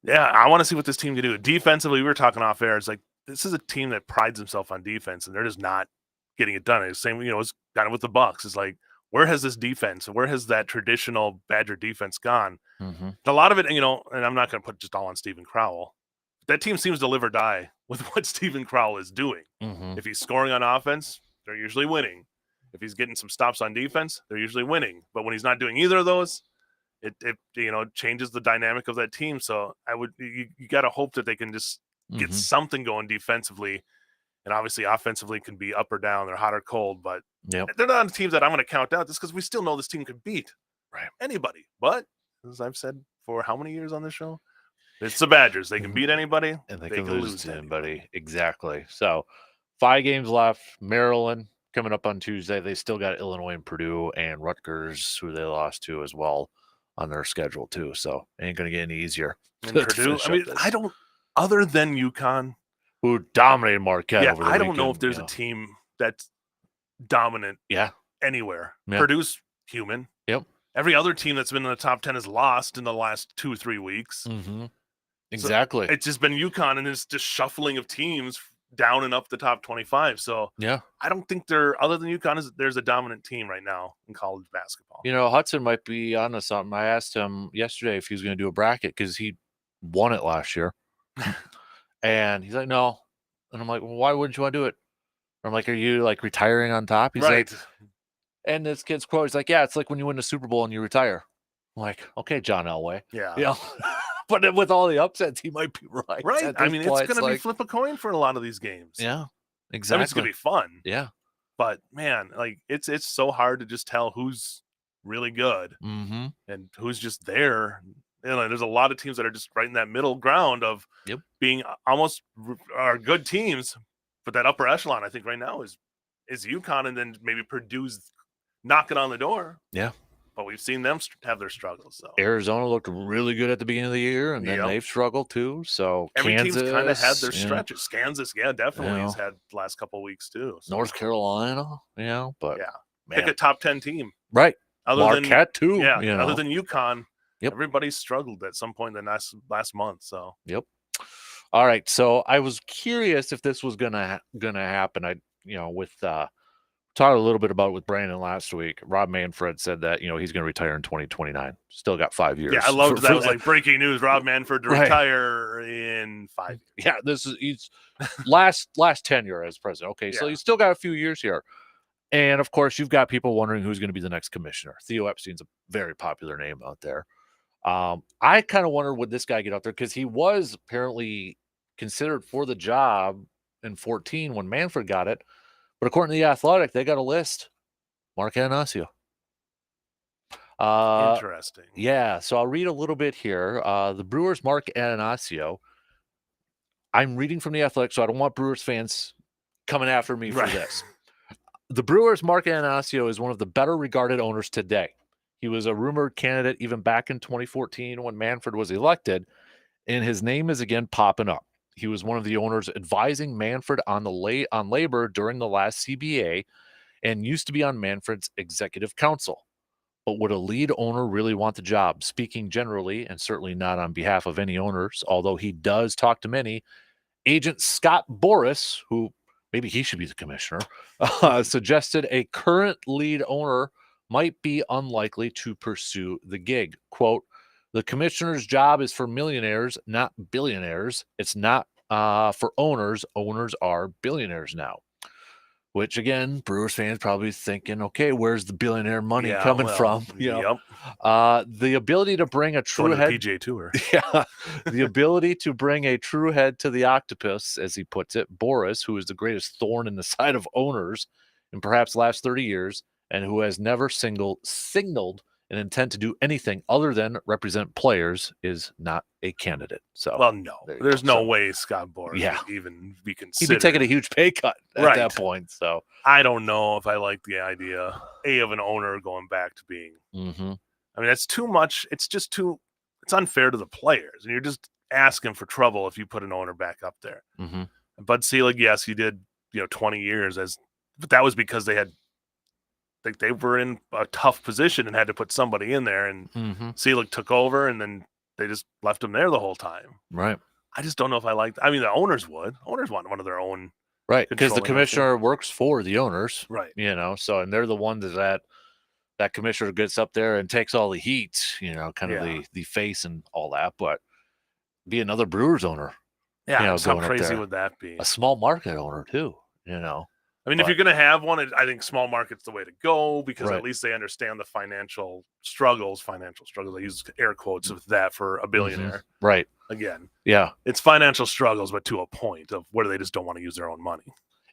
Yeah, I want to see what this team can do. Defensively, we were talking off air. It's like this is a team that prides themselves on defense, and they're just not getting it done. It's same, it's kind of with the Bucks. It's like, where has this defense, where has that traditional Badger defense gone?
Mm-hmm.
A lot of it, and I'm not going to put just all on Stephen Crowell. That team seems to live or die with what Stephen Crowell is doing.
Mm-hmm.
If he's scoring on offense, they're usually winning. If he's getting some stops on defense, they're usually winning. But when he's not doing either of those, it changes the dynamic of that team. So you got to hope that they can just get something going defensively, and obviously offensively can be up or down. They're hot or cold, but they're not the teams that I'm going to count out just because we still know this team could beat anybody. But as I've said for how many years on this show, it's the Badgers. They can beat anybody,
and they can lose to anybody. Exactly. So 5 games left. Maryland coming up on Tuesday. They still got Illinois and Purdue and Rutgers, who they lost to as well, on their schedule too. So ain't going to get any easier.
And Purdue, I mean, I don't, other than UConn,
who dominated Marquette over the
I don't
weekend,
know if there's a team that's dominant anywhere.
Yeah.
Purdue's human.
Yep.
Every other team that's been in the top 10 has lost in the last 2 or 3 weeks.
Mm-hmm. Exactly.
So it's just been UConn, and it's just shuffling of teams down and up the top 25. So I don't think other than UConn, there's a dominant team right now in college basketball.
Hudson might be onto something. I asked him yesterday if he was going to do a bracket because he won it last year. And he's like, no. And I'm like, well, why wouldn't you want to do it? I'm like, are you like retiring on top? He's like, and this kid's quote, he's like, yeah, it's like when you win a Super Bowl and you retire. I'm like, okay, John Elway.
Yeah.
But with all the upsets, he might be right.
Right. I mean, it's going to be flip a coin for a lot of these games.
Yeah, exactly.
I mean, it's going to be fun.
Yeah.
But man, like it's so hard to just tell who's really good and who's just there. There's a lot of teams that are just right in that middle ground of being almost are good teams, but that upper echelon, I think right now is UConn, and then maybe Purdue's knocking on the door.
Yeah.
But we've seen them have their struggles. So
Arizona looked really good at the beginning of the year, and then they've struggled too. So
every
Kansas
team's kind of had their stretches. Kansas, definitely has had the last couple of weeks too. So.
North Carolina, but
pick a top 10 team,
right?
Other
Marquette too.
Other than UConn, everybody's struggled at some point in the last month. So
all right. So I was curious if this was gonna happen. I with talked a little bit about it with Brandon last week. Rob Manfred said that he's going to retire in 2029. Still got 5 years.
Yeah, I loved that. It was like breaking news: Rob Manfred to retire in 5 years.
Yeah, this is he's last tenure as president. Okay, so he's still got a few years here, and of course you've got people wondering who's going to be the next commissioner. Theo Epstein's a very popular name out there. I kind of wonder would this guy get out there because he was apparently considered for the job in 2014 when Manfred got it. But according to The Athletic, they got a list. Mark Anasio.
Interesting.
Yeah, so I'll read a little bit here. The Brewers' Mark Anastasio. I'm reading from The Athletic, so I don't want Brewers fans coming after me for this. The Brewers' Mark Anastasio is one of the better regarded owners today. He was a rumored candidate even back in 2014 when Manfred was elected, and his name is again popping up. He was one of the owners advising Manfred on labor during the last CBA and used to be on Manfred's executive council. But would a lead owner really want the job? Speaking generally, and certainly not on behalf of any owners, although he does talk to many, agent Scott Boras, who maybe he should be the commissioner, suggested a current lead owner might be unlikely to pursue the gig. Quote, the commissioner's job is for millionaires, not billionaires. It's not for owners. Owners are billionaires now. Which again, Brewers fans probably thinking, okay, where's the billionaire money coming from? The ability to bring a true head
PGA Tour.
Yeah, the ability to bring a true head to the octopus, as he puts it. Boras, who is the greatest thorn in the side of owners in perhaps last 30 years, and who has never signaled an intent to do anything other than represent players, is not a candidate. So,
well, no, there's no way Scott Boras would even be considered.
He'd be taking a huge pay cut at that point. So,
I don't know if I like the idea of an owner going back to being. I mean, that's too much. It's just too. It's unfair to the players, and you're just asking for trouble if you put an owner back up there. Bud Selig, yes, he did 20 years but that was because they were in a tough position and had to put somebody in there, and Selig took over, and then they just left him there the whole time.
Right.
I just don't know if I like. I mean, the owners would. Owners want one of their own.
Right, because the commissioner works for the owners.
Right.
So, and they're the ones that commissioner gets up there and takes all the heat, kind of the face and all that. But be another Brewers owner.
Yeah, how crazy would that be?
A small market owner too,
I mean, if you're going to have one, I think small market's the way to go, because at least they understand the financial struggles. I use air quotes with that for a billionaire.
Right.
Again.
Yeah.
It's financial struggles, but to a point of where they just don't want to use their own money.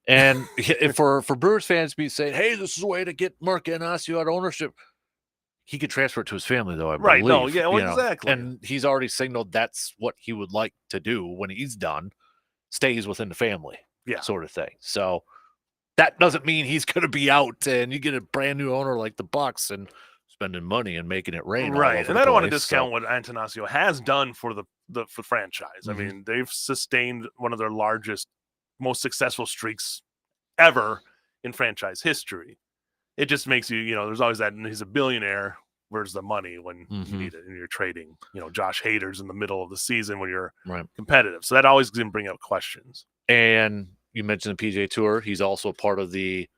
And for Brewers fans to be saying, hey, this is a way to get Mark Anastasio out of ownership, he could transfer it to his family, though, I believe.
Right. No, yeah, well, exactly.
And he's already signaled that's what he would like to do when he's done, stays within the family, sort of thing. So that doesn't mean he's going to be out and you get a brand new owner like the Bucks and spending money and making it rain.
Right. And I don't want to discount what Antanasio has done for the franchise. I mean, they've sustained one of their largest, most successful streaks ever in franchise history. It just makes you, there's always that he's a billionaire. Where's the money when you need it? And you're trading, Josh Hader's in the middle of the season when you're competitive. So that always can bring up questions.
And you mentioned the PGA Tour. He's also part of the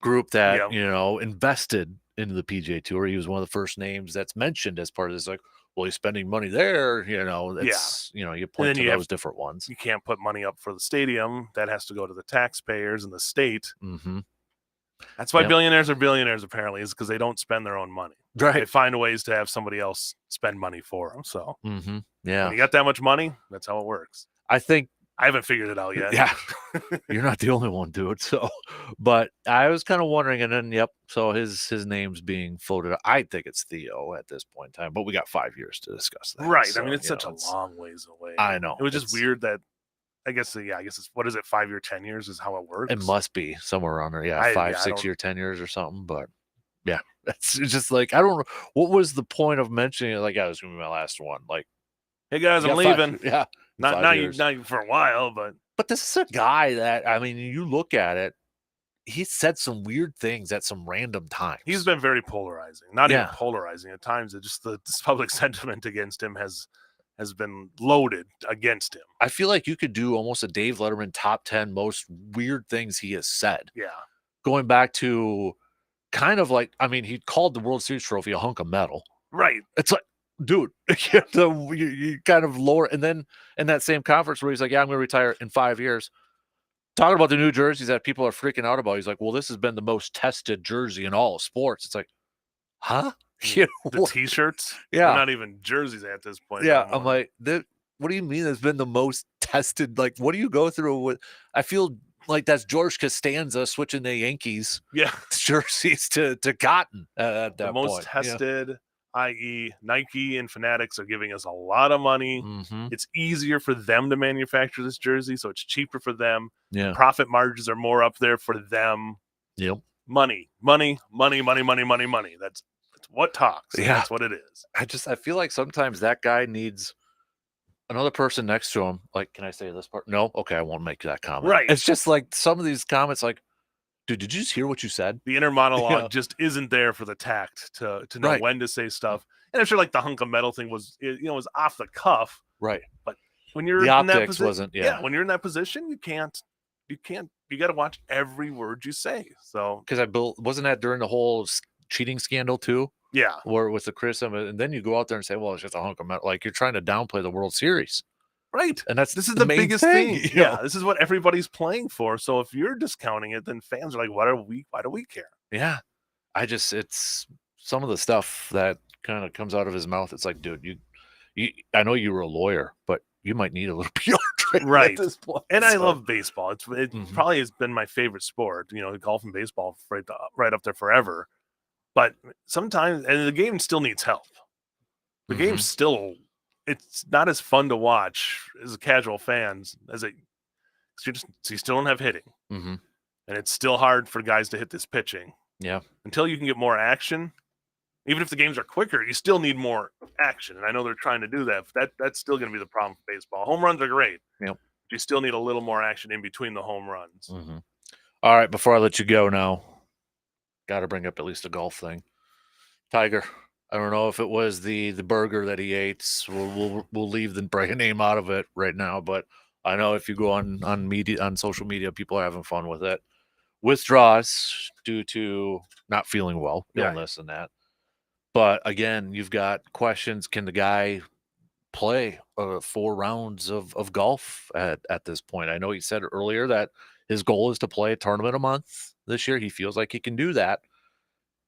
group that, invested into the PGA Tour. He was one of the first names that's mentioned as part of this, like, well, he's spending money there, that's, you point to those different ones.
You can't put money up for the stadium. That has to go to the taxpayers and the state. That's why billionaires are billionaires, apparently, is because they don't spend their own money.
Right.
They find ways to have somebody else spend money for them. So, when you got that much money, that's how it works.
I think
I haven't figured it out yet.
Yeah. You're not the only one, dude. So, but I was kind of wondering, and then, so his name's being floated. I think it's Theo at this point in time, but we got 5 years to discuss that.
Right.
So,
I mean, it's such a long ways away.
I know.
It was just weird that, I guess it's, what is it, 5 year, 10 years is how it works?
It must be somewhere around there. Yeah, 5, 6 year, 10 years or something. But yeah, it's just like, I don't know. What was the point of mentioning it? Like, I was going to be my last one. Like,
hey guys, I'm leaving. Not for a while, but
this is a guy that, I mean, you look at it, he said some weird things at some random times.
He's been very polarizing. Not even polarizing at times. It just this public sentiment against him has been loaded against him.
I feel like you could do almost a Dave Letterman top 10 most weird things he has said.
Yeah.
Going back to kind of like, I mean, he called the World Series trophy a hunk of metal.
Right.
It's like, dude, you kind of lower. And then in that same conference where he's like, yeah, I'm going to retire in 5 years. Talking about the new jerseys that people are freaking out about. He's like, well, this has been the most tested jersey in all of sports. It's like, huh?
The T-shirts?
Yeah.
They're not even jerseys at this point.
Yeah. Anymore. I'm like, what do you mean it's been the most tested? Like, what do you go through with? I feel like that's George Costanza switching the Yankees
Yeah,
jerseys to cotton at that
the most
point.
tested, i.e., Nike and Fanatics are giving us a lot of money.
Mm-hmm.
It's easier for them to manufacture this jersey, so it's cheaper for them.
Yeah.
Profit margins are more up there for them.
Yep.
Money. That's what talks.
Yeah.
That's what it is.
I feel like sometimes that guy needs another person next to him. Like, can I say this part? No. Okay, I won't make that comment.
Right.
It's just like some of these comments, like, dude, did you just hear what you said?
The inner monologue just isn't there for the tact to know when to say stuff. And I'm sure like the hunk of metal thing was off the cuff.
Right.
But when you're
the
in that
optics
position,
wasn't.
when you're in that position, you got to watch every word you say. So
because wasn't that during the whole cheating scandal too?
Yeah.
Or with the criticism, and then you go out there and say, well, it's just a hunk of metal. Like you're trying to downplay the World Series.
Right.
And this
is the biggest thing.
Yeah.
This is what everybody's playing for. So if you're discounting it, then fans are like, why do we care?
Yeah. It's some of the stuff that kind of comes out of his mouth. It's like, dude, I know you were a lawyer, but you might need a little PR training at this point.
And I love baseball. It probably has been my favorite sport. Golf and baseball right up there forever. But sometimes, and the game still needs help. The game's still, it's not as fun to watch as a casual fans as it. You still don't have hitting, and it's still hard for guys to hit this pitching.
Yeah.
Until you can get more action, even if the games are quicker, you still need more action. And I know they're trying to do that. But that's still going to be the problem for baseball. Home runs are great.
Yep.
You still need a little more action in between the home runs.
All right, before I let you go now, got to bring up at least a golf thing. Tiger, I don't know if it was the burger that he ate. So we'll leave the brand name out of it right now, but I know if you go on social media, people are having fun with it. Withdraws due to not feeling well, illness and that. But again, you've got questions. Can the guy play 4 rounds of golf at this point? I know he said earlier that his goal is to play a tournament a month this year. He feels like he can do that.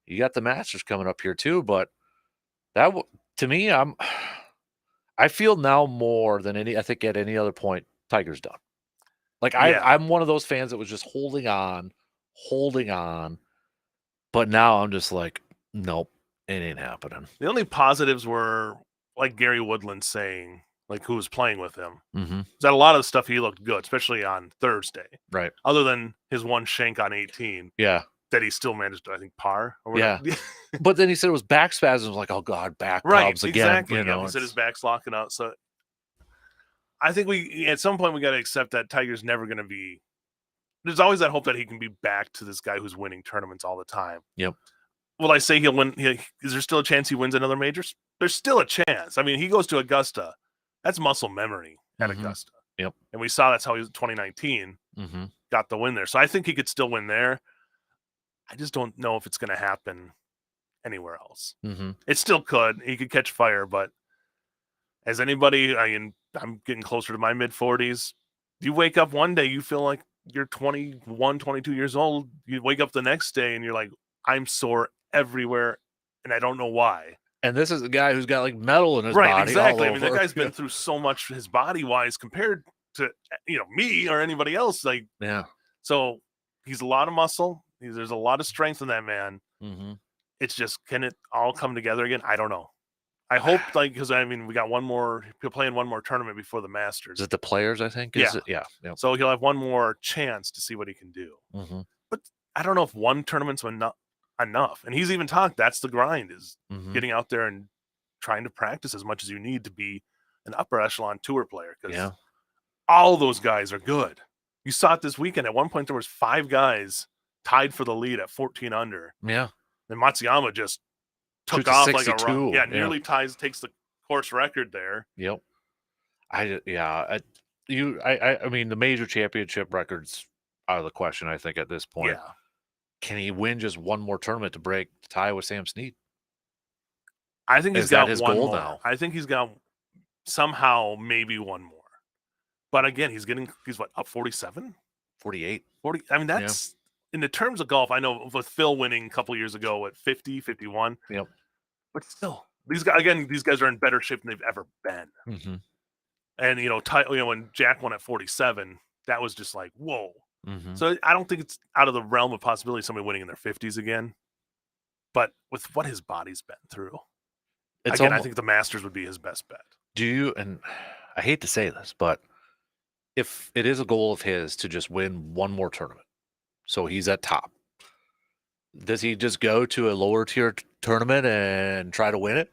You got the Masters coming up here too, but to me, I feel now more than I think at any other point, Tiger's done. Like I'm one of those fans that was just holding on, but now I'm just like, nope, it ain't happening.
The only positives were like Gary Woodland saying, like who was playing with him, that a lot of the stuff he looked good, especially on Thursday.
Right.
Other than his one shank on 18.
Yeah.
That he still managed to, I think, par. Or
yeah. But then he said it was back spasms. Like, oh God, back problems again.
Exactly. He said his back's locking out. So I think at some point we got to accept that Tiger's never going to be. There's always that hope that he can be back to this guy who's winning tournaments all the time.
Yep.
Will I say he'll win? Is there still a chance he wins another major? There's still a chance. I mean, he goes to Augusta. That's muscle memory at Augusta.
Yep.
And we saw that's how he was 2019. Got the win there. So I think he could still win there. I just don't know if it's going to happen anywhere else. It still could. He could catch fire, but as anybody, I'm getting closer to my mid-40s. You wake up one day, you feel like you're 21, 22 years old. You wake up the next day and you're like, I'm sore everywhere, and I don't know why.
And this is a guy who's got like metal in his body.
Right, exactly. I mean, that guy's been through so much his body-wise compared to me or anybody else. Like, so he's a lot of muscle. There's a lot of strength in that man. It's just, can it all come together again? I don't know. I hope, because we got one more. He'll play in one more tournament before the Masters.
Is it the Players? I think.
Yeah. So he'll have one more chance to see what he can do. But I don't know if one tournament's enough. And he's even talked. That's the grind: is getting out there and trying to practice as much as you need to be an upper echelon tour player. Because all those guys are good. You saw it this weekend. At one point, there was 5 guys tied for the lead at 14 under.
Yeah.
And Matsuyama just took off like a rock. Yeah, nearly takes the course record there.
Yep. I mean, the major championship records out of the question, I think, at this point.
Yeah.
Can he win just one more tournament to break tie with Sam Snead?
I think he's got
his
one
goal
more.
now.
I think he's got somehow maybe one more. But again, he's what, up 47?
48.
40. I mean, that's in the terms of golf. I know with Phil winning a couple years ago at 50, 51.
Yep.
But still, these guys are in better shape than they've ever been. And when Jack won at 47, that was just like, whoa.
Mm-hmm.
So I don't think it's out of the realm of possibility somebody winning in their 50s again. But with what his body's been through,
It's
again, I
almost.
think the Masters would be his best bet.
Do you? And I hate to say this, but if it is a goal of his to just win one more tournament, so he's at top, does he just go to a lower tier tournament and try to win it?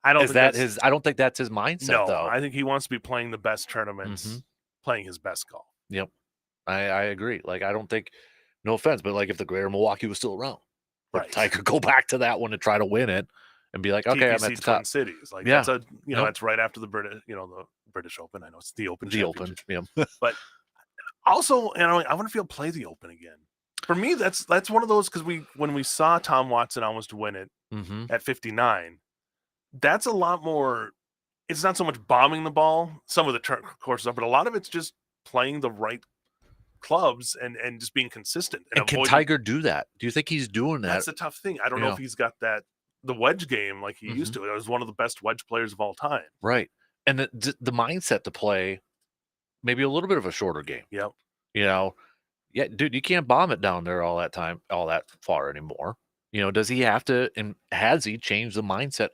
I don't
Is
think
that
that's
his? I don't think that's his mindset,
no.
though.
I think he wants to be playing the best
Mm-hmm.
tournaments, playing his best golf.
Yep, I agree. Like, I don't think. No offense, but like if the Greater Milwaukee was still around, would
Right.
Tiger go back to that one to try to win it and be like, okay, I'm at
TPC
the
Twin
top?
Cities, like
Yeah,
that's a
yep.
that's right after the British Open. I know it's the Open
The Open.
Championship,
Yep.
but also, I wonder if he'll play the Open again. For me, that's one of those because when we saw Tom Watson almost win it
Mm-hmm.
at 59, that's a lot more. It's not so much bombing the ball. Some of the courses are, but a lot of it's just playing the right clubs and just being consistent and
And can
avoiding.
Tiger do that? Do you think he's doing that?
That's the tough thing. I don't know
Yeah.
if he's got the wedge game like he used
Mhm.
to. It was one of the best wedge players of all time.
Right. And the mindset to play maybe a little bit of a shorter game.
Yep.
You know, yeah, dude, you can't bomb it down there all that time, all that far anymore. Does he have to, and has he changed the mindset?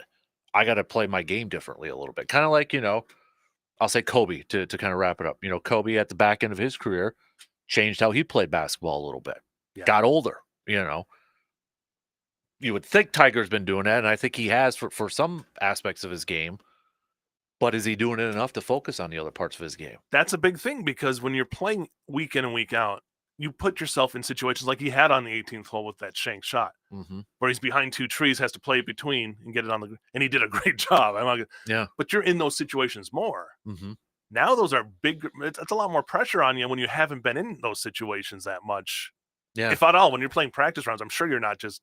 I got to play my game differently a little bit. Kind of like, I'll say Kobe to kind of wrap it up. Kobe at the back end of his career changed how he played basketball a little bit,
Yeah.
got older, You would think Tiger's been doing that, and I think he has for some aspects of his game. But is he doing it enough to focus on the other parts of his game?
That's a big thing because when you're playing week in and week out, you put yourself in situations like he had on the 18th hole with that shank shot,
Mm-hmm.
where he's behind two trees, has to play it between and get it on and he did a great job.
Yeah.
But you're in those situations more.
Mm-hmm.
Now those are big. It's a lot more pressure on you when you haven't been in those situations that much.
Yeah.
If at all, when you're playing practice rounds, I'm sure you're not just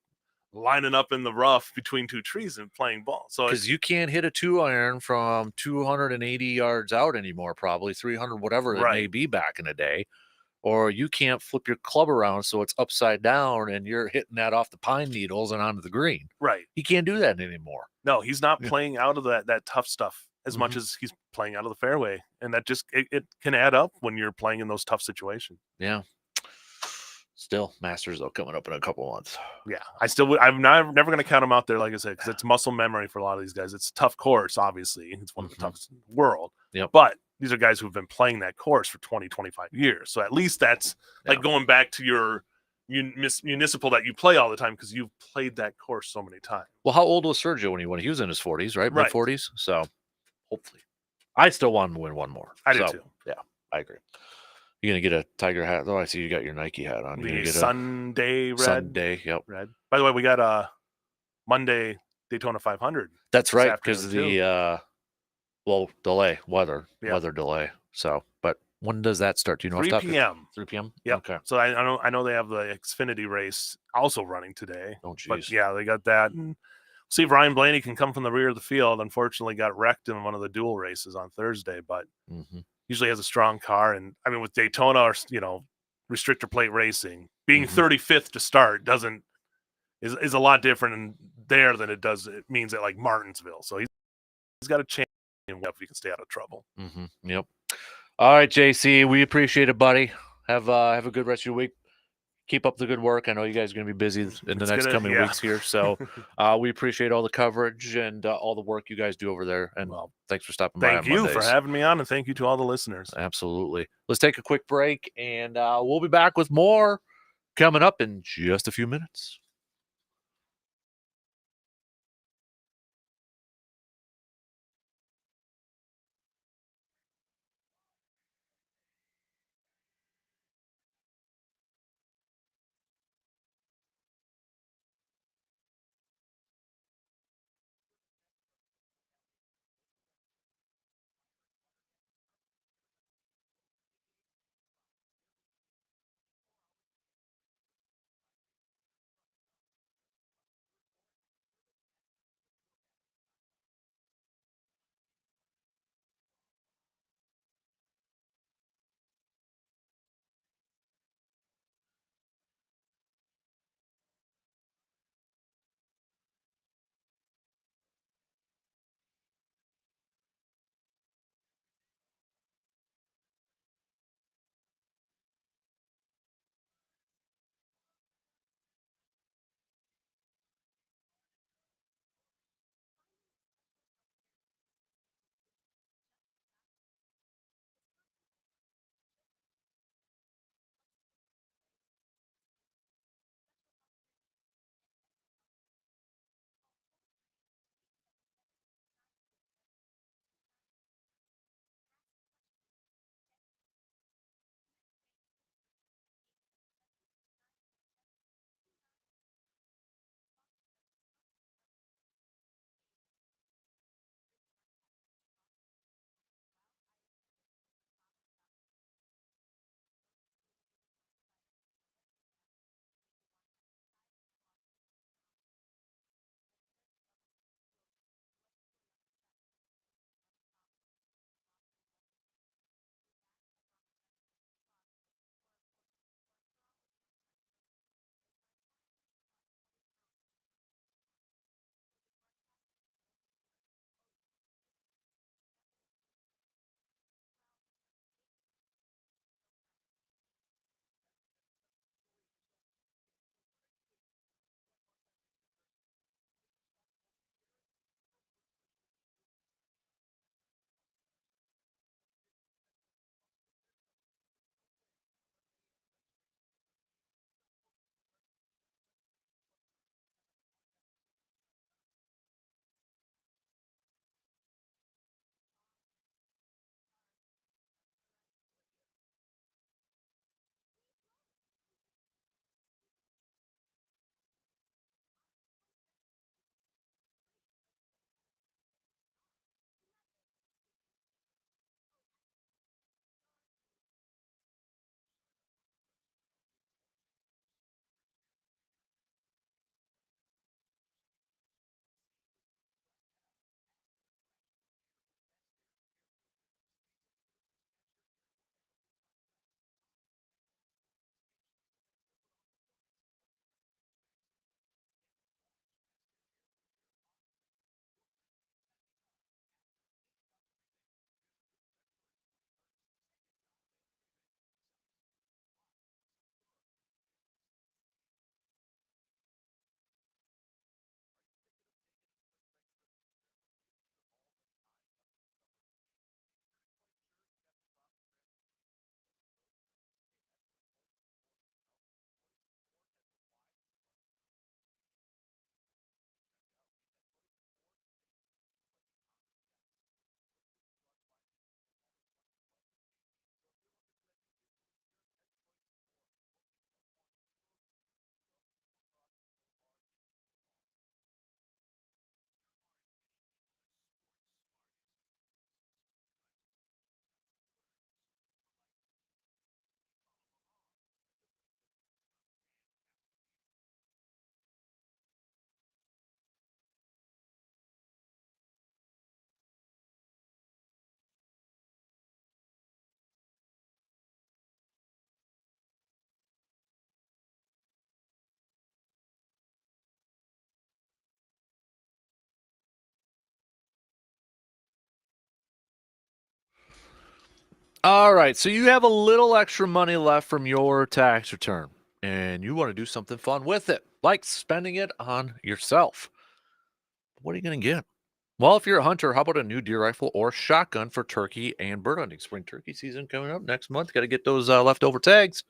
lining up in the rough between two trees and playing ball. So
Because you can't hit a 2-iron from 280 yards out anymore, probably 300, whatever it may
right,
be back in the day. Or you can't flip your club around so it's upside down and you're hitting that off the pine needles and onto the green.
right.
He can't do that anymore.
No, he's not
Yeah.
playing out of that tough stuff as much
Mhm.
as he's playing out of the fairway, and that just it can add up when you're playing in those tough situations.
Yeah. Still, Masters though coming up in a couple months.
Yeah, I'm never going to count him out there, like I said, because it's muscle memory for a lot of these guys. It's a tough course, obviously. It's one of the
Mhm.
toughest in the world.
Yep.
But these are guys who've been playing that course for 20, 25 years. So at least that's like
Yeah.
going back to your municipal that you play all the time because you've played that course so many times.
Well, how old was Sergio when he won? He was in his 40s, right? Mid
Right.
40s. So hopefully, I still want him to win one more.
I do
So,
too.
yeah, I agree. You're gonna get a Tiger hat. Oh, I see you got your Nike hat on. You're gonna
The
get
Sunday
a
red.
Sunday. Yep.
Red. By the way, we got a Monday Daytona 500.
That's
this
right, because of
afternoon, too.
the weather delay. So, but when does that start? Do you know?
3 p.m.
3 p.m.
Yep.
Okay.
So I know they have the Xfinity race also running today.
Oh,
But
geez.
yeah, they got that. And see if Ryan Blaney can come from the rear of the field. Unfortunately, got wrecked in one of the dual races on Thursday, but
Mm-hmm.
usually has a strong car. And I mean, with Daytona or restrictor plate racing, being
Mm-hmm.
35th to start is a lot different there than it means at like Martinsville. So he's got a chance if he can stay out of trouble.
Mm-hmm. Yep. All right, JC. We appreciate it, buddy. Have a good rest of your week. Keep up the good work. I know you guys are going to be busy in the next coming weeks here. So we appreciate all the coverage and all the work you guys do over there. And thanks for stopping by on
Thank you
Mondays.
for having me on, and thank you to all the listeners.
Absolutely. Let's take a quick break, and we'll be back with more coming up in just a few minutes. All right, so you have a little extra money left from your tax return, and you want to do something fun with it, like spending it on yourself. What are you going to get? Well, if you're a hunter, how about a new deer rifle or shotgun for turkey and bird hunting? Spring turkey season coming up next month. Got to get those leftover tags.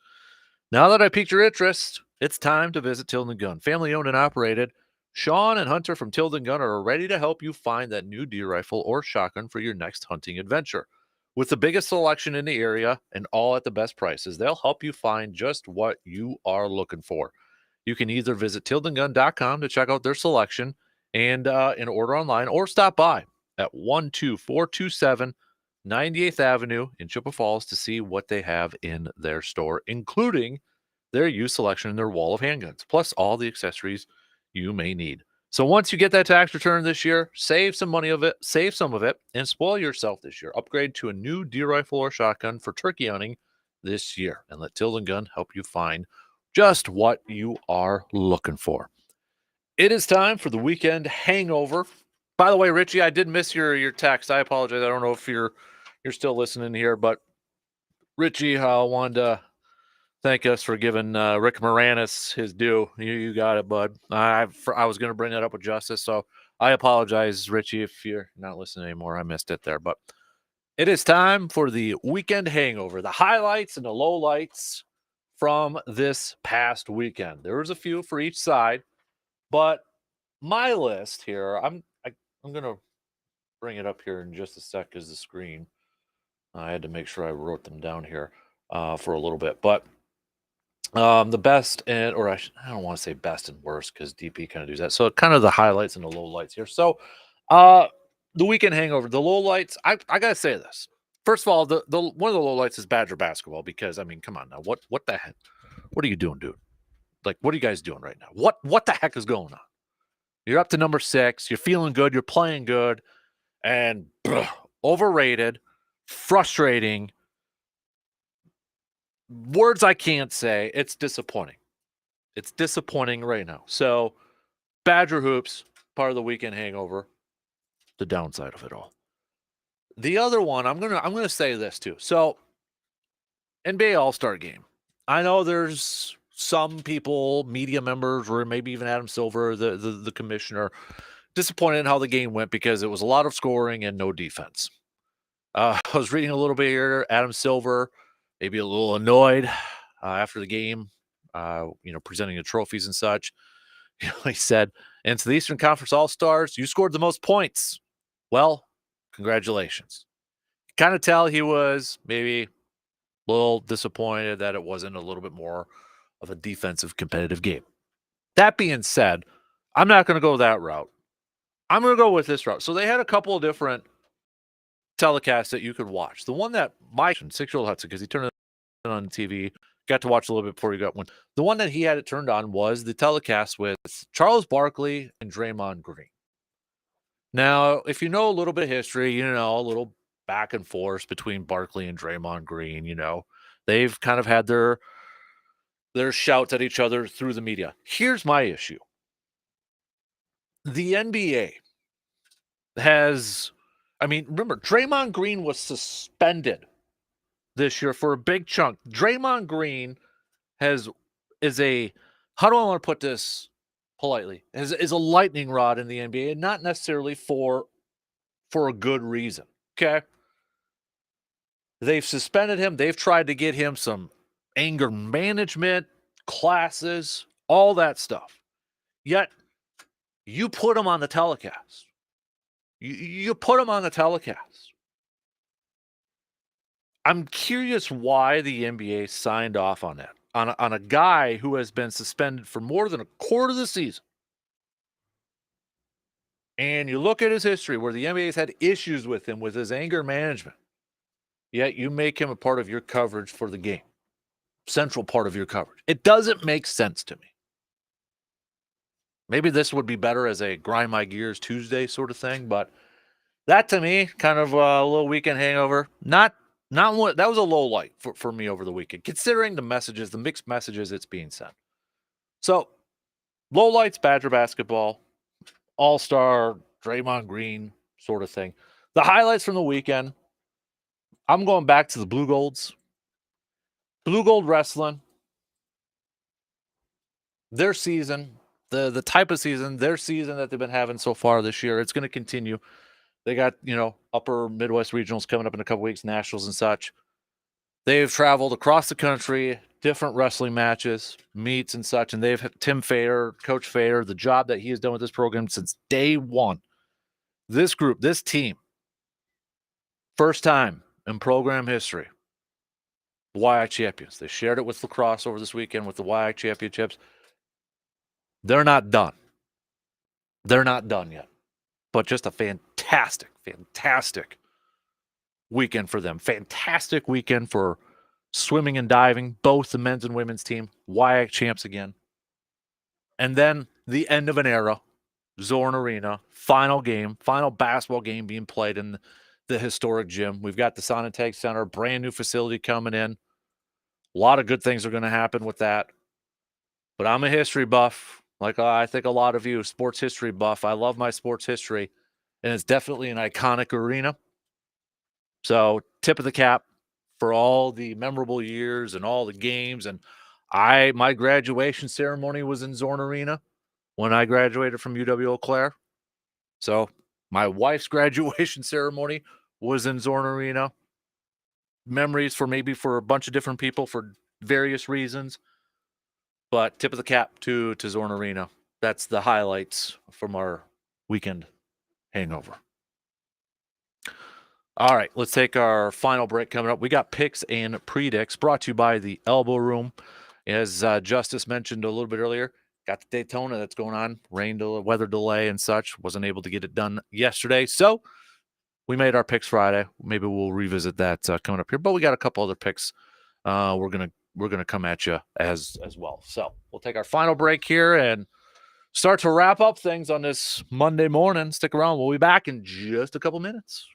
Now that I piqued your interest, it's time to visit Tilden Gun. Family owned and operated. Sean and Hunter from Tilden Gun are ready to help you find that new deer rifle or shotgun for your next hunting adventure. With the biggest selection in the area and all at the best prices, they'll help you find just what you are looking for. You can either visit tildengun.com to check out their selection and order online, or stop by at 12427 98th Avenue in Chippewa Falls to see what they have in their store, including their used selection and their wall of handguns, plus all the accessories you may need. So once you get that tax return this year, save some money of it, save some of it, and spoil yourself this year. Upgrade to a new deer rifle or shotgun for turkey hunting this year, and let Tilden Gun help you find just what you are looking for. It is time for the weekend hangover. By the way, Richie, I did miss your text. I apologize. I don't know if you're still listening here, but Richie wanted to thank us for giving Rick Moranis his due. You got it, bud. I was going to bring that up with Justice, so I apologize, Richie, if you're not listening anymore. I missed it there, but it is time for the weekend hangover, the highlights and the lowlights from this past weekend. There was a few for each side, but my list here, I'm going to bring it up here in just a sec because the screen, I had to make sure I wrote them down here for a little bit, but the best and, or I don't want to say best and worst because DP kind of does that. So kind of the highlights and the lowlights here. So the weekend hangover, the lowlights, I gotta say this. First of all, the one of the lowlights is Badger basketball, because I mean, come on now, what the heck? What are you doing, dude? Like, what are you guys doing right now? What the heck is going on? You're up to number 6. You're feeling good. You're playing good, and overrated, frustrating. Words I can't say. It's disappointing. It's disappointing right now. So, Badger hoops, part of the weekend hangover. The downside of it all. The other one, I'm gonna say this too. So, NBA All-Star Game. I know there's some people, media members, or maybe even Adam Silver, the commissioner, disappointed in how the game went because it was a lot of scoring and no defense. I was reading a little bit here. Adam Silver, maybe a little annoyed after the game, presenting the trophies and such. He said, "And to the Eastern Conference All-Stars, you scored the most points. Well, congratulations." Kind of tell he was maybe a little disappointed that it wasn't a little bit more of a defensive competitive game. That being said, I'm not going to go that route. I'm going to go with this route. So they had a couple of different telecasts that you could watch. The one that my 6-year-old Hudson, because he turned it on TV, got to watch a little bit before he got one. The one that he had it turned on was the telecast with Charles Barkley and Draymond Green. Now, if you know a little bit of history, you know, a little back and forth between Barkley and Draymond Green, they've kind of had their shouts at each other through the media. Here's my issue. The NBA has, remember, Draymond Green was suspended this year for a big chunk. Draymond Green is a, how do I want to put this politely, is a lightning rod in the NBA, and not necessarily for a good reason. Okay. They've suspended him. They've tried to get him some anger management classes, all that stuff. Yet you put him on the telecast. You put him on the telecast. I'm curious why the NBA signed off on that, on a guy who has been suspended for more than a quarter of the season. And you look at his history where the NBA has had issues with him with his anger management. Yet you make him a part of your coverage for the game. Central part of your coverage. It doesn't make sense to me. Maybe this would be better as a grind my gears Tuesday sort of thing, but that to me, kind of a little weekend hangover. Not what that was a low light for me over the weekend, considering the messages, the mixed messages it's being sent. So, low lights, Badger basketball, All-Star, Draymond Green sort of thing. The highlights from the weekend, I'm going back to the Blue Golds. Blue Gold Wrestling, their season, the type of season, their season that they've been having so far this year, it's going to continue. They got, upper Midwest regionals coming up in a couple weeks, nationals and such. They've traveled across the country, different wrestling matches, meets and such, and they've had Tim Fair, Coach Fair, the job that he has done with this program since day one. This group, this team, first time in program history, YI champions. They shared it with lacrosse over this weekend with the YI championships. They're not done. They're not done yet. But just a fantastic, fantastic weekend for them. Fantastic weekend for swimming and diving, both the men's and women's team. YI champs again. And then the end of an era, Zorn Arena, final game, final basketball game being played in the historic gym. We've got the Sonitech Center, brand new facility coming in. A lot of good things are going to happen with that. But I'm a history buff, like I think a lot of you, sports history buff. I love my sports history, and it's definitely an iconic arena. So tip of the cap for all the memorable years and all the games. And my graduation ceremony was in Zorn Arena when I graduated from UW Eau Claire. So my wife's graduation ceremony was in Zorn Arena. Memories for a bunch of different people for various reasons. But tip of the cap to Zorn Arena. That's the highlights from our weekend hangover. All right, let's take our final break coming up. We got picks and predicts brought to you by the Elbow Room. As Justice mentioned a little bit earlier, got the Daytona that's going on, weather delay and such. Wasn't able to get it done yesterday. So we made our picks Friday. Maybe we'll revisit that coming up here. But we got a couple other picks we're gonna come at you as well. So we'll take our final break here and start to wrap up things on this Monday morning. Stick around. We'll be back in just a couple minutes.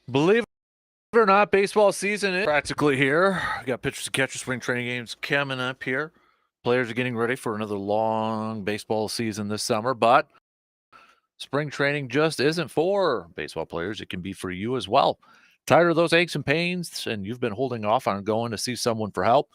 Believe it or not, baseball season is practically here. We got pitchers and catchers, spring training games coming up here. Players are getting ready for another long baseball season this summer, but spring training just isn't for baseball players. It can be for you as well. Tired of those aches and pains, and you've been holding off on going to see someone for help?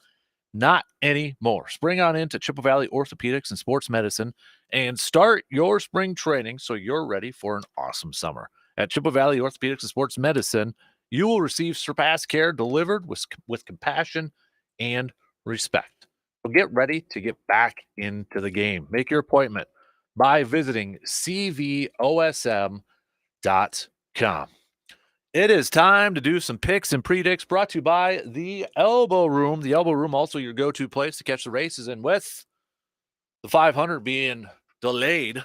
Not anymore. Spring on into Chippewa Valley Orthopedics and Sports Medicine and start your spring training so you're ready for an awesome summer. At Chippewa Valley Orthopedics and Sports Medicine, you will receive surpassed care delivered with compassion and respect. So get ready to get back into the game. Make your appointment by visiting cvosm.com. It is time to do some picks and predicts brought to you by the Elbow Room. The Elbow Room, also your go-to place to catch the races. And with the 500 being delayed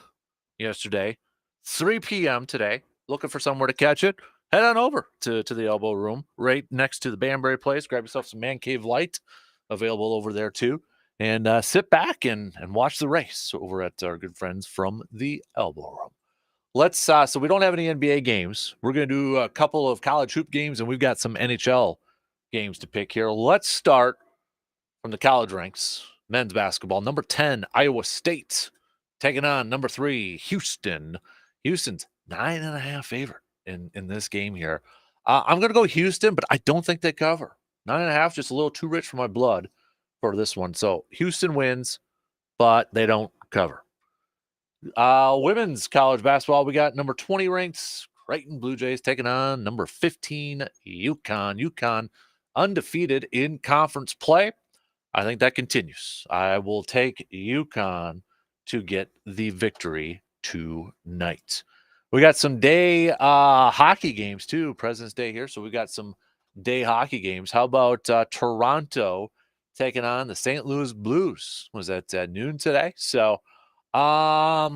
yesterday, 3 p.m. today, looking for somewhere to catch it, head on over to the Elbow Room right next to the Banbury Place. Grab yourself some Man Cave Light available over there too. And sit back and watch the race over at our good friends from the Elbow Room. Let's so we don't have any NBA games. We're going to do a couple of college hoop games, and we've got some NHL games to pick here. Let's start from the college ranks. Men's basketball, number 10, Iowa State, taking on number 3, Houston. Houston's 9.5 favorite in this game here. I'm going to go Houston, but I don't think they cover. 9.5, just a little too rich for my blood for this one. So Houston wins, but they don't cover. Women's college basketball, we got number 20 ranked Creighton Blue Jays taking on number 15 UConn. UConn undefeated in conference play. I think that continues. I will take UConn to get the victory tonight. We got some day hockey games too. President's Day here, so we got some day hockey games. How about Toronto taking on the St. Louis Blues? Was that at noon today? So give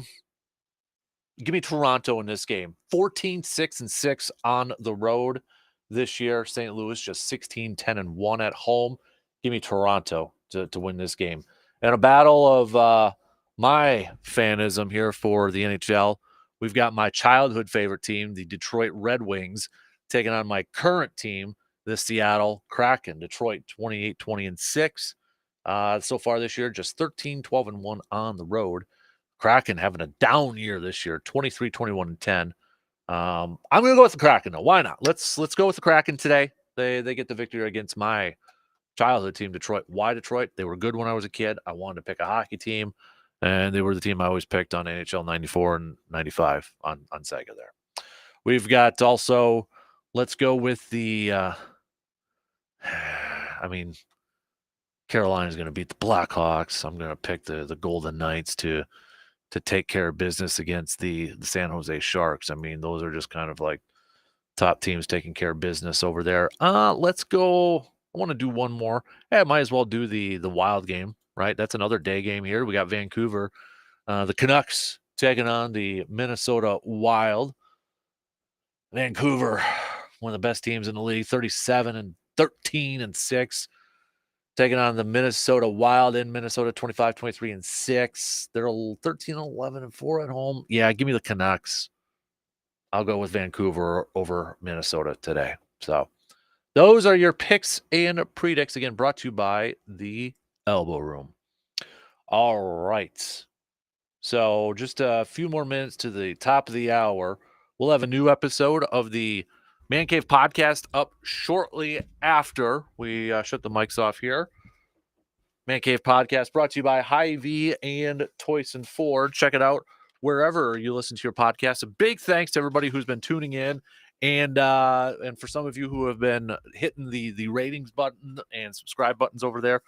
me Toronto in this game. 14-6-6 on the road this year. St. Louis just 16-10-1 at home. Give me Toronto to win this game. And a battle of my fanism here for the NHL. We've got my childhood favorite team, the Detroit Red Wings, taking on my current team, the Seattle Kraken. Detroit 28-20-6. So far this year, just 13-12-1 on the road. Kraken having a down year this year, 23-21-10. I'm going to go with the Kraken, though. Why not? Let's go with the Kraken today. They get the victory against my childhood team, Detroit. Why Detroit? They were good when I was a kid. I wanted to pick a hockey team, and they were the team I always picked on NHL 94 and 95 on Sega there. We've got also, let's go with the, Carolina's going to beat the Blackhawks. I'm going to pick the Golden Knights to take care of business against the San Jose Sharks. I mean, those are just kind of like top teams taking care of business over there. Let's go. I want to do one more. Yeah, might as well do the Wild game, right? That's another day game here. We got Vancouver, the Canucks taking on the Minnesota Wild. Vancouver, one of the best teams in the league, 37-13-6. Taking on the Minnesota Wild in Minnesota, 25-23-6. They're 13-11-4 at home. Yeah, give me the Canucks. I'll go with Vancouver over Minnesota today. So those are your picks and predicts. Again, brought to you by the Elbow Room. All right. So just a few more minutes to the top of the hour. We'll have a new episode of the Man Cave podcast up shortly after we shut the mics off here. Man Cave podcast brought to you by Hy-Vee and Toyson Ford. Check it out wherever you listen to your podcast. A big thanks to everybody who's been tuning in, and for some of you who have been hitting the ratings button and subscribe buttons over there.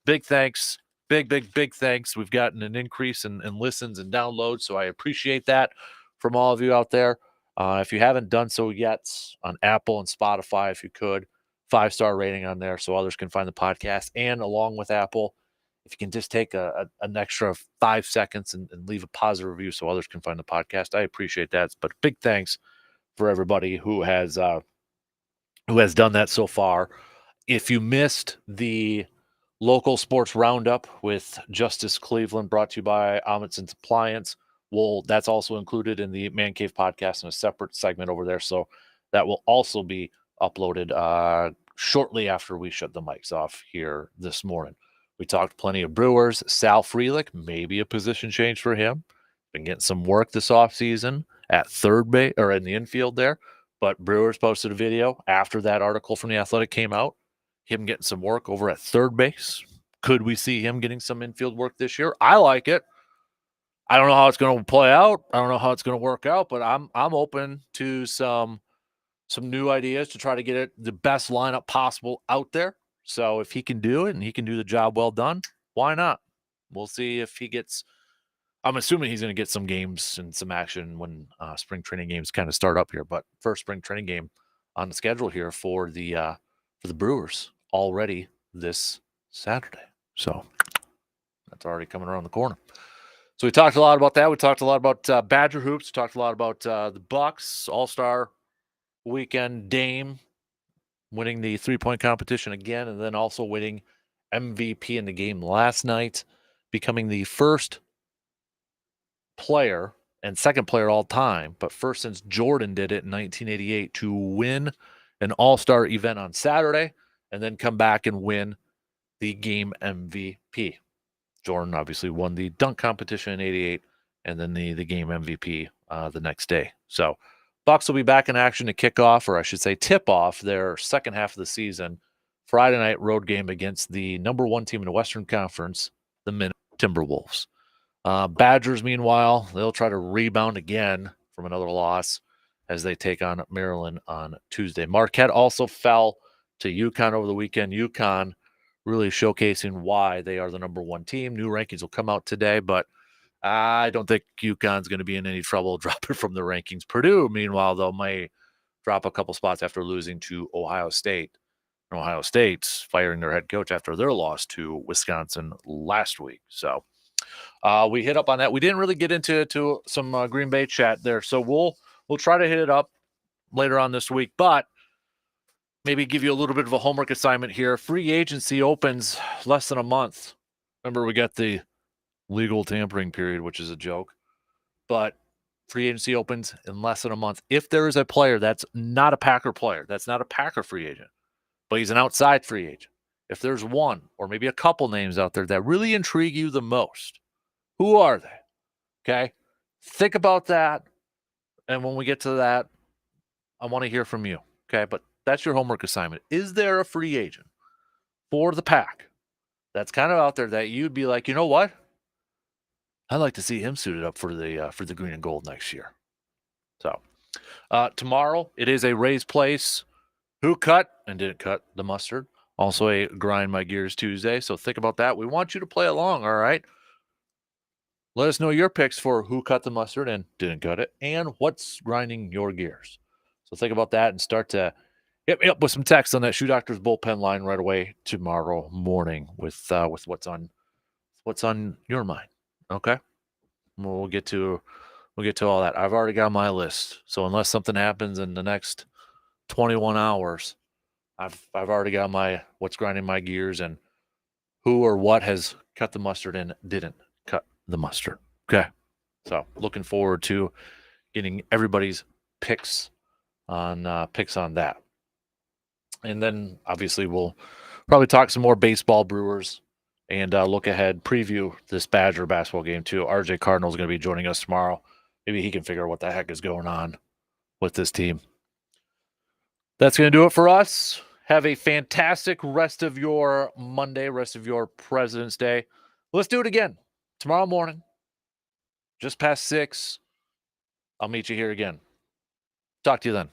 Big thanks. Big thanks. We've gotten an increase in listens and downloads, so I appreciate that from all of you out there. If you haven't done so yet on Apple and Spotify, if you could, 5-star rating on there so others can find the podcast. And along with Apple, if you can just take an extra 5 seconds and leave a positive review so others can find the podcast, I appreciate that. But big thanks for everybody who has done that so far. If you missed the local sports roundup with Justice Cleveland, brought to you by Amundsen's Appliance, well, that's also included in the Man Cave podcast in a separate segment over there. So that will also be uploaded shortly after we shut the mics off here this morning. We talked plenty of Brewers. Sal Frelick, maybe a position change for him. Been getting some work this offseason at third base or in the infield there. But Brewers posted a video after that article from The Athletic came out. Him getting some work over at third base. Could we see him getting some infield work this year? I like it. I don't know how it's going to play out. I don't know how it's going to work out, but I'm open to some new ideas to try to get it the best lineup possible out there. So if he can do it and he can do the job well done, why not? We'll see if he gets. I'm assuming he's going to get some games and some action when spring training games kind of start up here. But first spring training game on the schedule here for the Brewers already this Saturday. So that's already coming around the corner. So we talked a lot about that. We talked a lot about Badger hoops. We talked a lot about the Bucks All-Star Weekend Dame winning the three-point competition again, and then also winning MVP in the game last night, becoming the first player and second player all time, but first since Jordan did it in 1988 to win an all-star event on Saturday and then come back and win the game MVP. Jordan obviously won the dunk competition in 88 and then the game MVP the next day. So Bucks will be back in action to kick off, or I should say tip off their second half of the season. Friday night road game against the number one team in the Western Conference, the Minnesota Timberwolves. Badgers, meanwhile, they'll try to rebound again from another loss as they take on Maryland on Tuesday. Marquette also fell to UConn over the weekend. UConn really showcasing why they are the number one team. New rankings will come out today, but I don't think UConn's going to be in any trouble dropping from the rankings. Purdue, meanwhile, though, may drop a couple spots after losing to Ohio State. Ohio State's firing their head coach after their loss to Wisconsin last week. So we hit up on that. We didn't really get into some Green Bay chat there, so we'll try to hit it up later on this week, but maybe give you a little bit of a homework assignment here. Free agency opens less than a month. Remember, we got the legal tampering period, which is a joke, but free agency opens in less than a month. If there is a player that's not a Packer player, that's not a Packer free agent, but he's an outside free agent, if there's one or maybe a couple names out there that really intrigue you the most, who are they? Okay. Think about that. And when we get to that, I want to hear from you. Okay. But that's your homework assignment. Is there a free agent for the Pack that's kind of out there that you'd be like, you know what? I'd like to see him suited up for the green and gold next year. So tomorrow it is a Raise Place. Who cut and didn't cut the mustard? Also a Grind My Gears Tuesday. So think about that. We want you to play along. All right. Let us know your picks for who cut the mustard and didn't cut it, and what's grinding your gears. So think about that and start to hit me up with some text on that Shoe Doctor's bullpen line right away tomorrow morning with what's on your mind. Okay, we'll get to all that. I've already got my list, so unless something happens in the next 21 hours, I've already got my what's grinding my gears and who or what has cut the mustard and didn't cut the mustard. Okay. So looking forward to getting everybody's picks on that. And then obviously we'll probably talk some more baseball, Brewers, and look ahead, preview this Badger basketball game too. RJ Cardinal is going to be joining us tomorrow. Maybe he can figure out what the heck is going on with this team. That's going to do it for us. Have a fantastic rest of your Monday, rest of your President's Day. Let's do it again tomorrow morning, just past 6. I'll meet you here again. Talk to you then.